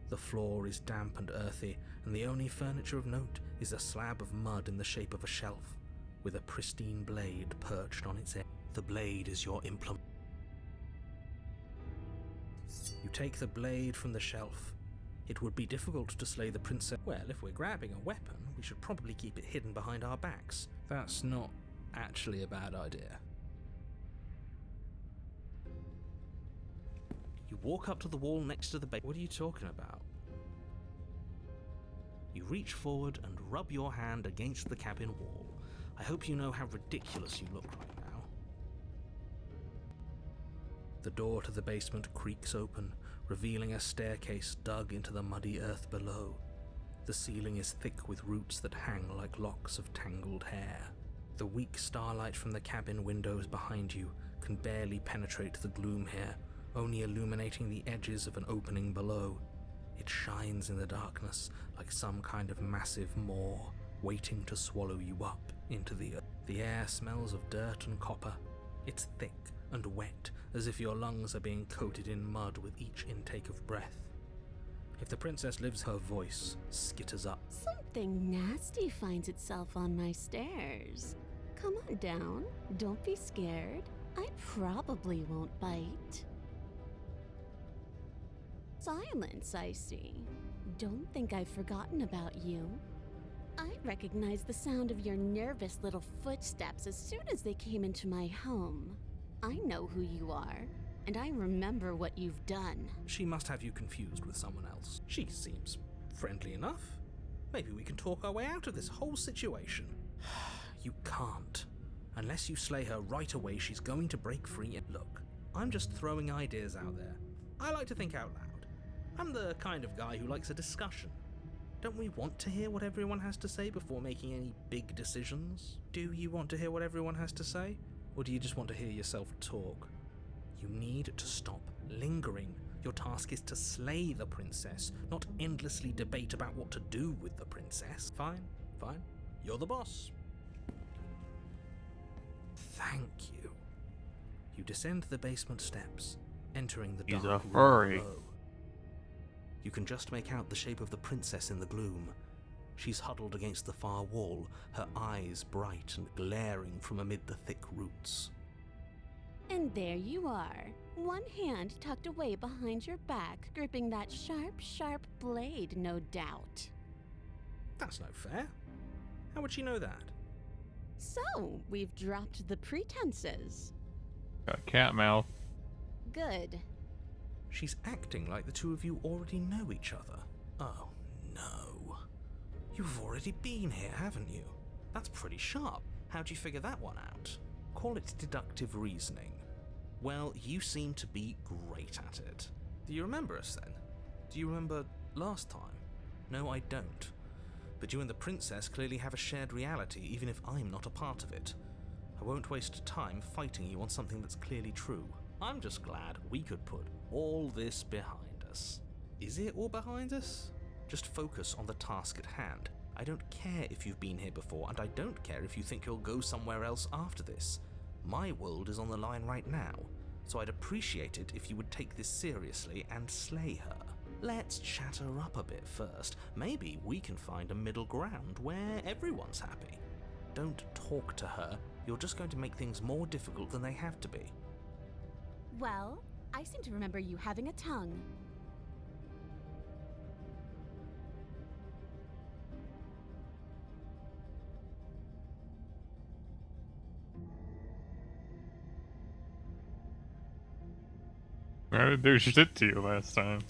The floor is damp and earthy, and the only furniture of note is a slab of mud in the shape of a shelf, with a pristine blade perched on its edge. The blade is your implement. You take the blade from the shelf. It would be difficult to slay the princess. Well, if we're grabbing a weapon, we should probably keep it hidden behind our backs. That's not actually a bad idea. You walk up to the wall next to the base. What are you talking about? You reach forward and rub your hand against the cabin wall. I hope you know how ridiculous you look right now. The door to the basement creaks open, revealing a staircase dug into the muddy earth below. The ceiling is thick with roots that hang like locks of tangled hair. The weak starlight from the cabin windows behind you can barely penetrate the gloom here, only illuminating the edges of an opening below. It shines in the darkness like some kind of massive maw, waiting to swallow you up into the earth. The air smells of dirt and copper. It's thick and wet, as if your lungs are being coated in mud with each intake of breath. If the princess lives, her voice skitters up. Something nasty finds itself on my stairs. Come on down. Don't be scared. I probably won't bite. Silence, I see. Don't think I've forgotten about you. I recognized the sound of your nervous little footsteps as soon as they came into my home. I know who you are, and I remember what you've done. She must have you confused with someone else. She seems friendly enough. Maybe we can talk our way out of this whole situation. You can't. Unless you slay her right away, she's going to break free. And look, I'm just throwing ideas out there. I like to think out loud. I'm the kind of guy who likes a discussion. Don't we want to hear what everyone has to say before making any big decisions? Do you want to hear what everyone has to say? Or do you just want to hear yourself talk? You need to stop lingering. Your task is to slay the princess, not endlessly debate about what to do with the princess. Fine. You're the boss. Thank you. You descend the basement steps, entering the He's dark a furry. room below. You can just make out the shape of the princess in the gloom. She's huddled against the far wall, her eyes bright and glaring from amid the thick roots. And there you are, one hand tucked away behind your back, gripping that sharp, sharp blade, no doubt. That's no fair. How would she know that? So, we've dropped the pretenses. Got cat mouth. Good. She's acting like the two of you already know each other. Oh, no. You've already been here, haven't you? That's pretty sharp. How'd you figure that one out? Call it deductive reasoning. Well, you seem to be great at it. Do you remember us then? Do you remember last time? No, I don't. But you and the princess clearly have a shared reality, even if I'm not a part of it. I won't waste time fighting you on something that's clearly true. I'm just glad we could put all this behind us. Is it all behind us? Just focus on the task at hand. I don't care if you've been here before, and I don't care if you think you'll go somewhere else after this. My world is on the line right now, so I'd appreciate it if you would take this seriously and slay her. Let's chat her up a bit first. Maybe we can find a middle ground where everyone's happy. Don't talk to her. You're just going to make things more difficult than they have to be. Well, I seem to remember you having a tongue. I didn't do shit to you last time.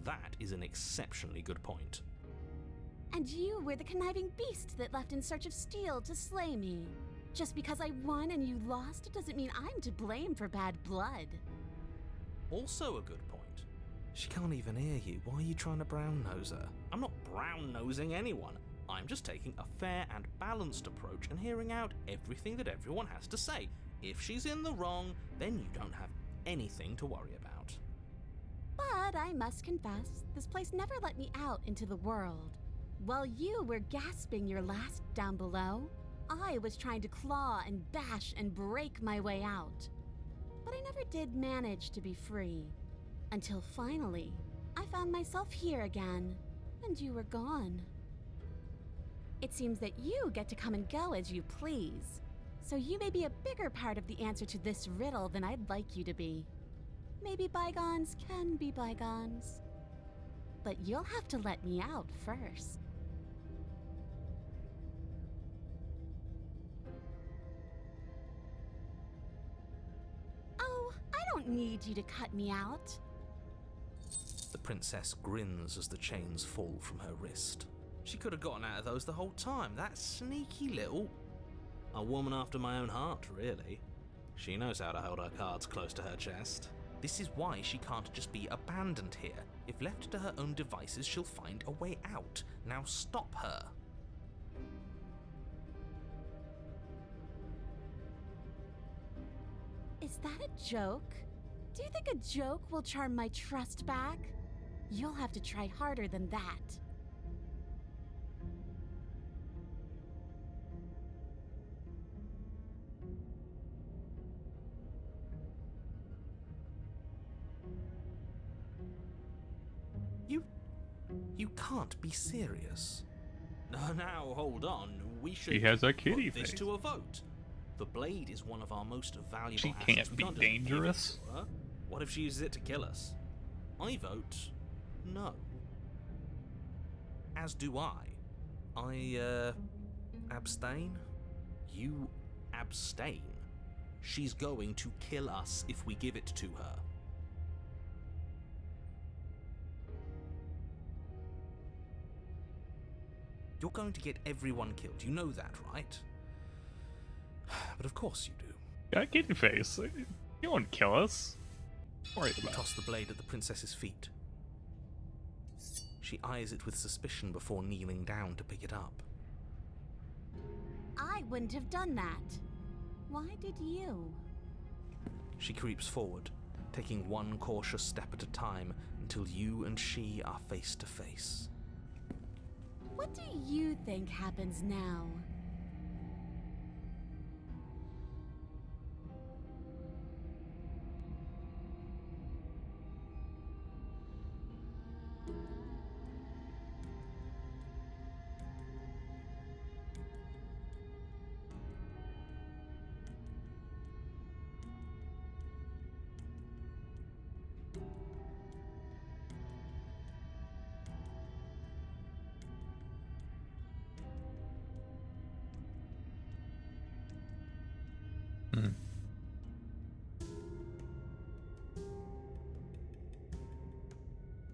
That is an exceptionally good point. And you were the conniving beast that left in search of steel to slay me. Just because I won and you lost doesn't mean I'm to blame for bad blood. Also a good point. She can't even hear you. Why are you trying to brown-nose her? I'm not brown-nosing anyone. I'm just taking a fair and balanced approach and hearing out everything that everyone has to say. If she's in the wrong, then you don't have anything to worry about. But I must confess, this place never let me out into the world. While you were gasping your last down below, I was trying to claw and bash and break my way out. But I never did manage to be free. Until finally, I found myself here again, and you were gone. It seems that you get to come and go as you please, so you may be a bigger part of the answer to this riddle than I'd like you to be. Maybe bygones can be bygones. But you'll have to let me out first. Oh, I don't need you to cut me out. The princess grins as the chains fall from her wrist. She could have gotten out of those the whole time. That sneaky little... A woman after my own heart, really. She knows how to hold her cards close to her chest. This is why she can't just be abandoned here. If left to her own devices, she'll find a way out. Now stop her. Is that a joke? Do you think a joke will charm my trust back? You'll have to try harder than that. You can't be serious. Now, hold on. We should She has a kitty put this face. to a vote. The blade is one of our most valuable She assets. can't We be just give it dangerous. to her. What if she uses it to kill us? I vote no. As do I. I abstain. You abstain. She's going to kill us if we give it to her. You're going to get everyone killed. You know that, right? But of course you do. Got a kitty face. You won't kill us. Worried about. Toss the blade at the princess's feet. She eyes it with suspicion before kneeling down to pick it up. I wouldn't have done that. Why did you? She creeps forward, taking one cautious step at a time until you and she are face to face. What do you think happens now?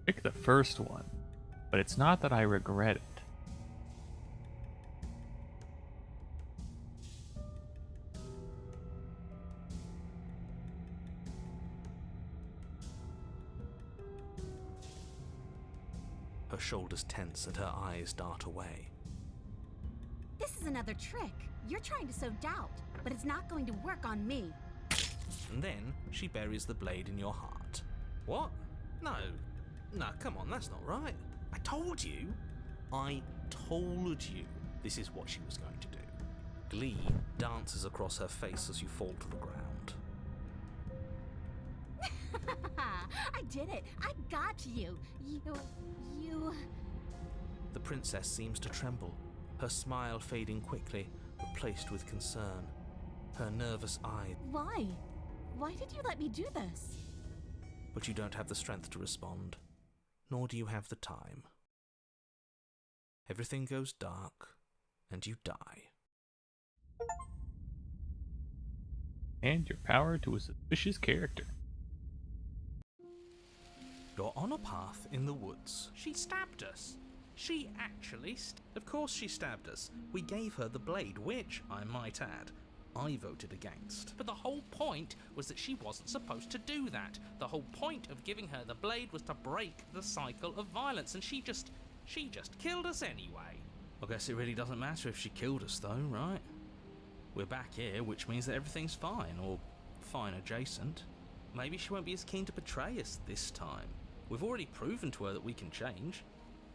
Pick the first one, but it's not that I regret it. Her shoulders tense and her eyes dart away. This is another trick. You're trying to sow doubt, but it's not going to work on me. And then she buries the blade in your heart. What? No, come on, that's not right. I told you this is what she was going to do. Glee dances across her face as you fall to the ground. I did it. I got you. You... The princess seems to tremble, her smile fading quickly, replaced with concern. Her nervous eye. Why? Why did you let me do this? But you don't have the strength to respond, nor do you have the time. Everything goes dark, and you die. And your power to a suspicious character. You're on a path in the woods. She stabbed us. She actually Of course she stabbed us. We gave her the blade, which, I might add, I voted against. But the whole point was that she wasn't supposed to do that. The whole point of giving her the blade was to break the cycle of violence, and she just killed us anyway. I guess it really doesn't matter if she killed us though, right? We're back here, which means that everything's fine, or fine adjacent. Maybe she won't be as keen to betray us this time. We've already proven to her that we can change.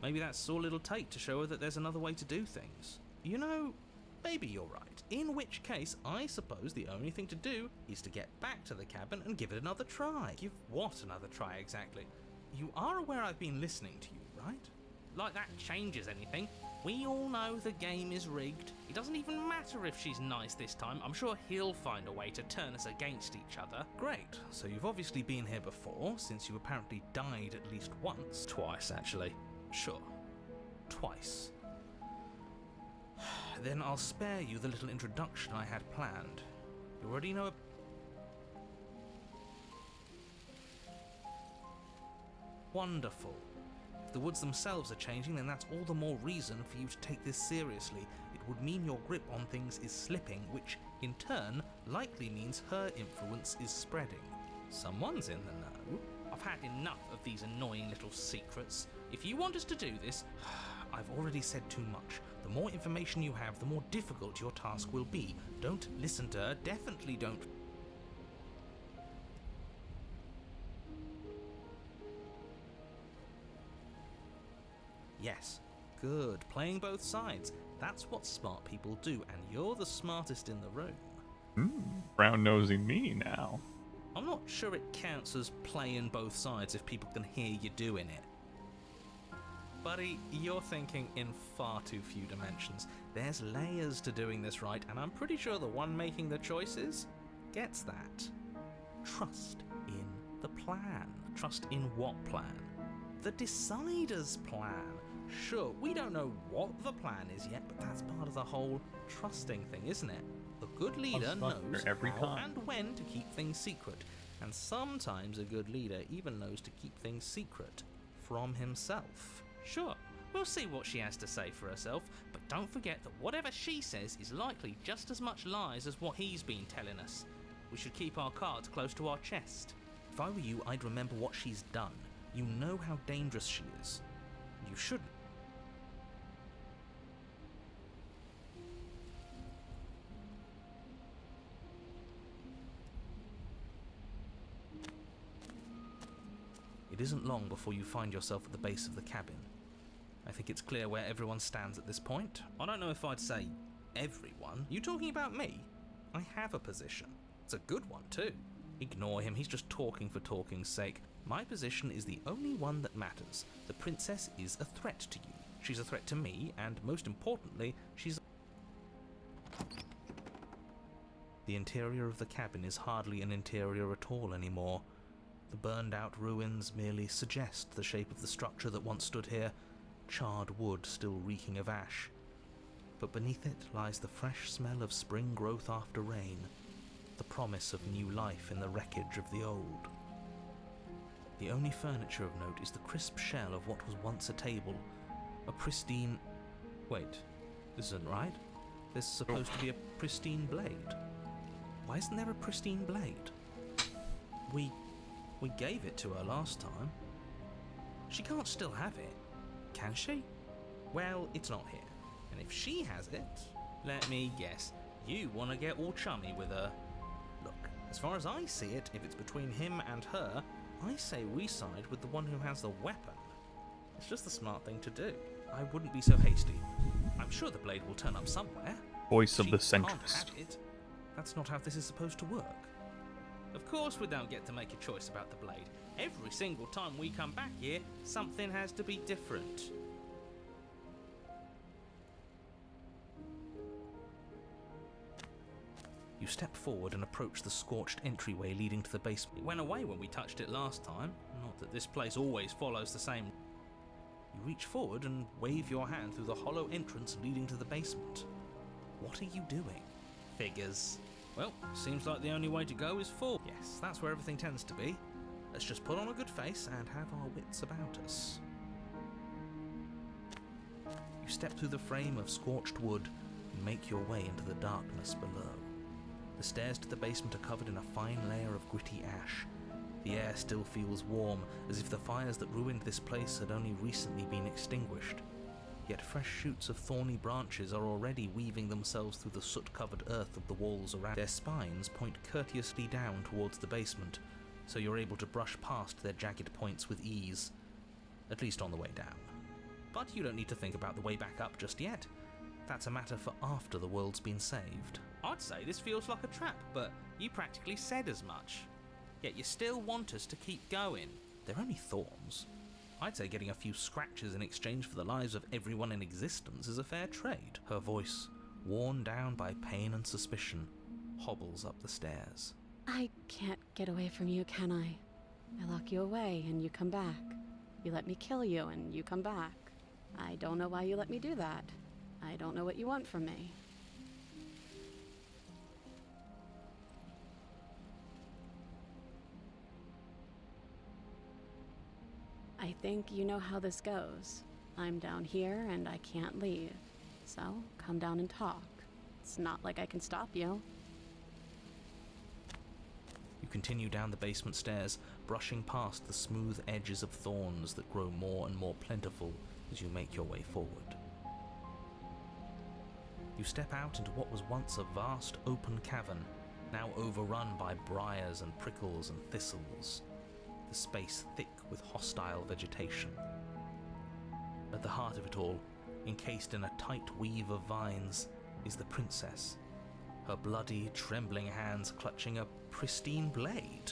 Maybe that's all it'll take to show her that there's another way to do things. You know, maybe you're right. In which case, I suppose the only thing to do is to get back to the cabin and give it another try. Give what another try exactly? You are aware I've been listening to you, right? Like that changes anything. We all know the game is rigged. It doesn't even matter if she's nice this time. I'm sure he'll find a way to turn us against each other. Great, so you've obviously been here before, since you apparently died at least once. Twice, actually. Sure, twice. Then I'll spare you the little introduction I had planned. You already know Wonderful. If the woods themselves are changing, then that's all the more reason for you to take this seriously. It would mean your grip on things is slipping, which, in turn, likely means her influence is spreading. Someone's in the know. I've had enough of these annoying little secrets. If you want us to do this... I've already said too much. The more information you have, the more difficult your task will be. Don't listen to her. Definitely don't... Good. Playing both sides. That's what smart people do, and you're the smartest in the room. Brown-nosing me now. I'm not sure it counts as playing both sides if people can hear you doing it. Buddy, you're thinking in far too few dimensions. There's layers to doing this right, and I'm pretty sure the one making the choices gets that. Trust in the plan. Trust in what plan? The Decider's plan. Sure, we don't know what the plan is yet, but that's part of the whole trusting thing, isn't it? A good leader knows every how time. and when to keep things secret, and sometimes a good leader even knows to keep things secret from himself. Sure, we'll see what she has to say for herself, but don't forget that whatever she says is likely just as much lies as what he's been telling us. We should keep our cards close to our chest. If I were you, I'd remember what she's done. You know how dangerous she is. You shouldn't. It isn't long before you find yourself at the base of the cabin. I think it's clear where everyone stands at this point. I don't know if I'd say everyone. You talking about me? I have a position. It's a good one too. Ignore him, he's just talking for talking's sake. My position is the only one that matters. The princess is a threat to you. She's a threat to me, and most importantly, she's... The interior of the cabin is hardly an interior at all anymore. The burned-out ruins merely suggest the shape of the structure that once stood here, charred wood still reeking of ash. But beneath it lies the fresh smell of spring growth after rain, the promise of new life in the wreckage of the old. The only furniture of note is the crisp shell of what was once a table, a pristine... Wait, this isn't right. There's supposed to be a pristine blade. Why isn't there a pristine blade? We gave it to her last time. She can't still have it, can she? Well, it's not here. And if she has it, let me guess, you want to get all chummy with her. Look, as far as I see it, if it's between him and her, I say we side with the one who has the weapon. It's just the smart thing to do. I wouldn't be so hasty. I'm sure the blade will turn up somewhere. Voice of the She can't centrist. have it. That's not how this is supposed to work. Of course we don't get to make a choice about the blade. Every single time we come back here, something has to be different. You step forward and approach the scorched entryway leading to the basement. It went away when we touched it last time. Not that this place always follows the same. You reach forward and wave your hand through the hollow entrance leading to the basement. What are you doing? Figures. Well, seems like the only way to go is forward. Yes, that's where everything tends to be. Let's just put on a good face and have our wits about us. You step through the frame of scorched wood and make your way into the darkness below. The stairs to the basement are covered in a fine layer of gritty ash. The air still feels warm, as if the fires that ruined this place had only recently been extinguished. Yet fresh shoots of thorny branches are already weaving themselves through the soot-covered earth of the walls around. Their spines point courteously down towards the basement, so you're able to brush past their jagged points with ease. At least on the way down. But you don't need to think about the way back up just yet. That's a matter for after the world's been saved. I'd say this feels like a trap, but you practically said as much. Yet you still want us to keep going. They're only thorns. I'd say getting a few scratches in exchange for the lives of everyone in existence is a fair trade. Her voice, worn down by pain and suspicion, hobbles up the stairs. I can't get away from you, can I? I lock you away and you come back. You let me kill you and you come back. I don't know why you let me do that. I don't know what you want from me. I think you know how this goes. I'm down here and I can't leave. So, come down and talk. It's not like I can stop you. You continue down the basement stairs, brushing past the smooth edges of thorns that grow more and more plentiful as you make your way forward. You step out into what was once a vast open cavern, now overrun by briars and prickles and thistles, the space thick with hostile vegetation. At the heart of it all, Encased in a tight weave of vines is the princess, her bloody, trembling hands clutching a pristine blade.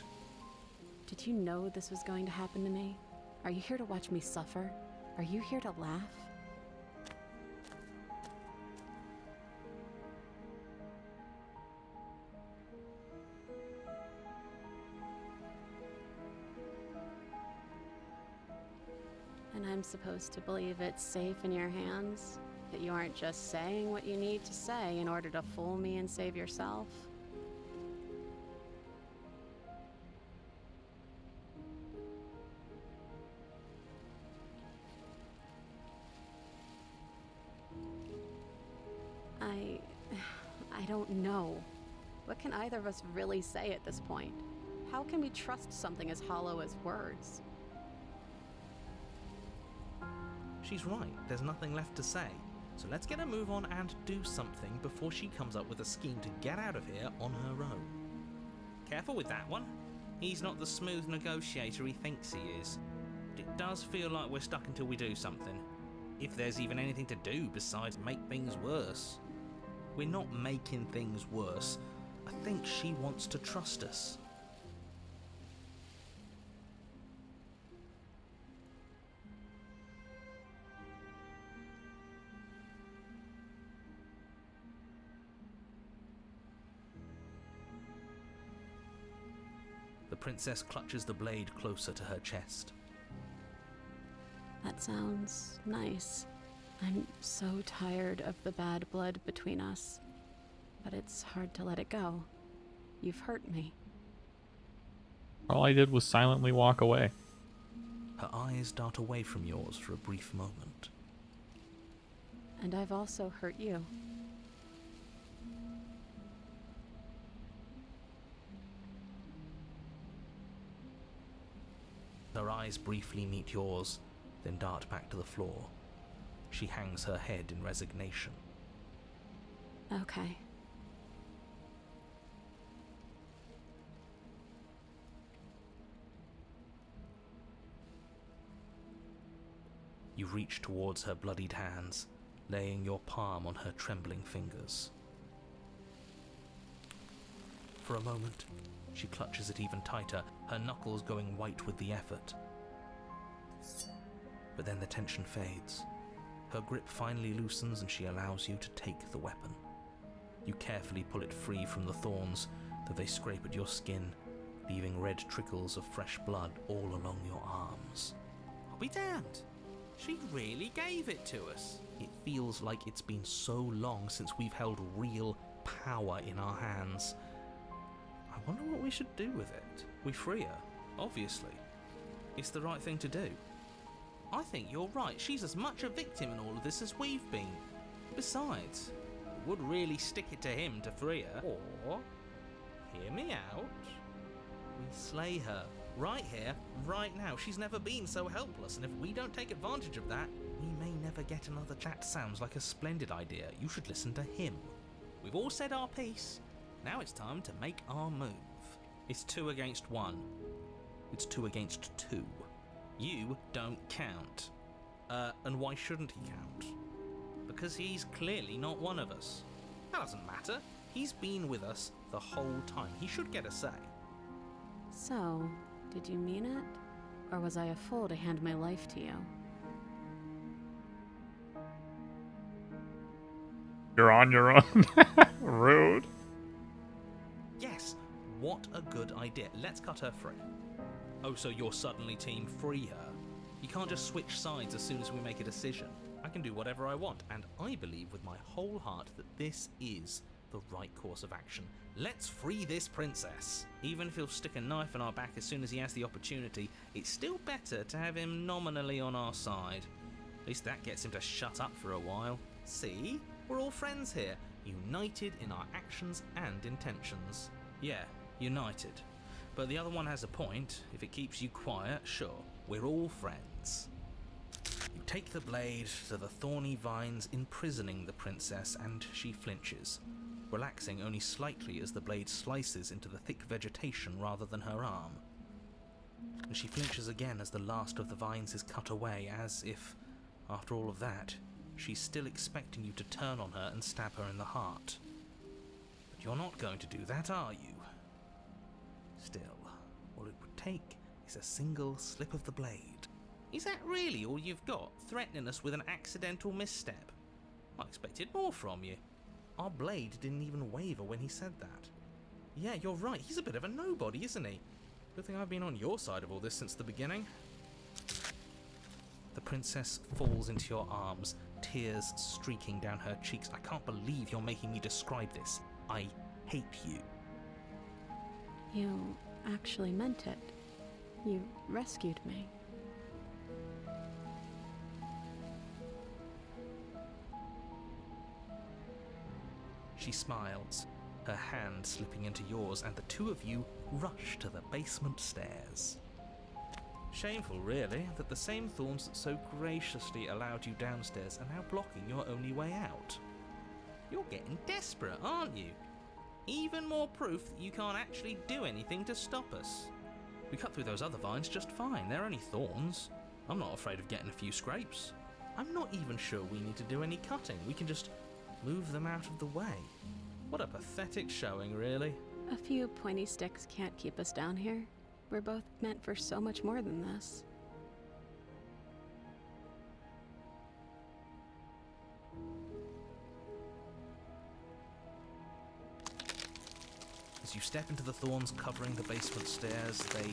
Did you know this was going to happen to me? Are you here to watch me suffer? Are you here to laugh? And I'm supposed to believe it's safe in your hands? That you aren't just saying what you need to say in order to fool me and save yourself? I don't know. What can either of us really say at this point? How can we trust something as hollow as words? She's right, there's nothing left to say. So let's get a move on and do something before she comes up with a scheme to get out of here on her own. Careful with that one. He's not the smooth negotiator he thinks he is. It does feel like we're stuck until we do something. If there's even anything to do besides make things worse. We're not making things worse. I think she wants to trust us. The princess clutches the blade closer to her chest. That sounds nice. I'm so tired of the bad blood between us. But it's hard to let it go. You've hurt me. All I did was silently walk away. Her eyes dart away from yours for a brief moment. And I've also hurt you. Her eyes briefly meet yours, then dart back to the floor. She hangs her head in resignation. Okay. You reach towards her bloodied hands, laying your palm on her trembling fingers. For a moment, she clutches it even tighter, her knuckles going white with the effort. But then the tension fades. Her grip finally loosens and she allows you to take the weapon. You carefully pull it free from the thorns, though they scrape at your skin, leaving red trickles of fresh blood all along your arms. I'll be damned. She really gave it to us. It feels like it's been so long since we've held real power in our hands. I wonder what we should do with it. We free her, obviously. It's the right thing to do. I think you're right. She's as much a victim in all of this as we've been. Besides, it would really stick it to him to free her. Or, hear me out, we slay her. Right here, right now. She's never been so helpless, and if we don't take advantage of that, we may never get another chat. That sounds like a splendid idea. You should listen to him. We've all said our piece. Now it's time to make our move. It's 2 against 1. It's 2 against 2. You don't count. And why shouldn't he count? Because he's clearly not one of us. That doesn't matter. He's been with us the whole time. He should get a say. So, did you mean it? Or was I a fool to hand my life to you? You're on your own. Rude. Yes, what a good idea. Let's cut her free. Oh, so you're suddenly team free her? You can't just switch sides as soon as we make a decision. I can do whatever I want, and I believe with my whole heart that this is the right course of action. Let's free this princess. Even if he'll stick a knife in our back as soon as he has the opportunity, it's still better to have him nominally on our side. At least that gets him to shut up for a while. See? We're all friends here, united in our actions and intentions. Yeah, united. But the other one has a point. If it keeps you quiet, sure, we're all friends. You take the blade to the thorny vines imprisoning the princess, and she flinches, relaxing only slightly as the blade slices into the thick vegetation rather than her arm. And she flinches again as the last of the vines is cut away, as if, after all of that, she's still expecting you to turn on her and stab her in the heart. But you're not going to do that, are you? Still, all it would take is a single slip of the blade. Is that really all you've got, threatening us with an accidental misstep? I expected more from you. Our blade didn't even waver when he said that. Yeah, you're right, he's a bit of a nobody, isn't he? Good thing I've been on your side of all this since the beginning. The princess falls into your arms, tears streaking down her cheeks. I can't believe you're making me describe this. I hate you. You actually meant it. You rescued me. She smiles, her hand slipping into yours, and the two of you rush to the basement stairs. Shameful, really, that the same thorns that so graciously allowed you downstairs are now blocking your only way out. You're getting desperate, aren't you? Even more proof that you can't actually do anything to stop us. We cut through those other vines just fine, they're only thorns. I'm not afraid of getting a few scrapes. I'm not even sure we need to do any cutting, we can just move them out of the way. What a pathetic showing, really. A few pointy sticks can't keep us down here. We're both meant for so much more than this. As you step into the thorns covering the basement stairs, they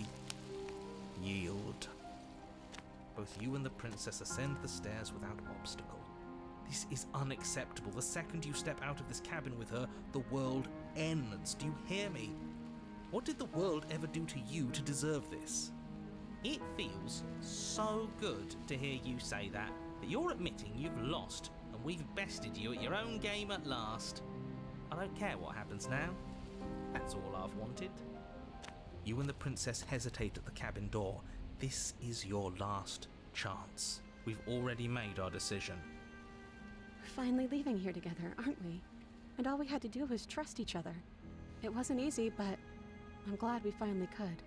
yield. Both you and the princess ascend the stairs without obstacle. This is unacceptable. The second you step out of this cabin with her, the world ends. Do you hear me? What did the world ever do to you to deserve this? It feels so good to hear you say that you're admitting you've lost and we've bested you at your own game at last. I don't care what happens now. That's all I've wanted. You and the princess hesitate at the cabin door. This is your last chance. We've already made our decision. We're finally leaving here together, aren't we? And all we had to do was trust each other. It wasn't easy, but I'm glad we finally could.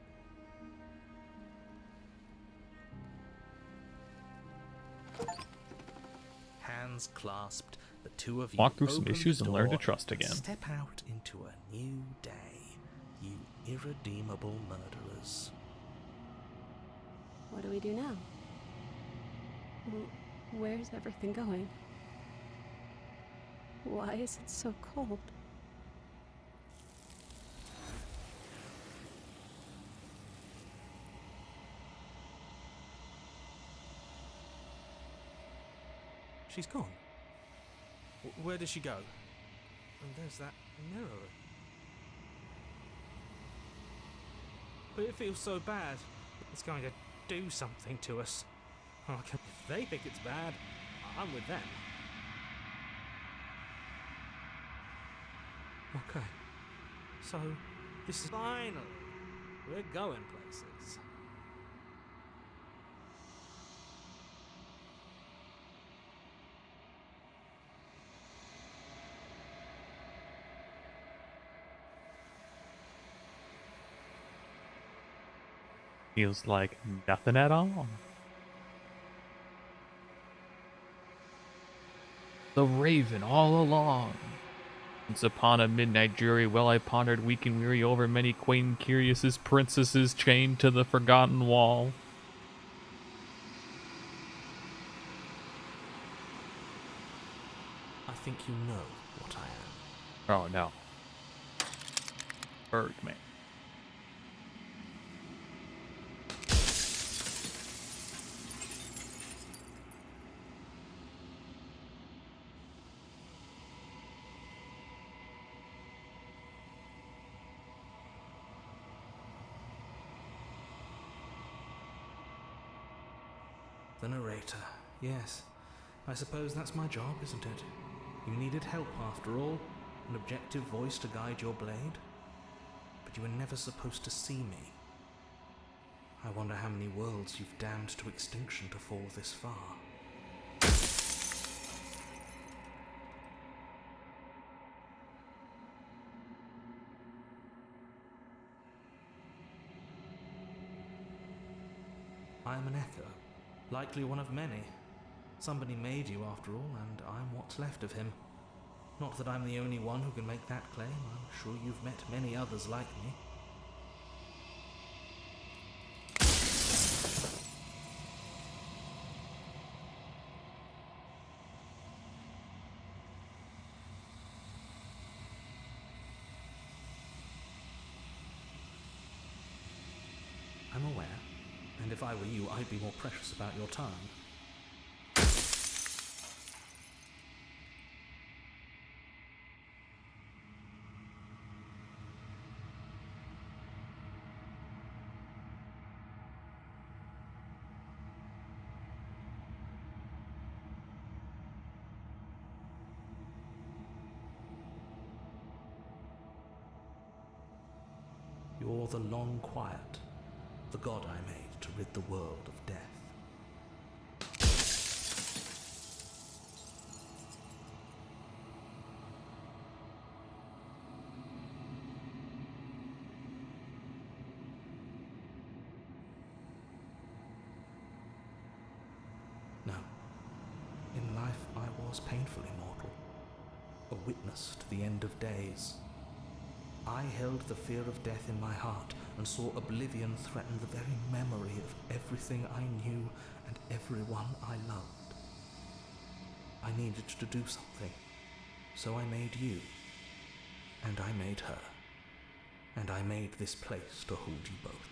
Hands clasped, the two of you Walk through some open issues the and learn to door trust again. Step out into a new day, you irredeemable murderers. What do we do now? Where's everything going? Why is it so cold? She's gone. Where did she go? And there's that mirror. But it feels so bad. It's going to do something to us. Oh, if they think it's bad, I'm with them. Okay. So, this is finally, we're going places. Feels like nothing at all. The Raven all along. Once upon a midnight jury, well I pondered weak and weary over many quaint and curious princesses chained to the forgotten wall. I think you know what I am. Oh no. Birdman. The narrator. Yes. I suppose that's my job, isn't it? You needed help after all. An objective voice to guide your blade. But you were never supposed to see me. I wonder how many worlds you've damned to extinction to fall this far. I am an echo. Likely one of many. Somebody made you after all, and I'm what's left of him. Not that I'm the only one who can make that claim. I'm sure you've met many others like me. I'm aware, and if I were you, I'd be more precious about your time. You're the long quiet, the god I made to rid the world of death. No. In life I was painfully mortal, a witness to the end of days. I held the fear of death in my heart and saw oblivion threaten the very memory of everything I knew and everyone I loved. I needed to do something, so I made you, and I made her, and I made this place to hold you both.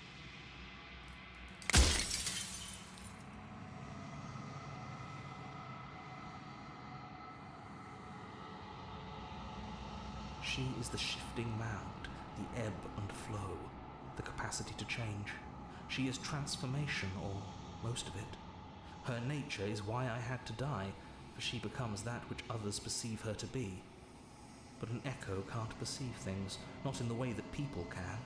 She is the shifting mound, the ebb and flow, the capacity to change. She is transformation, or most of it. Her nature is why I had to die, for she becomes that which others perceive her to be. But an echo can't perceive things, not in the way that people can.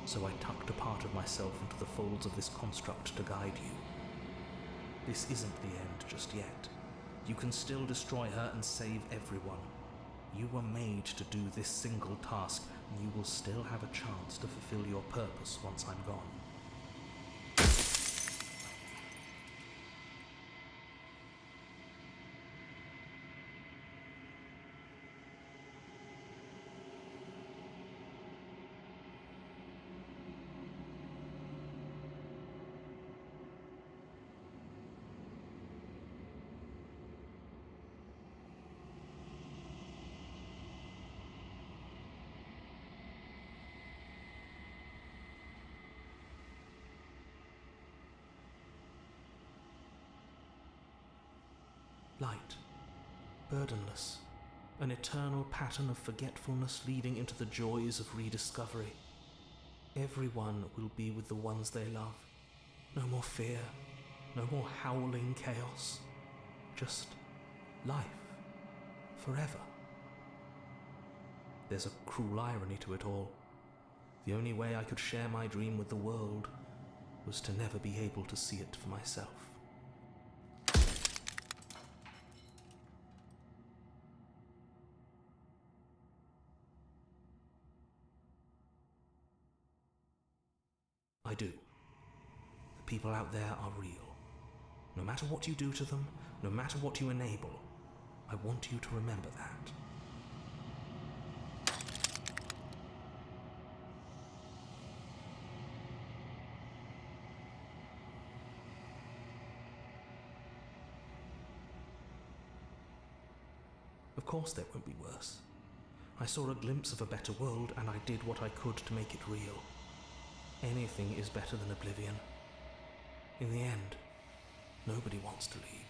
So I tucked a part of myself into the folds of this construct to guide you. This isn't the end just yet. You can still destroy her and save everyone. You were made to do this single task, and you will still have a chance to fulfill your purpose once I'm gone. Light, burdenless, an eternal pattern of forgetfulness leading into the joys of rediscovery. Everyone will be with the ones they love. No more fear, no more howling chaos. Just life, forever. There's a cruel irony to it all. The only way I could share my dream with the world was to never be able to see it for myself. I do. The people out there are real. No matter what you do to them, no matter what you enable, I want you to remember that. Of course there won't be worse. I saw a glimpse of a better world and I did what I could to make it real. Anything is better than oblivion. In the end, nobody wants to leave.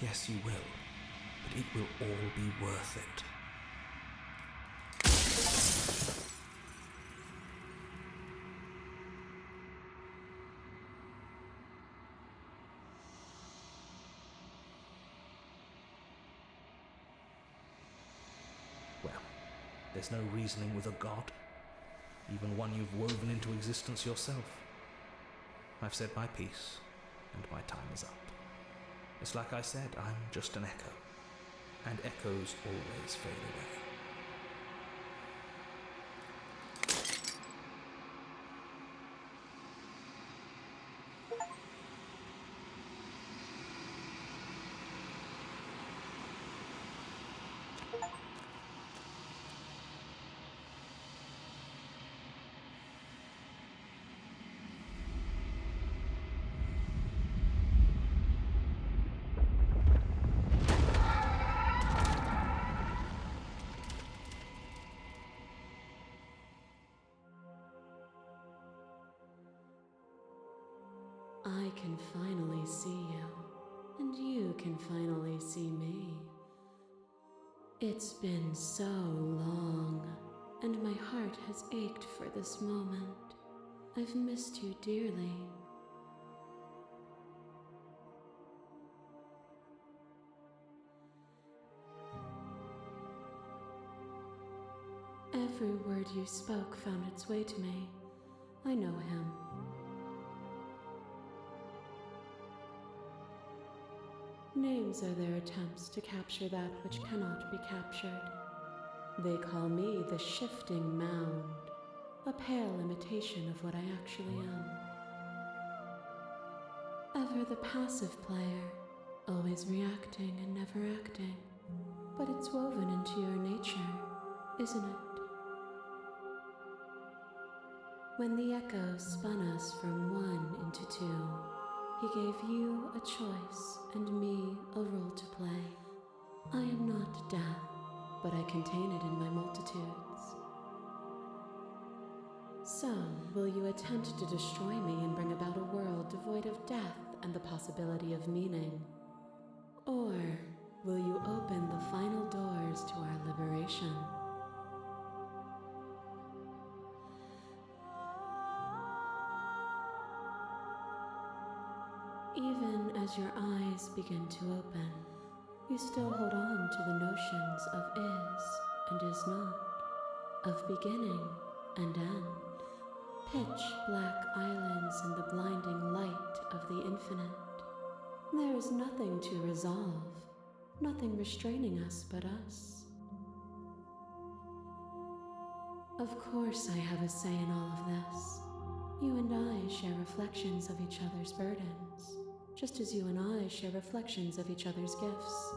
Yes, you will, but it will all be worth it. Well, there's no reasoning with a god, even one you've woven into existence yourself. I've said my piece, and my time is up. It's like I said, I'm just an echo. and echoes always fade away. I can finally see you, and you can finally see me. It's been so long, and my heart has ached for this moment. I've missed you dearly. Every word you spoke found its way to me. I know him. Names are their attempts to capture that which cannot be captured. They call me the shifting mound, a pale imitation of what I actually am. Ever the passive player, always reacting and never acting. But it's woven into your nature, isn't it? When the echo spun us from one into two, he gave you a choice and me a role to play. I am not death, but I contain it in my multitudes. So, will you attempt to destroy me and bring about a world devoid of death and the possibility of meaning? Or will you open the final doors to our liberation? Even as your eyes begin to open, you still hold on to the notions of is and is not, of beginning and end, pitch black islands in the blinding light of the infinite. There is nothing to resolve, nothing restraining us but us. Of course I have a say in all of this. You and I share reflections of each other's burdens, just as you and I share reflections of each other's gifts.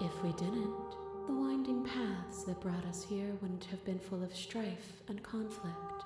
If we didn't, the winding paths that brought us here wouldn't have been full of strife and conflict.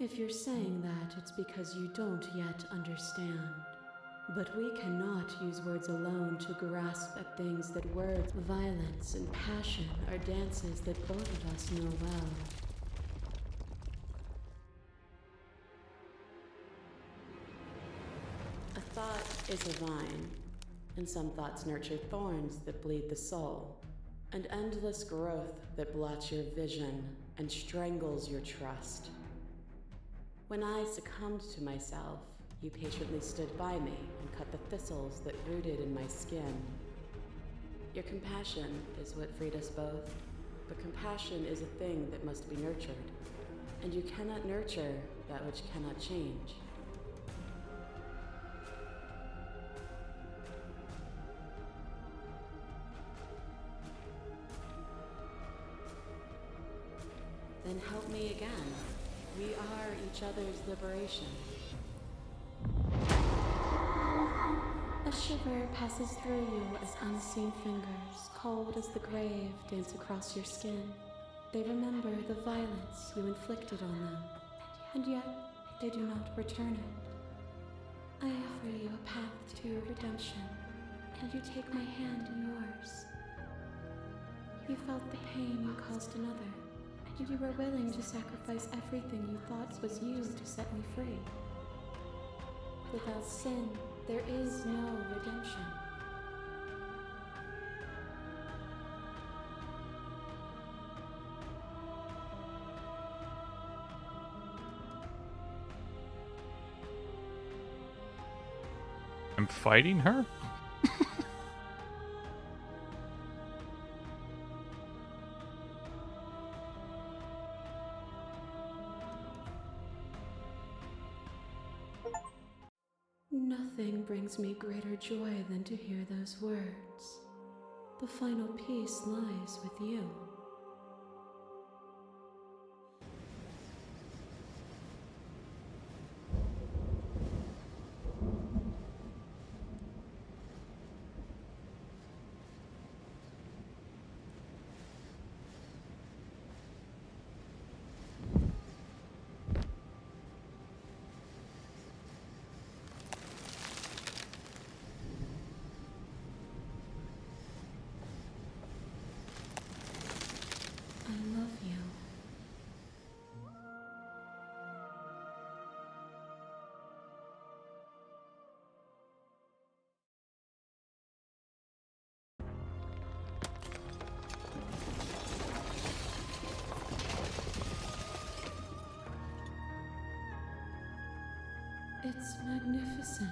If you're saying that, it's because you don't yet understand. But we cannot use words alone to grasp at things that words, violence, and passion are dances that both of us know well. A thought is a vine, and some thoughts nurture thorns that bleed the soul, and endless growth that blots your vision and strangles your trust. When I succumbed to myself, you patiently stood by me and cut the thistles that rooted in my skin. Your compassion is what freed us both, but compassion is a thing that must be nurtured, and you cannot nurture that which cannot change. Then help me again. We are each other's liberation. A shiver passes through you as unseen fingers, cold as the grave, dance across your skin. They remember the violence you inflicted on them, and yet they do not return it. I offer you a path to your redemption, and you take my hand in yours. You felt the pain you caused another, and you were willing to sacrifice everything you thought was you to set me free. Without sin, there is no redemption. I'm fighting her? Nothing brings me greater joy than to hear those words. The final peace lies with you. I love you. It's magnificent.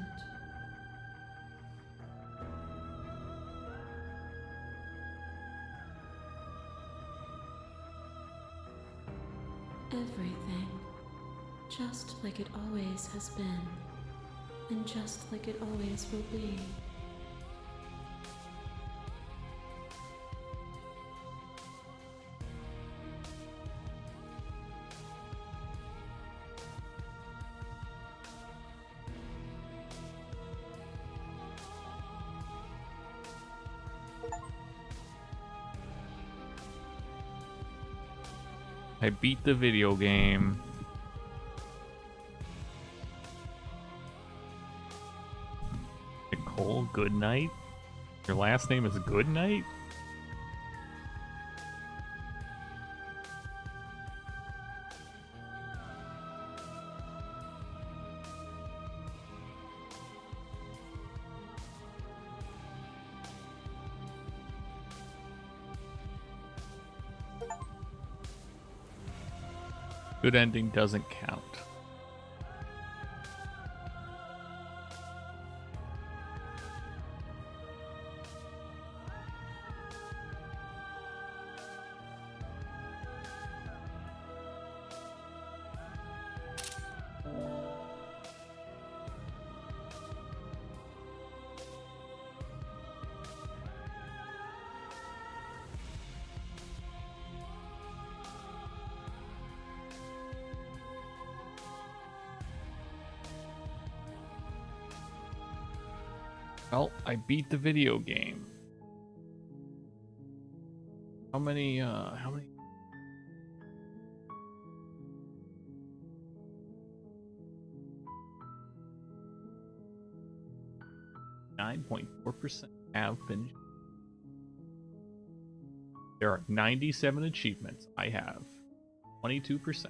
Everything, just like it always has been, and just like it always will be. I beat the video game. Nicole Goodnight? Your last name is Goodnight? Good ending doesn't count. Well, I beat the video game. How many 9.4% have been. There are 97 achievements. I have 22%.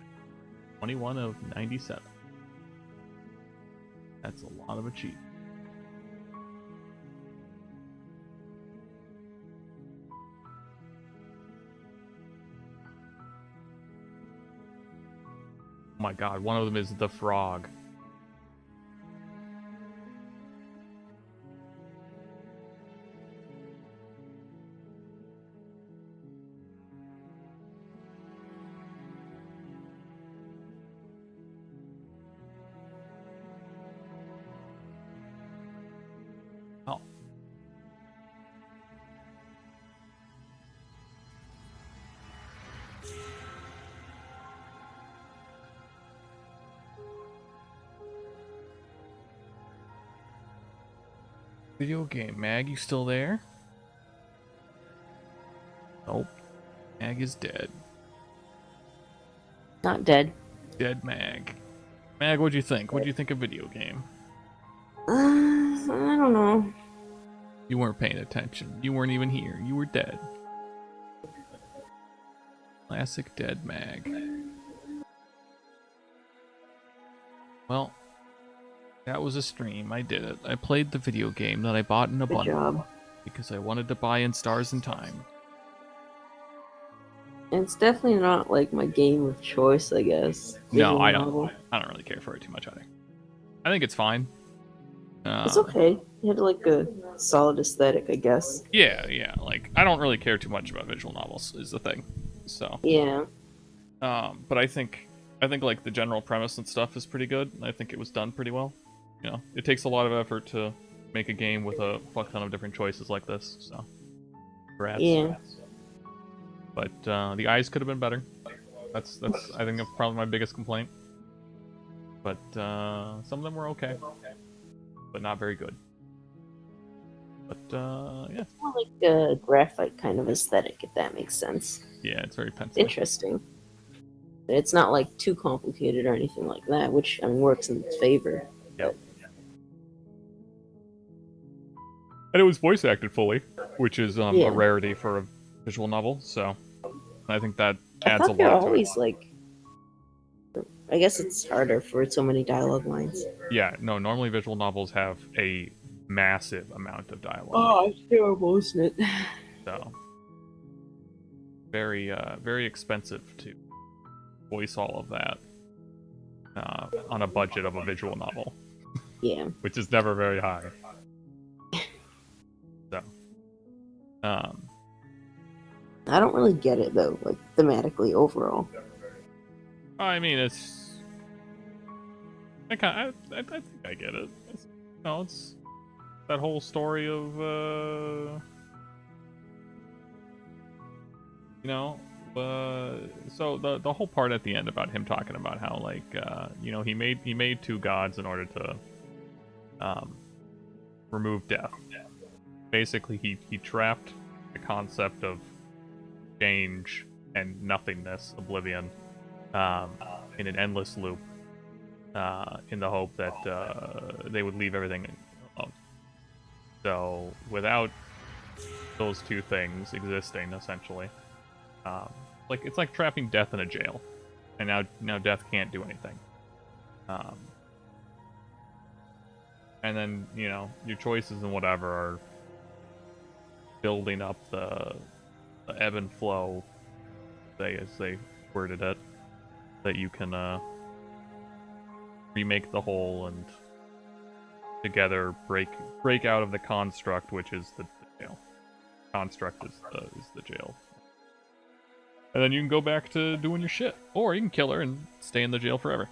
21 of 97. That's a lot of achievements. Oh my god, one of them is the frog. Oh. Video game. Mag, you still there? Nope. Mag is dead. Not dead. Dead Mag. Mag, what'd you think? What'd you think of video game? I don't know. You weren't paying attention. You weren't even here. You were dead. Classic Dead Mag. Well, That was a stream. I did it. I played the video game that I bought in a Good bundle job. because I wanted to buy in Stars in Time. And it's definitely not like my game of choice, I guess. No, Visual I novel. don't really care for it too much either. I think it's fine. It's okay. It had like a solid aesthetic, I guess. Yeah. Like I don't really care too much about visual novels is the thing. So Yeah. but I think like the general premise and stuff is pretty good. I think it was done pretty well. You know, it takes a lot of effort to make a game with a fuck ton of different choices like this. So, congrats. Yeah. But the eyes could have been better. That's I think that's probably my biggest complaint. But some of them were okay, but not very good. But yeah. It's more like a graphite kind of aesthetic, if that makes sense. Yeah, it's very pencil. Interesting. It's not like too complicated or anything like that, which I mean works in its favor. Yep. And it was voice acted fully, which is Yeah. a rarity for a visual novel. So I think that I adds a thought they're lot to always it. like. I guess it's harder for so many dialogue lines. Yeah, no. Normally, visual novels have a massive amount of dialogue. Oh, it's terrible, isn't it? So very expensive to voice all of that on a budget of a visual novel. Yeah. Which is never very high. So, I don't really get it though, like thematically overall. I mean, it's. I think I get it. It's, it's that whole story of, so the whole part at the end about him talking about how like, he made two gods in order to, remove death. Basically, he trapped the concept of change and nothingness, oblivion, in an endless loop, in the hope that they would leave everything alone. So without those two things existing, essentially, it's like trapping death in a jail, and now death can't do anything. And then your choices and whatever are building up the ebb and flow, as they worded it, that you can remake the whole and together break out of the construct, which is the jail. Construct is the jail. And then you can go back to doing your shit, or you can kill her and stay in the jail forever.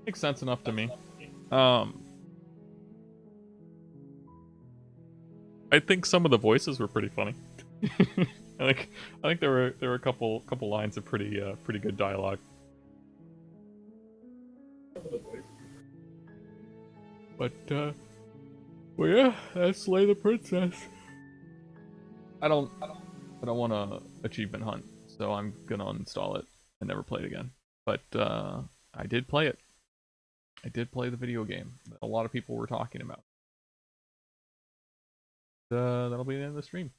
Makes sense enough to me. I think some of the voices were pretty funny. I think there were a couple lines of pretty good dialogue. But well, yeah, that's Slay the Princess. I don't want to achievement hunt, so I'm gonna uninstall it and never play it again. But I did play it. I did play the video game that a lot of people were talking about. That'll be the end of the stream.